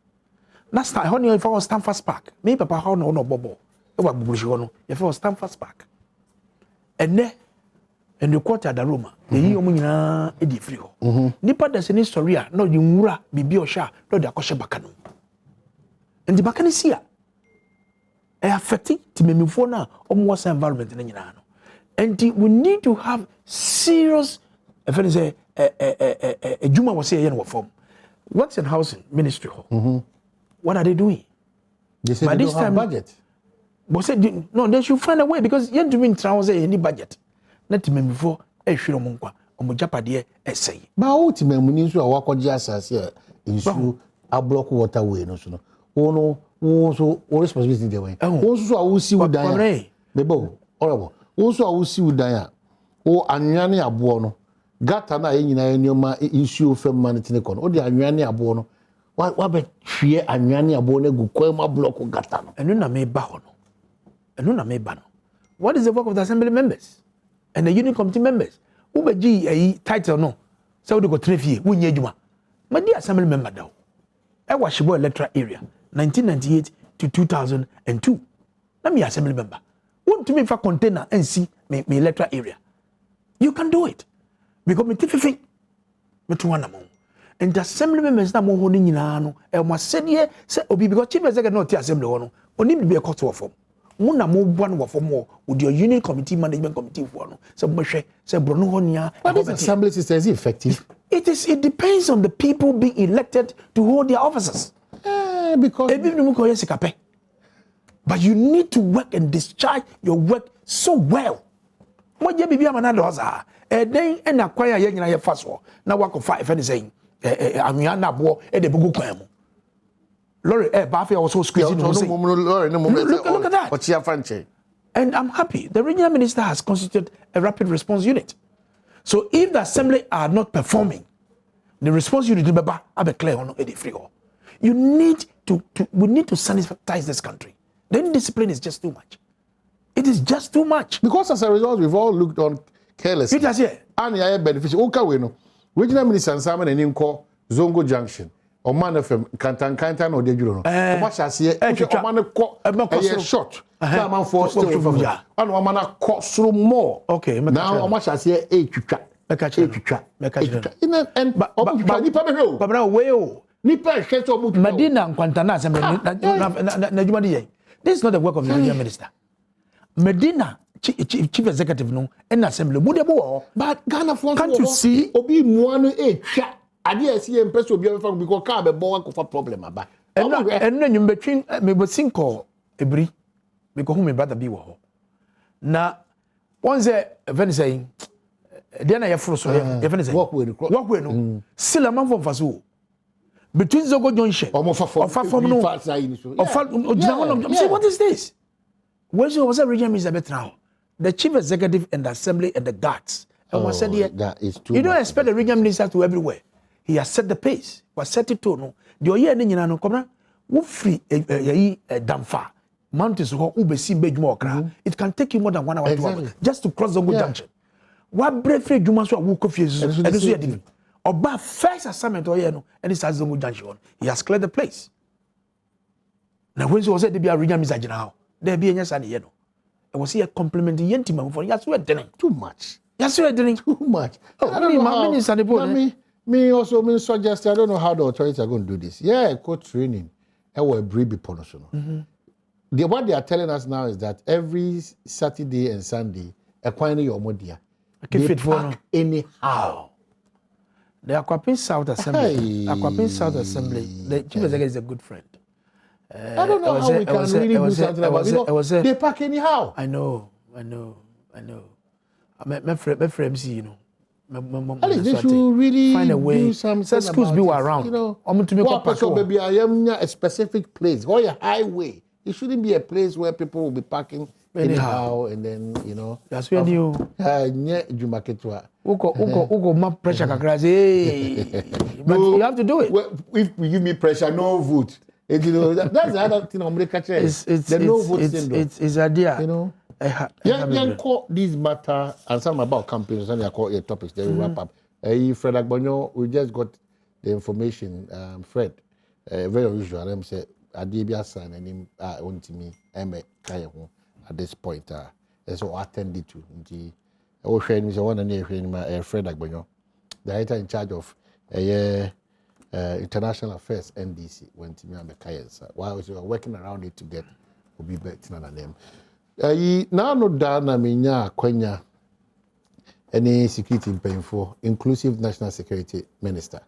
Last time honey if I was Stanford Park. Me papa how no bobo. If I was Stanford Park. And the quarter the Roma, the Yomina Edi Frigo. Nipa there's an history, no Yumura, Bibi Osha, no the Akosha Bakano. And the Bakanisia affecting to me for now almost environment in Yanano. And we need to have serious, if I say, a Juma was saying what form. What's in housing ministry? What are they doing? They say they don't have budget. But said no, they should find a way because you don't mean trousers any budget. Let me before a shiro munkwa omo japade essay ba ultimate muni nso awakoje asase insu a block waterway no so no wo so responsibility dey way wo so awusi udan bebo orabo wo so awusi udan a wo anwane abo no gata na nyina enioma insu ofem manitene kono wo de anwane abo no wa be hwie anwane abo na gukwema block gata no enu na me ba ho no enu na me ba no. What is the work of the assembly members and the union committee members? Who be a title no? So they go 3 years. We need you. My dear assembly member, though, I was Shibo electoral area, 1998 to 2002. Let me assembly member. Want to me for container and see me electoral area? You can do it because me tiffy me to one among. And the assembly members na mo holding in ano. I must say here say obi because chief executive not assembly one. Only be a court form. Muna mo one for more with your union committee management committee for no so say brono honia. But this assembly system is effective. It depends on the people being elected to hold their offices. Because but you need to work and discharge your work so well. What you be manada then and acquire ye fast now work of 5 and saying amiana bo e de bugu kwam. Lorry, Buffy also squeezing. Look at that. And I'm happy. The regional minister has constituted a rapid response unit. So if the assembly are not performing, the response you did baba abe clear on e free ho. We need to sanitize this country. The indiscipline is just too much. It is just too much. Because as a result, we've all looked on carelessly. It has here. And I beneficial. Okay, we know. Regional Minister and Simon and Inco, Zongo Junction, or man of Kantan or Dejuno. Omashasi, a short. Come for still from ya. And one man cost through more. Okay, now Omashasi, a chucha. But now, way. Medina and Quantana, this is not the work of the Nigerian minister. Medina, chief executive, no, and assembly. But Ghana, can't you see? Obi Muanu a chat. I didn't see him person because car be born of a problem about. And then you between me but cinco ebri because who my brother be wo. Na once when saying then I frost so walk way no. Still a man from Faso. Between Zogo Junction, say what is this? When was a region minister now? The chief executive and the assembly and the guards. And was said here, you don't expect the region minister to everywhere. He has set the pace. Was set it to no. The oye ni nyina no komna. Wo free damfa. Mountains ho ubesi bejuma okra. It can take you more than 1 hour, 2 hours just to cross Zogo Junction. What brave free juma so wo kofi esu. And so you Oba first assignment no and it's Zongo Junction. He has cleared the place. Now when he was at the regional minister now, there be any sani no. I was here complimenting Yentima for yes we doing too much. Yes we doing too much. I don't know me also suggest I don't know how the authorities are going to do this. Yeah, court training. I will brief upon us. What they are telling us now is that every Saturday and Sunday, acquiring your modia. They pack anyhow. The Aquapin South Assembly. Aquapin South Assembly. The chief executive is a good friend. I don't know how we can really do something about it. They pack anyhow. I know. My friend MC, you know. They should really find a way. Do something schools be around. You know, baby, I am a specific place. Or a highway. It shouldn't be a place where people will be parking anyhow and then, you know. That's where you Ugo map pressure kakrazi. But you have to do it. Well, if we give me pressure, no vote. And, you know, that's the other thing I'm going to catch. The no vote syndrome. It's idea. You know. Yeah, call this matter and some about campaigns and I call your topics. Then we wrap up. Fred Agbonyo, we just got the information. Fred, very unusual. I'm say Adibia son and him on to me. At this point, so I attended to. Oh, Fred is one and Fred Agbonyo, the editor in charge of international affairs NDC. When to me and Mekayens, while we were working around it to get will be better than them. Now no dana minya kwenya any security painful inclusive national security minister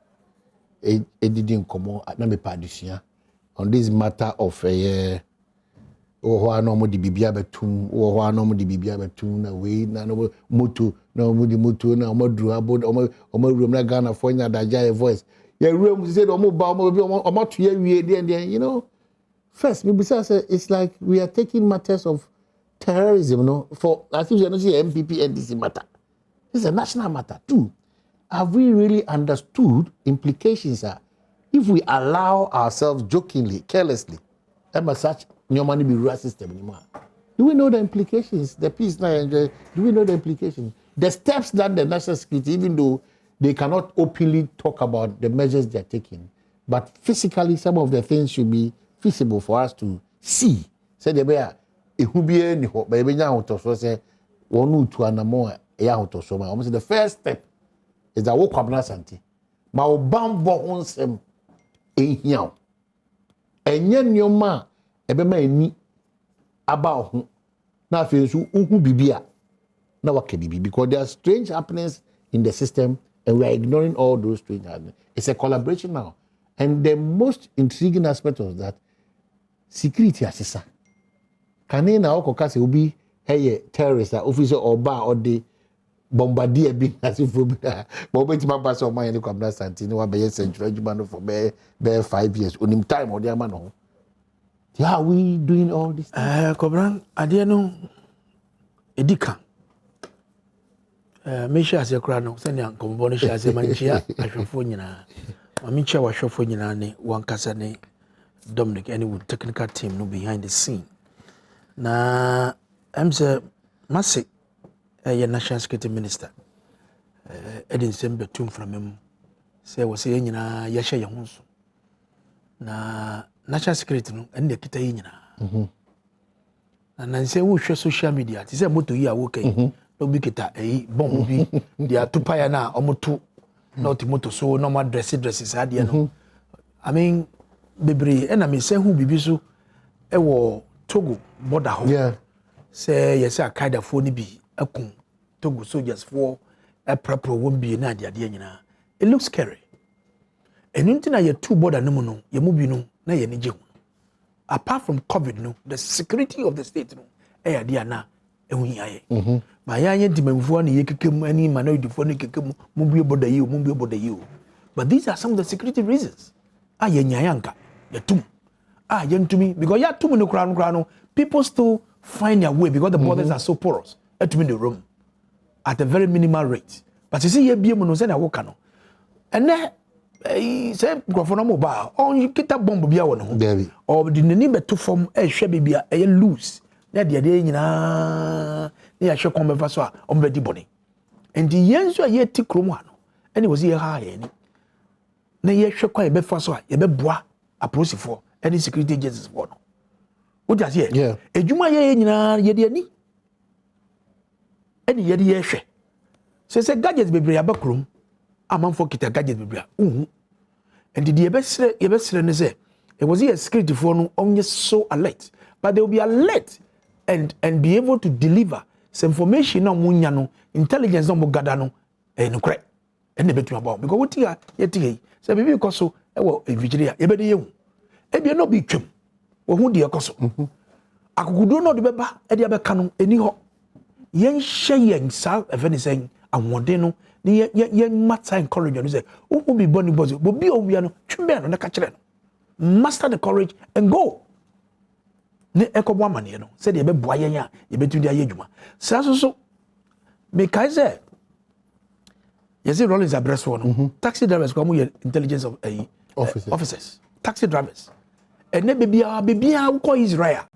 didn't come at me padisia on this matter of no mo di bibia betum no mo di bibia betum na we na no moto na mo di moto na mo dru abod omo room na Ghana for nya daja voice ya room say omo ba omo to ya wie dey you know first me say it's like we are taking matters of terrorism, you know, for I think you know MPP NDC matter. It's a national matter too. Have we really understood implications if we allow ourselves jokingly, carelessly, ever such no money be rural system anymore? Do we know the implications? The peace now, do we know the implications? The steps that the national security, even though they cannot openly talk about the measures they are taking, but physically some of the things should be feasible for us to see. Say they were ni ho baby nya hotoso say wonu tu anamo ya hotoso ma almost the first step is that wo kwabna santi ma wo bambo onsem ehia enye nyoma ebe ma eni aba ho na afi nso uhu bibia na waka bibi because there are strange happenings in the system and we are ignoring all those strange happenings. It's a collaboration now, and the most intriguing aspect of that security assisa kanina okokase obi heye terrorist officer oba or the bombardier bi asifo bi but obeti mamba so man ni kwabna santini wa be century adwuma no for be 5 years onim time odi ama no. Yeah, are we doing all this? Kobran ade no edika me share as a crown, send young component shares a manchia, I shall phone you. Mamicha was shot for you, one Casane, Dominic, any with technical team no behind the scene. Na, I'm Sir Massey, a national security minister. Edin Sembe tomb from him. Say was saying, Yasha Yahunso. Na national security no, and the Kita. And I say, who share social media? It's a motor here, okay. No big kita, bomb be. They are 2 payana, almost 2. Not motor, so normal dresses, I know. I mean, baby, and I mean, say who be so, Togo, border. Yeah. Say, yes, I kind of phone be a kun. Togo soldiers for a proper won't be an idea. It looks scary. And until I 2 border no, you move no, na ye ni apart from COVID, no, the security of the state, no, idea na, my young demon ye kikim any minority for kikim, mumbi border you. But these are some of the security reasons. Yanka, the tomb. Yen to me, because ya 2 no crown, people still find their way because the borders are so porous. To me the room at a very minimal rate. But you see, ye be no send a walkano. And then say microphone mobile on you get a bomb bia won ho or the name to form a hwe bia e loose na de nyina na ya hwe kon so a o mbedi boni and the yenso ye ti krom ha no and was ye ha ye ni na ye hwe kwa ye be fa so a ye be boa aposifo any security agencies for no wo just here ejuma ye nyina ye de ani any ye de ye hwe say gadgets bebre abakrom amanfo kita gadget bibia and the yebesre ne say it was here security for no only so alert but they will be alert and be able to deliver some information na munya no intelligence no gather no nukre and betu about because what here yeti say bibi koso e wo vigilia yebede yehu e bia no bi twem wo hu de koso akogudo no de beba e de abeka no eni ho yen hye yen sa even saying awode no ye matter encourage you say who will be born boss but be obia no twembe no na ka kire no master the courage and go ne ekobo amane no say de be boa yen a ye betu de aye dwuma so me kai say you see Rollins abreso no taxi drivers come here intelligence of officers taxi drivers and ne bebia ko Israel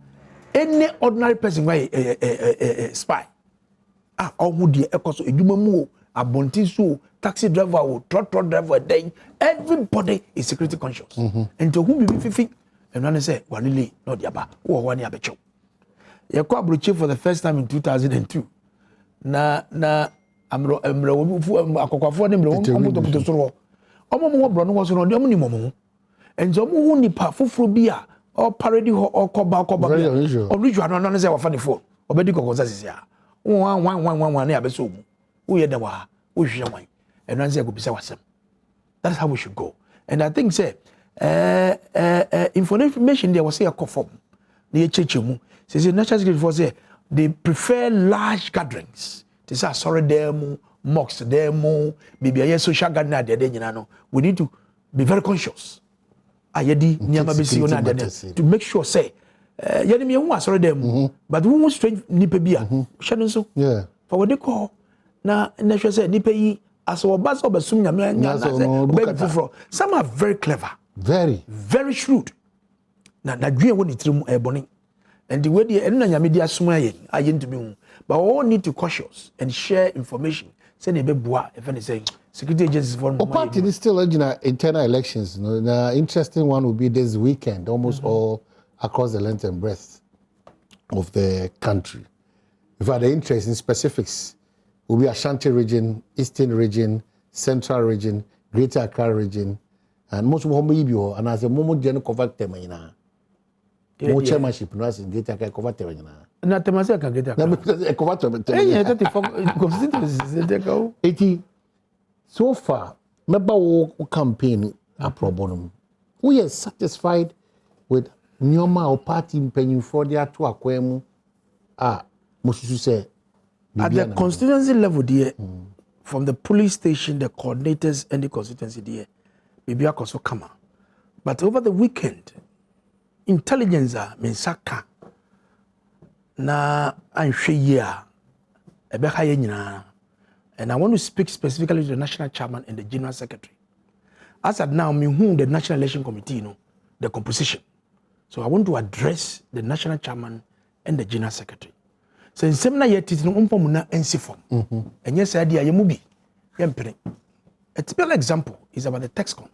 any ordinary person why spy ohu de ekoso edwuma mu abonti so taxi driver or truck driver then everybody is security conscious and to whom be fifi and one say wanile no dia ba wo wani abecho ye kwa broche for the first time in 2002 na amro akokwafo ne mro omoto soro omo bro no wo so no de omo ni momo and so mo hu nipa foforo bi a o parody ho okoba unusual no say wa fa ne phone obedi kokoza sisia one na abeso mu we da wa we hwe wan and one say go bisa wasem. That's how we should go. And I think say information there was say a conform the chechemu say natural security for say they prefer large gatherings. They say sorry them mosques them maybe social gathering there nyina no we need to be very conscious ayedi nyama besi ona there to make sure say yani me hu sorry them but we want strange nipa bia hwe so for what they call na hwe say nipa yi aso oba so basum nyame nya some are very clever, very shrewd na dwe woni tirim eboni and the way they na nyame dia sum ayen to be but all need to cautious and share information say na be boa if any say security agencies for party is still internal elections, you know. The interesting one will be this weekend almost all across the length and breadth of the country. If I the interest in specifics will be Ashanti region, Eastern region, Central region, Greater Accra region, and most of them will and as a moment general cover them more chairmanship no as in Greater Accra cover them na temase ka Greater Accra cover them constituency so far member campaign a problem we are satisfied with nyoma or party penny for their to akwemu Mosusu say at the constituency level there from the police station, the coordinators and the constituency there maybe also come out. But over the weekend intelligence mensaka na anhwe ya ebe ha ye nyina And I want to speak specifically to the national chairman and the general secretary. As at now, me whom the National Election Committee, the composition. So I want to address the national chairman and the general secretary. So in seminar yet is no umpamuna NC form. And yes, idea yemubi. A typical example is about the TESCON.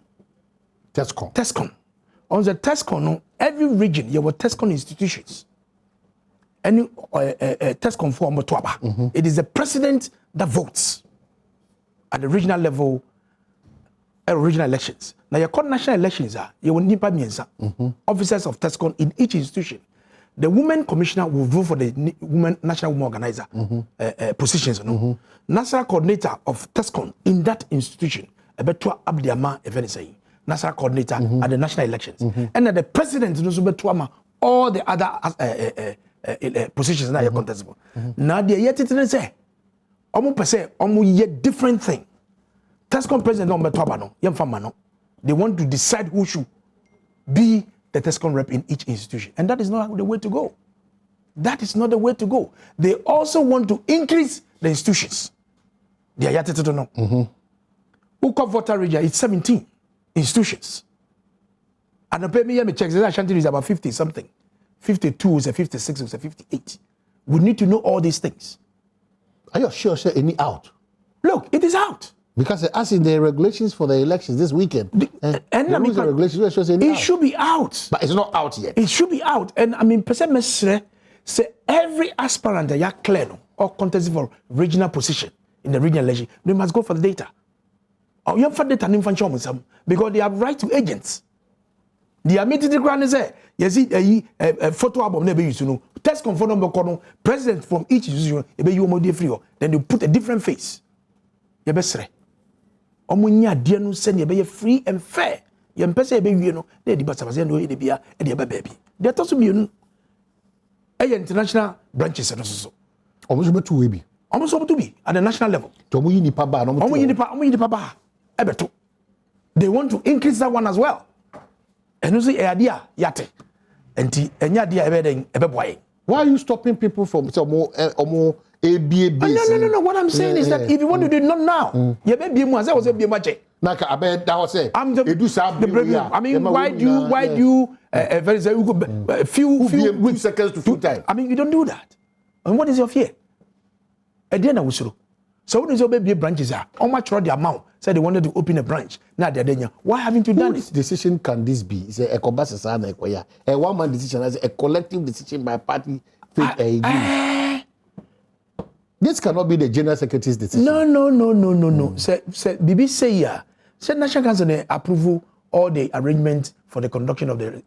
TESCON. On the TESCON, every region you have TESCON institutions. Any TESCON for Motwaba. It is the president that votes at the regional level. Regional elections. Now, your national elections are you will need officers of TESCON in each institution. The women commissioner will vote for the women national women organizer positions. National coordinator of TESCON in that institution. Ebetua Abdiama Evenisei. National coordinator at the national elections. And the president knows all the other positions that are contestable. Now, they yet say, yet different thing. TESCON president they want to decide who should be the TESCON rep in each institution. And that is not the way to go. That is not the way to go. They also want to increase the institutions. They are yet to know. Uko voter region, it's 17 institutions. And the me check, the Ashanti is about 50 something. 52 is a 56 is a 58. We need to know all these things. Are you sure any out? Look, it is out. Because as in the regulations for the elections this weekend, the regulations it should be out. But it's not out yet. It should be out. And I mean, say every aspirant that are clear or contesting for regional position in the regional election, they must go for the data. Or you have for data because they have right to agents. The immediate ground is there. You see a photo album never used to know. Test confirm number president from each institution, then they put a different face. You best say. Omunya dia no se ne be free and fair. Ye mpese be wie no, na di basa basa no e bia e de baby. They to so mienu. E international branches no so. Omo so betu we bi. Omo so betu bi at the national level. To omo yi nipa ba no omo yi nipa ba. E beto. They want to increase that one as well. And you see e adia yate. Enti enya dia e be den e be boy. Why are you stopping people from omo No. What I'm saying is that if you want to do it not now, you may be more. I was a be much. Naka abed that was say. I'm the I mean, why do you very few seconds to full time? I mean, you don't do that. And what is your fear? Again, I was so when is your baby branches are how much the amount? Said they wanted to open a branch. Now they're there. Why haven't you done it? Decision can this be? It's a one-man decision, as a collective decision by party. This cannot be the general secretary's decision. No. Say Bibi say yeah. Say National Council approve all the arrangements for the conduct of the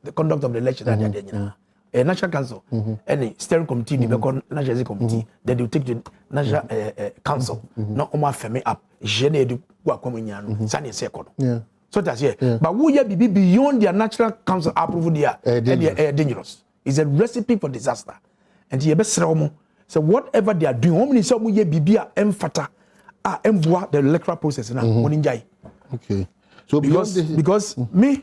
election. National Council and the steering committee, the National Committee, then they take the National Council. No, Oma Femi up. Jene du Wakomunian, Sani Sekono. Yeah. So that's here. Yeah. But who ya be beyond their National Council approval there? Dangerous. It's a recipe for disaster. And the best so whatever they are doing, how many some ye bibia emfata emboa the electoral process now. Okay. So because me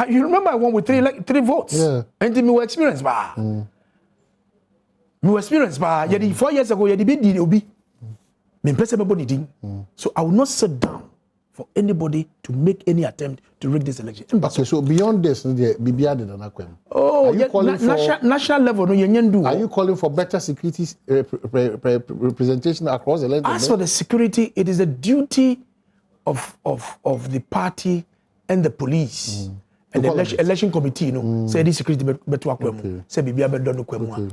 you remember I won with three votes. Yeah. And me were experienced ba. Me were experienced ba. Yet 4 years ago, yet be obi. Me person everybody ding. So I will not sit down for anybody to make any attempt to rig this election. Okay, so beyond this, Bibia did not come. Oh, are you calling for national level? No, you are you calling for better security representation across the land? As for the security, it is a duty of the party and the police and the election committee. Say this security better work. Say Bibia better do come.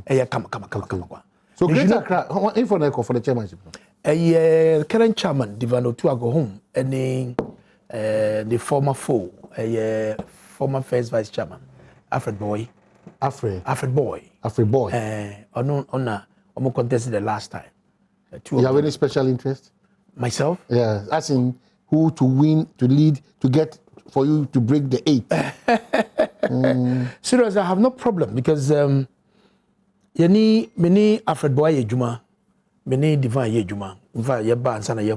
So Greater Accra, how info for the chairmanship? Current chairman Divano to go home and the former former first vice chairman Alfred Boy. Contested the last time. You have any special interest? Myself? Yeah, as in who to win, to lead, to get for you to break the 8. Serious, I have no problem because many Alfred Boy Juma. Many divine ye juma. In fact, ye ban sana ye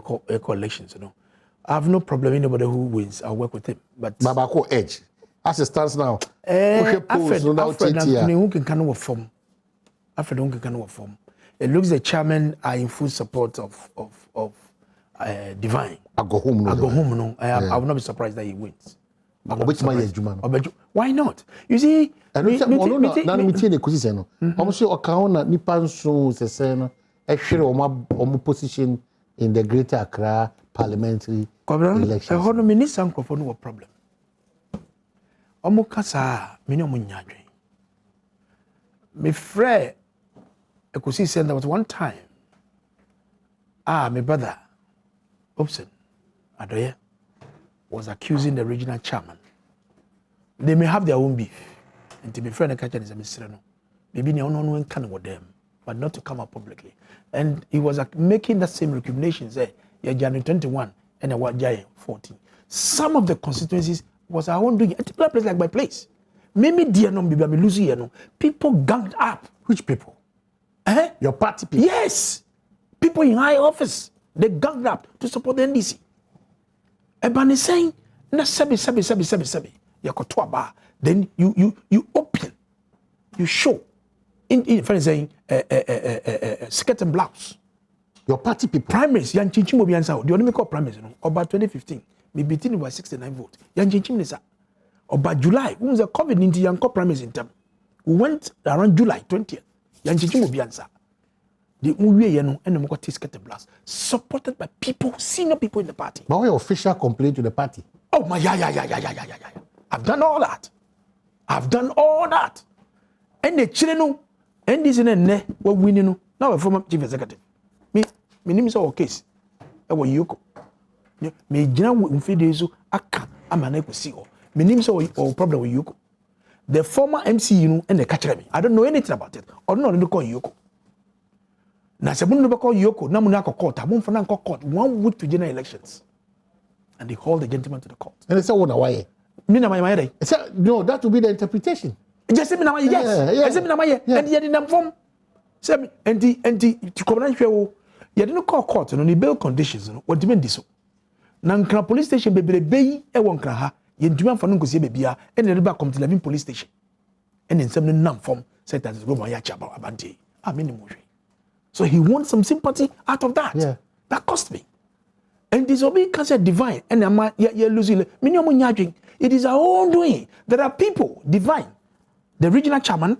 elections, I have no problem. Anybody who wins, I'll work with him. But Babako edge, as it stands now. Alfred who can form. Alfred who can form. It looks the chairman are in full support of Divine. I go home. I will not be surprised that he wins. Why not? You see, and we position in the Greater Accra parliamentary elections. Me need some no problem. Omo kasa me no munyadwe. Me frère Ekusi said there was one time my brother Obson Adoye was accusing the regional chairman. They may have their own beef. And to be friend, is a mystery. Maybe no one can with them, but not to come up publicly. And he was making that same recrimination. Say, yeah, January 21 and what January 14. Some of the constituencies was our own doing. A particular place like my place. Maybe dear no, maybe I'm losing here. People ganged up. Which people? Your party people? Yes. People in high office. They ganged up to support the NDC. Ebani saying, na sebi. Then you open, you show. In friend saying, skirt and blouse. Your party people. Primaries, Yan Chinchimo Biansa. The only call primaries, about 2015, me beating by 69 votes. Yan Chinchimo about July, when the COVID-19 Yan primaries in term. We went around July 20th. Yan Chinchimo Biansa. The Uwe and the Mokoti skirt and blouse. Supported by people, senior people in the party. But what official complaint to the party? Oh my yeah. I've done all that. And the children, and this in ne what winning now a former chief executive. Me name is our case. I was Yoko. Me jina wo mfidezo aka amana ko si o. Me name is our problem with Yoko. The former MC and the catcher me. I don't know anything about it. Or no call Yoko. Na se bunu call Yoko, na muna ko court, amon fana ko court 1 week to general elections. And they called the gentleman to the court. And they said, what why? No, that will be the interpretation. Just say, yes. And yet in them form. And the command show, you didn't call court on the bail conditions. What do you mean this? Nankra police station, baby, a one craha, you demand for Nunco Sebia, and the river come to Levin police station. And in some non form said that Roma Yachaba Abante. I mean, so he wants some sympathy out of that. Yeah. That cost me. And this will be considered divine. And I'm losing. It is our own doing. There are people, divine. The regional chairman,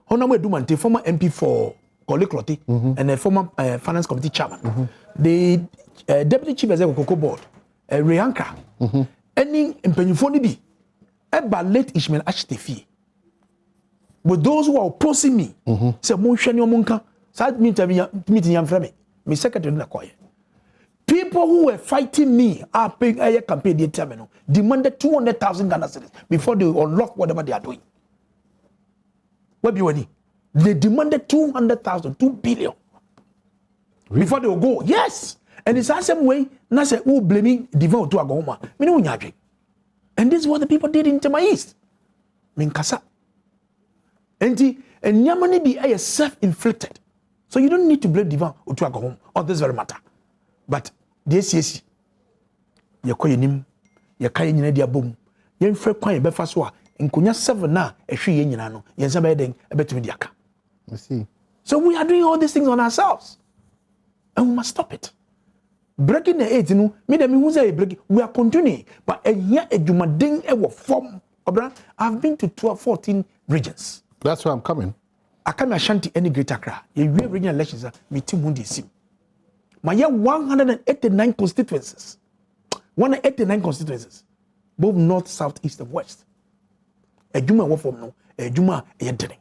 Honorable Dumante, former MP for Kolekloti, and a former finance committee chairman. The deputy chief executive of Cocoa Board, Rianka, ending in Penyufoni Eba late Ishmael Ashtefi. With those who are opposing me, say, Monshani Monka, Sad meeting Yamframe, my secretary in the choir. People who were fighting me are paying a campaign determined demanded 200,000 Ghana cedis before they unlock whatever they are doing. What do you They demanded 200,000, 2 billion before they will go. Yes, and it's the same way. Now say who blaming Divine to Agoma. And this is what the people did in Tema East. Minkasa. And Yamani be self-inflicted, so you don't need to blame Divine to Agoma on this very matter. But this is ye koye nim ye kaye nyina dia bom ye mfre kwan ye befa so a nkonya 7 na ehwe ye nyina no ye nsa be den ebetumi diaka. You see, so we are doing all these things on ourselves and we must stop it. Breaking the 8 no me dem hu say break, we are continuing, but ehia adwumaden e wo form obra. I've been to 14 regions. That's where I'm coming. I come Ashanti any Greater Accra ye regional elections me team hu dey sim. My 189 constituencies. 189 constituencies. Both north, south, east, and west. A Juma what form no? A Juma a yedering.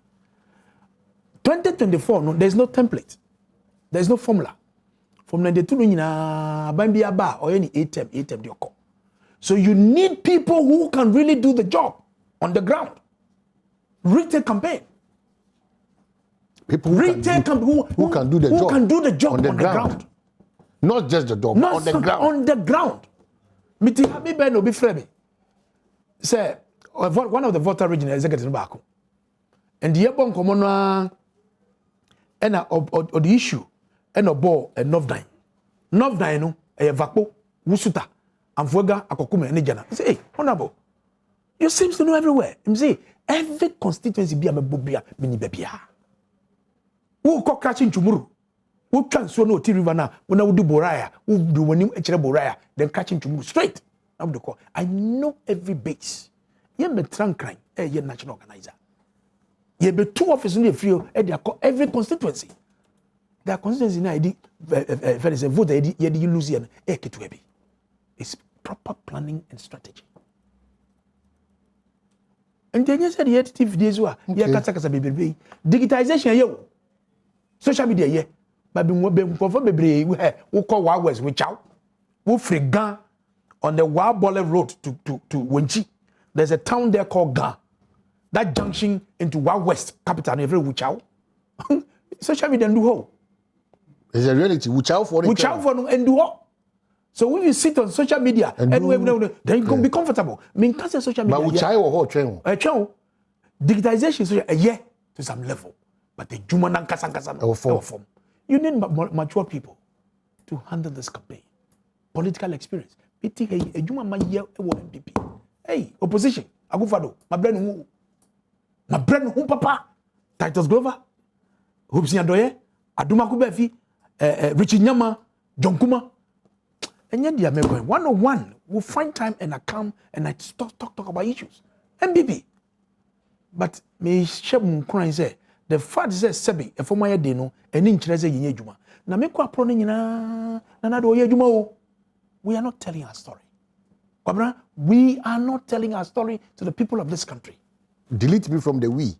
2024 no, there's no template. There's no formula. From 92 na bambia ba or any ATM dioko. So you need people who can really do the job on the ground. Retail campaign. People who can do the job on the ground. Not just the dog, on the ground. On the ground. Miti habi ben obi frame. Say one of the voter regional executive back. And the ebon komono and the issue and a ball and Novdine. Novdine no e vapo wusuta amfuega akokuma ene jana. Say hey, honorable. You seems to know everywhere. You say every constituency be a bobia mini bebia. Who ko catching tomorrow? Who transfer no T river now? When I would do Boraya, who do when you Boraya, then catching to move straight. I'm the call. I know every base. You be trunk crime, you national organizer. You be 2 officers in the free, every constituency. There are constituencies in ID, vote, you lose here, it's proper planning and strategy. And then you said, yeah, TV days were, baby. Digitization, yo. Social media, yeah. But being baby, we call Wild West, which out. We free gun on the Wild Baller Road to Wenchi. There's a town there called Ga. That junction into Wild West capital, every which out. Social media do how. There's a reality, which out for and do how. So when you sit on social media, and then you can be comfortable. I mean, can't say social media. But which I or train? Digitization is a year to some level. But the human and form. You need mature people to handle this campaign. Political experience. A human my year MPP. Hey, opposition. I go for my brain who papa. Titus Glover. Hupsi Adoye. Aduma Kubefi. Richie Nyama. John Kuma. And yet they are going 101. We'll find time and I come and I talk about issues. MPP. But me shame crying say the fact is Sebi, a former Deno, and interest in Yejuma. Now make a proning na do Yejuma. We are not telling our story. We are not telling our story to the people of this country. Delete me from the we.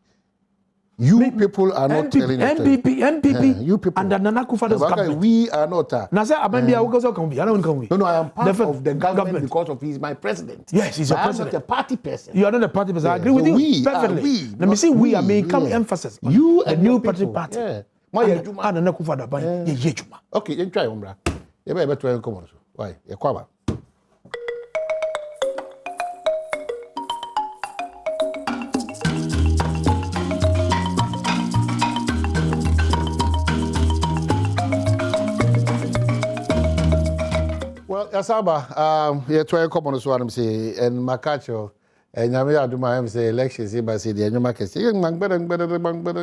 You people are not telling us. MPP, you people. And the Nana Kufado's government. We are not. Nasa Abambia Ugozo can be. I don't come be. No, I am part of the government because of he's my president. Yes, he's your president. I'm not a party person. You are not a party person. I agree with you perfectly. Let me see we. I may come emphasis. You the new party. Yeah. And Nana Kufado Yejuma. Okay, then try Umbra. You better try and come on. Why? You come. Yasaba, you're trying to come on so I'm say, and Makacho, and Yamia do my say elections, but say the Yamaka say,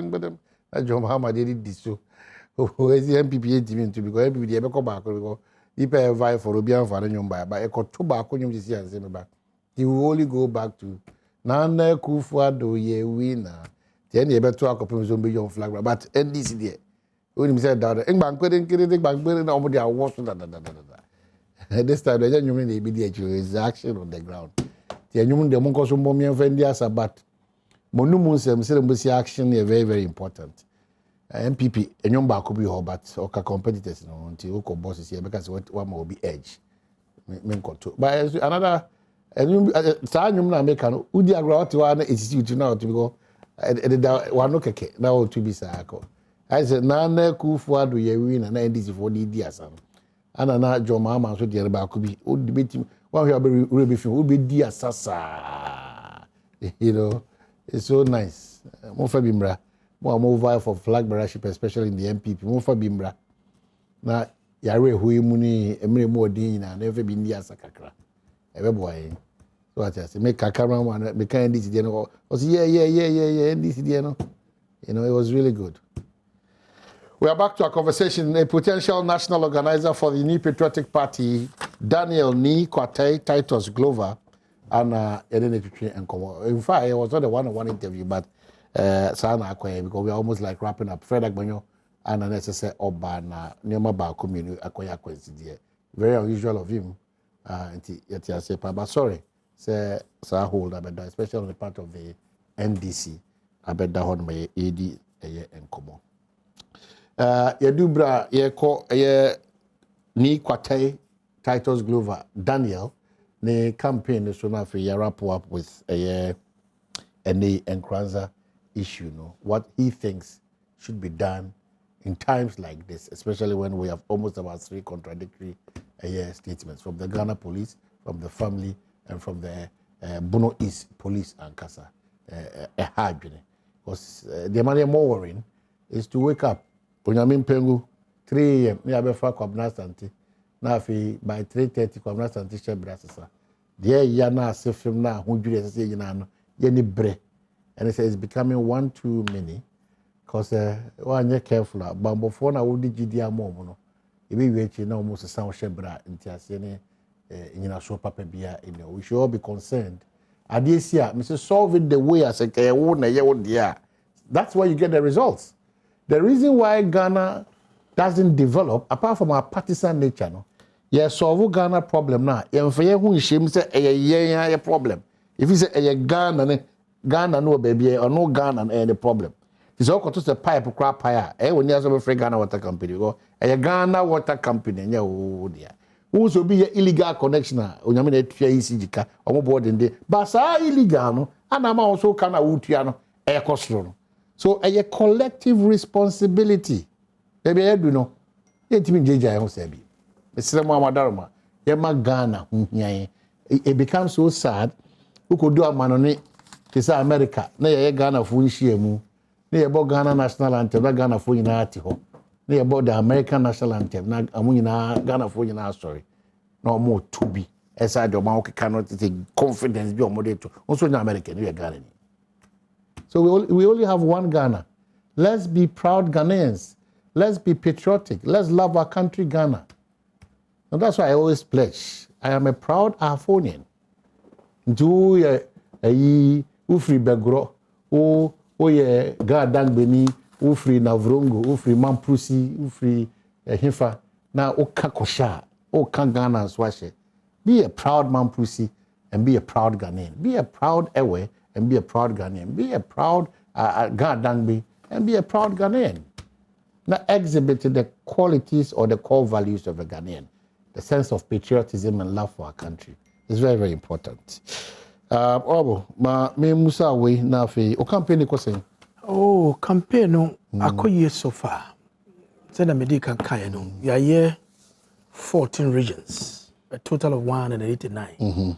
better. I John Hammer did this so. Who is the MPP team to because everybody ever come back or if I vie for Rubian for a young buyer, but I got tobacco you see and say back. He will only go back to Nana Kufuado ye winner. Then you better talk about some beyond flag, but NDC there. When he said that, and bank couldn't get it, bank couldn't over there was this time, the genuine ABDH is action on the ground. The genuine democracy mommy and Vendias are but Monumus and action is very, very important. MPP, a young back could be all but or competitors until Oko bosses here because one will be edge. But another, Sanyum American, Udi Agro to one institute now to go one look at now to be Sako. I said, Nana Kufuado, ye win and NDC for the Diasam. And na John Mama so the ba could be old debating one we will be dear sasa. You know, it's so nice. Mofa Bimbra, more vibe for flag bearership, especially in the MPP. Mofa Bimbra. Na yare hui muni emre more din and never been dear sakakra. Every boy. So I say make kakara one be kind this day no. Was yeah this day no. You know, it was really good. We are back to our conversation. A potential national organizer for the New Patriotic Party, Daniel Ni Kwate, Titus Glover, and in fact, it was not a one-on-one interview, but Sana Akwe, because we're almost like wrapping up. Fred Agbanyo and an SSA Obana, Nyama community, Akoya Kwesi. Very unusual of him. But sorry, say hold up, especially on the part of the NDC. I bet that on my AD and Komo. Yadubra ye Ni Kwate Titus Glover Daniel ne campaign so na for wrap up with a Nkranza issue no what he thinks should be done in times like this, especially when we have almost about 3 contradictory statements from the Ghana police, from the family, and from the Bono East police and Kasa. Because the money more worrying is to wake up. Onyamin Pengu 3 a.m. ni abefa kwabna santi na afi by 3:30 kwabna santi shebra sasa there ya na asefim na hodwure sasa yina no ye ni bre and it says it's becoming one too many Because one year careful, Bambo phone I would GD mom, no. If you wait, almost a sound shebra in Tiasene in a show papa beer, we should all be concerned. And this year, Mr. Solve it the way I say, that's why you get the results. The reason why Ghana doesn't develop, apart from our partisan nature, no, solve Ghana problem now. Who say a problem. If you say a Ghana no baby or no Ghana any problem. It's all to the pipe crap higher. When you have a free Ghana water company, go a Ghana water company, yeah, oh dear. Who will be an illegal connection? When you mean a TICGK or board in the Basa illegal, and I'm also kind of Utiano, a costume. So a collective responsibility. Maybe I do know. It means JJ, I don't say. It's the Mama Dharma. Yama Ghana. It becomes so sad. Who could do a man on it? It's America. Nay, Ghana for Shiemu. Nay, about Ghana national anthem, not Ghana for Inatiho. Nay, about the American national anthem, not Amuna Ghana for Ina story. No more to be. As I do, my cannot take confidence be moderator. Also, in American, we are Ghana. So we only have one Ghana. Let's be proud Ghanaians. Let's be patriotic. Let's love our country, Ghana. And that's why I always pledge. I am a proud Afonian. Do ye ufri begro, o ye gadang beni, ufri navrongo, ufri mamprusi, ufri hifa, na o kakosha, o kangana swashe. Be a proud mamprusi and be a proud Ghanaian. Be a proud Ewe and be a proud Ghanaian. Be a proud Gadangbi and be a proud Ghanaian. Now exhibit the qualities or the core values of a Ghanaian. The sense of patriotism and love for our country is very, very important. Me Musa we na fe o campaign ko sen. Oh, campaign no akoye so far. Say na me dey kan kan no. Ya ye 14 regions, a total of 189.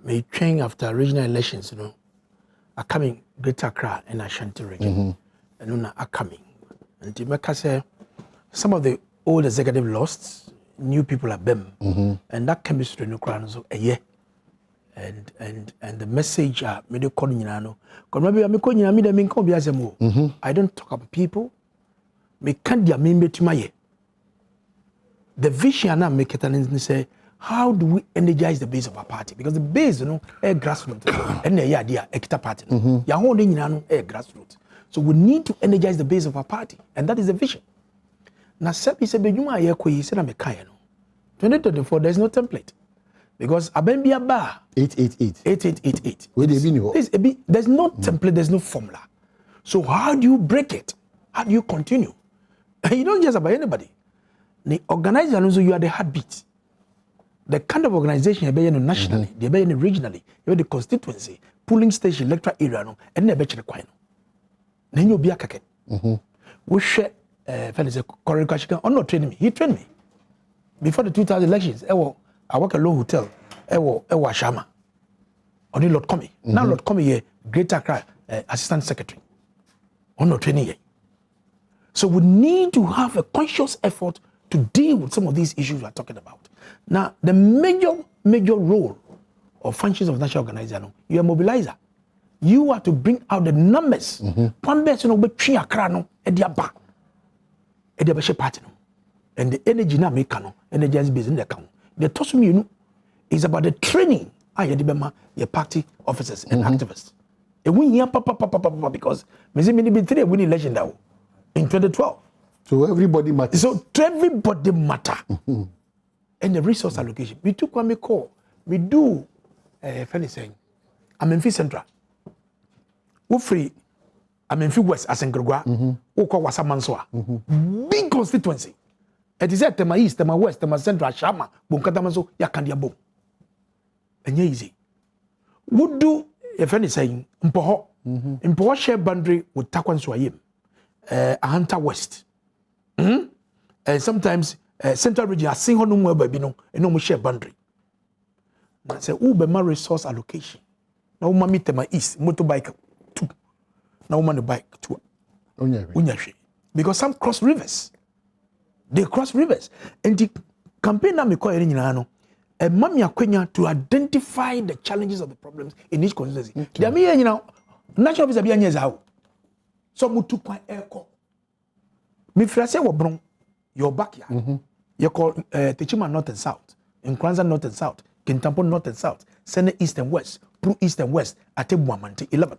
May train after regional elections, you know, are coming Greater Accra and Ashanti region. And now are coming. And to make us say some of the old executive lost, new people are them. And that chemistry no crown so a year. And the message me de calling you know. Because maybe I'm calling you me de come be as a mo. I don't talk about people. Me can't dia me to my the vision now make it and say how do we energize the base of our party? Because the base, you know, is grassroots. And the idea, ekita party. Ya holding you know, grassroots. So we need to energize the base of our party, and that is the vision. Now, Sebi said, "Bejuma ayeko yi se na mekaya no." 2024, there is no template because abembia bar 8888. Where they be? There's no template. There's no formula. So how do you break it? How do you continue? And you don't just about anybody. The organizer, you are the heartbeat. The kind of organization you have nationally, you have regionally, you have the constituency, polling station, electoral area, and never check the coin. Then you'll be a cacket. We share, Korean Kashika, or not training me. He trained me. Before the 2000 elections, I work at a low hotel, I Shama. Only Lord Comey. Now Lord Comey here, Greater Accra, Assistant Secretary. Or not training here. So we need to have a conscious effort to deal with some of these issues we are talking about. Now, the major role or functions of national organization, you are a mobilizer. You are to bring out the numbers. One person will be between Accra no, and the Aba, and the party no, and the energy na make no, energy is based in the account. The tosum you know is about the training. I had the party officers and activists. And we hear papa because me say me be 3 winning election now in 2012. So everybody matters. So to everybody matter. And the resource allocation. We took one call. We do funny saying. I'm in Central. We free. I'm in West as in Grogwa. We call Wasamanswa. Big constituency. It is at Tema East, Tema West, Tema Central, Shama, Bunkatamanso, Yakandiabo. And easy. We do funny saying Mpoho. Mpoho share boundary with Takwan Swayim. Ahanta West. And sometimes Central region are sing on where baby no and no share boundary. I say, my resource allocation. Now, mommy tema east, motorbike 2. Now, man the bike 2. Unyashi. Because some cross rivers. They cross rivers. And the campaign na me call no a mommy akwenya to identify the challenges of the problems in each constituency. There me you know national officer be anyeza how. so mutu kwan eko me frase wo bron your backyard you call Techima North and South in Kranza North and South Kintampo North and South Sene East and West Pro East and West ate Buamante 11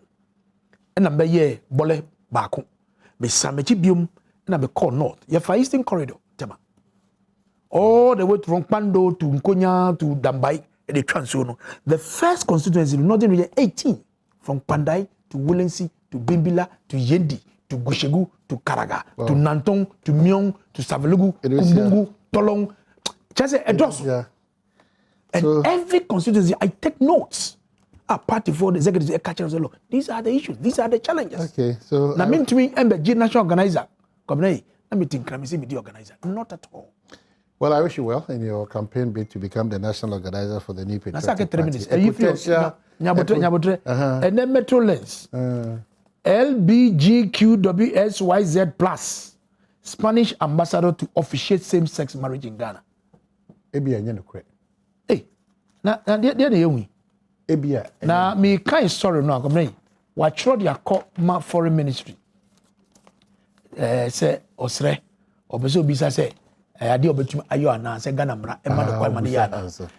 and am ye bole bako me samechi bium and am call north ye fa eastern corridor tema all the way from Pando to Nkonya to Dambai and the Transono the first constituency in the northern region 18 from Pandai to Wolensi to Bimbila to Yendi to Gushegu to Karaga to Nantong to Myong to Savelugu Kumbungu Tolong just a dozen and every constituency I take notes. A party for the executive catcher of law. These are the issues. These are the challenges. Okay, so now, mean to me, I'm a national organizer. Come let me think. I'm a organizer. Not at all. Well, I wish you well in your campaign bid to become the national organizer for the new Patriotic Party. 3 minutes. And then Metro Lens. LBGQWSYZ plus Spanish ambassador to officiate same-sex marriage in Ghana. Hey, now they're Ebia. Na me kind story no akomne. Wa chro dia call ma foreign ministry. Say osre obeso bisa say ade obetum ayo ana say Ghana mra e ma de kwa ma de ya.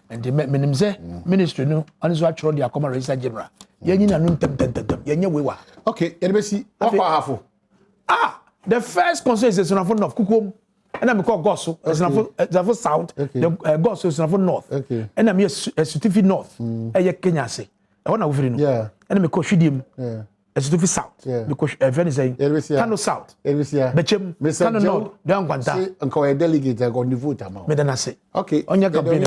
And menim say ministry no oni so chro dia come register general. Yenyi na no tem yenye wewa. Okay, yenebesi okwa hafo. The first consensus is on of Kukum. And I'm called Gosso, it's for South, the Gosso is for North. And I'm a certificate North, a Kenya say. I want to know. Yeah. And I'm a Koshidim, a certificate South. Because Venice, Kano South, Bechem, Kano North, down Quanta, and call a delegate on the vote. Medana say. Okay, on your campaign.